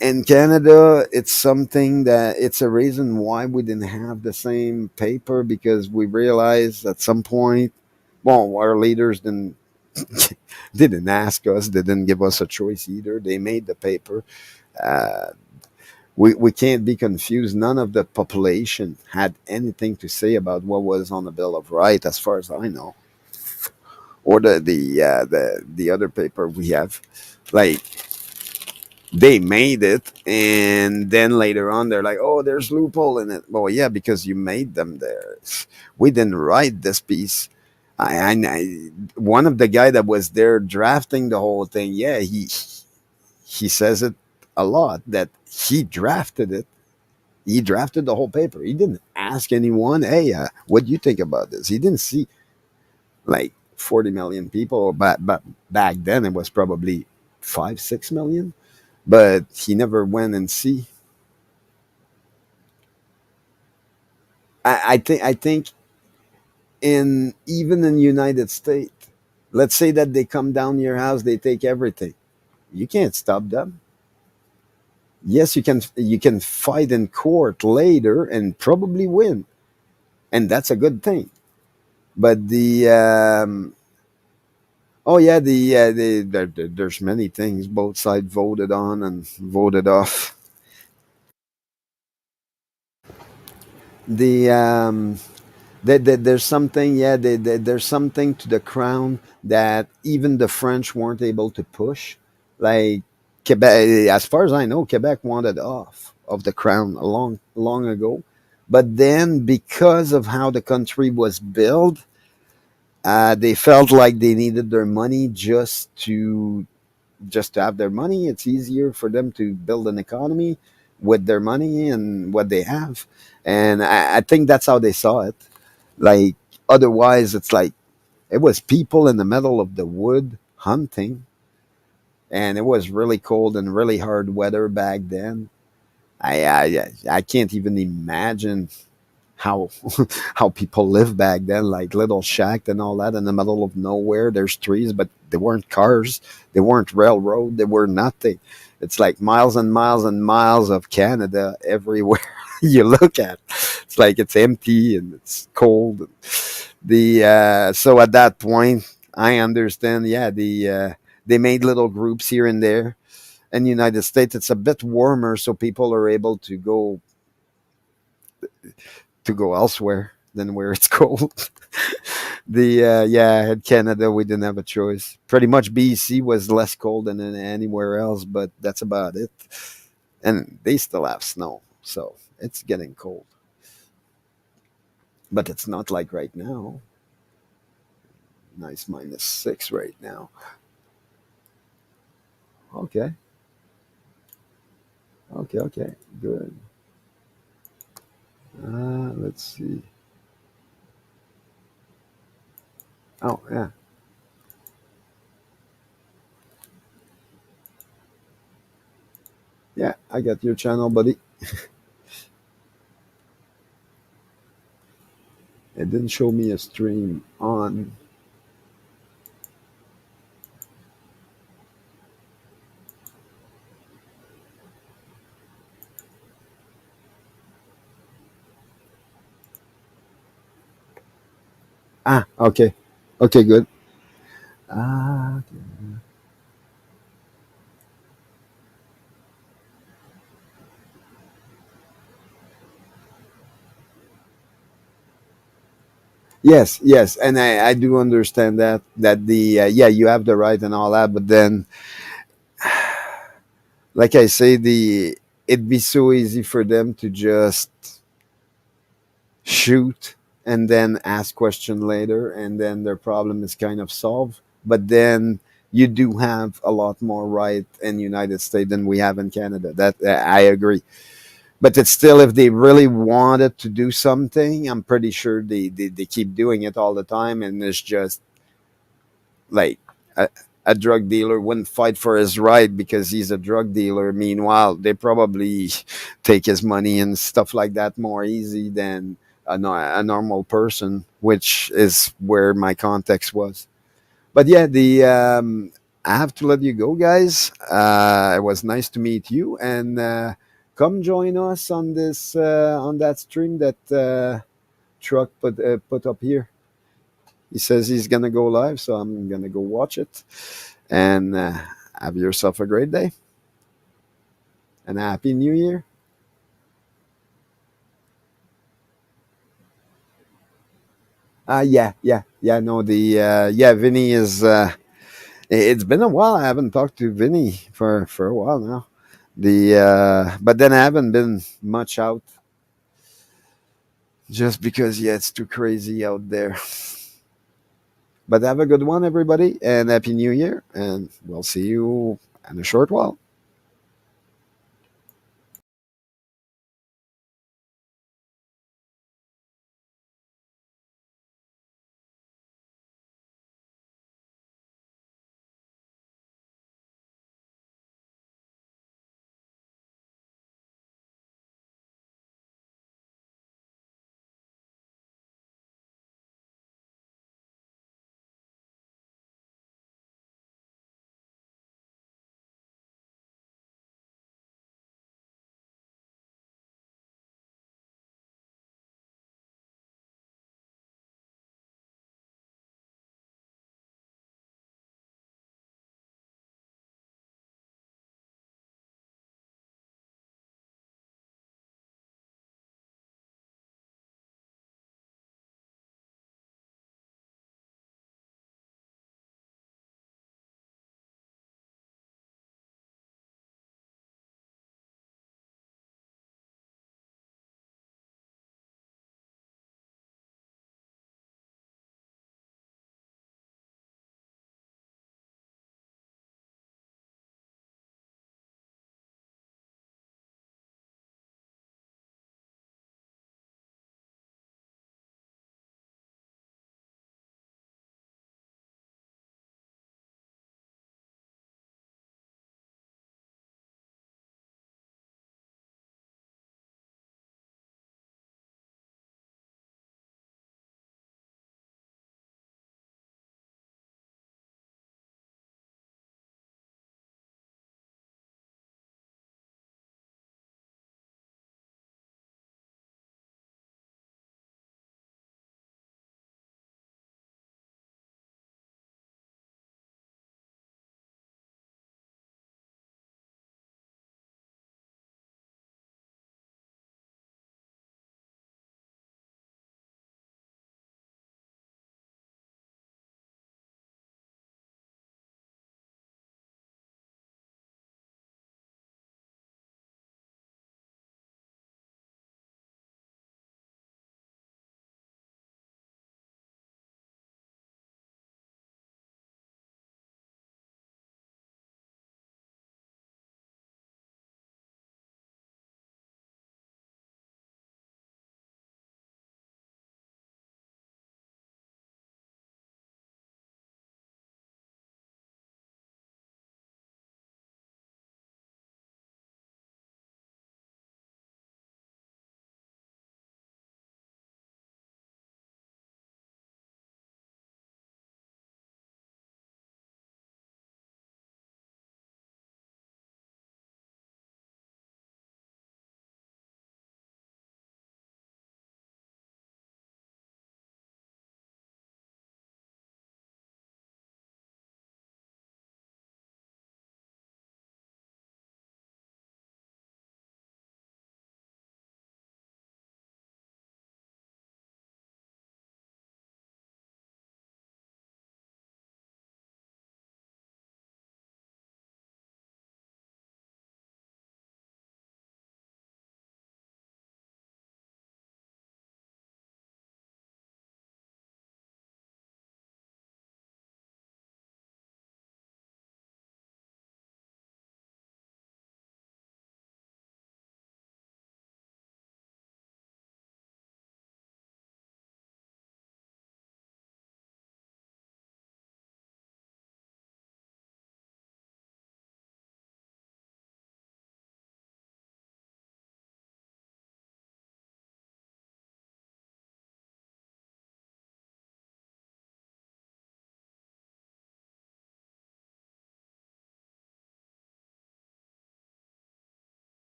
in Canada, it's something that it's a reason why we didn't have the same paper because we realized at some point, well, our leaders didn't ask us, they didn't give us a choice either. They made the paper. Uh, we can't be confused. None of the population had anything to say about what was on the Bill of Rights, as far as I know, or the other paper we have. Like they made it, and then later on they're like, "Oh, there's loophole in it." Well, yeah, because you made them there. We didn't write this piece. One of the guy that was there drafting the whole thing. Yeah, he says it a lot that he drafted it. He drafted the whole paper. He didn't ask anyone, "Hey, what do you think about this?" He didn't see like 40 million people, but back then it was probably 5 6 million. But he never went and see. I think in even in United States, let's say that they come down your house, they take everything. You can't stop them. Yes, you can fight in court later and probably win, and that's a good thing. But oh yeah, there's many things both sides voted on and voted off. The there's something, yeah, there's something to the crown that even the French weren't able to push. Like Quebec, as far as I know, Quebec wanted off of the crown a long ago, But then, because of how the country was built, they felt like they needed their money just to have their money. It's easier for them to build an economy with their money and what they have, and I think that's how they saw it. Like, otherwise, it's like it was people in the middle of the wood hunting, and it was really cold and really hard weather back then. I can't even imagine how how people lived back then, like little shack and all that in the middle of nowhere. There's trees, but there weren't cars, there weren't railroad, there were nothing. It's like miles and miles and miles of Canada everywhere you look at. It's like it's empty and it's cold. The So at that point, I understand. Yeah, they made little groups here and there. In the United States, it's a bit warmer, so people are able to go elsewhere than where it's cold. The Yeah, in Canada we didn't have a choice. Pretty much BC was less cold than anywhere else, but that's about it. And they still have snow, so it's getting cold. But it's not like right now. Nice -6 right now. Okay, okay, okay, good. Let's see. Oh yeah, yeah. I got your channel, buddy. It didn't show me a stream on. Okay, okay, good. Okay. Yes, yes, and I do understand that the yeah, you have the right and all that, but then, like I say, it'd be so easy for them to just shoot and then ask question later, and then their problem is kind of solved. But then you do have a lot more right in the United States than we have in Canada. That I agree. But it's still, if they really wanted to do something, I'm pretty sure they keep doing it all the time, and it's just like a drug dealer wouldn't fight for his right because he's a drug dealer. Meanwhile, they probably take his money and stuff like that more easy than a normal person, which is where my context was. But yeah, the I have to let you go, guys. It was nice to meet you, and come join us on this on that stream that Truck put up here. He says he's gonna go live, so I'm gonna go watch it. And have yourself a great day and a happy New Year. Yeah, yeah, yeah. No, the yeah, Vinny is. It's been a while. I haven't talked to Vinny for a while now. But then I haven't been much out just because yeah, it's too crazy out there. But have a good one, everybody, and happy New Year, and we'll see you in a short while.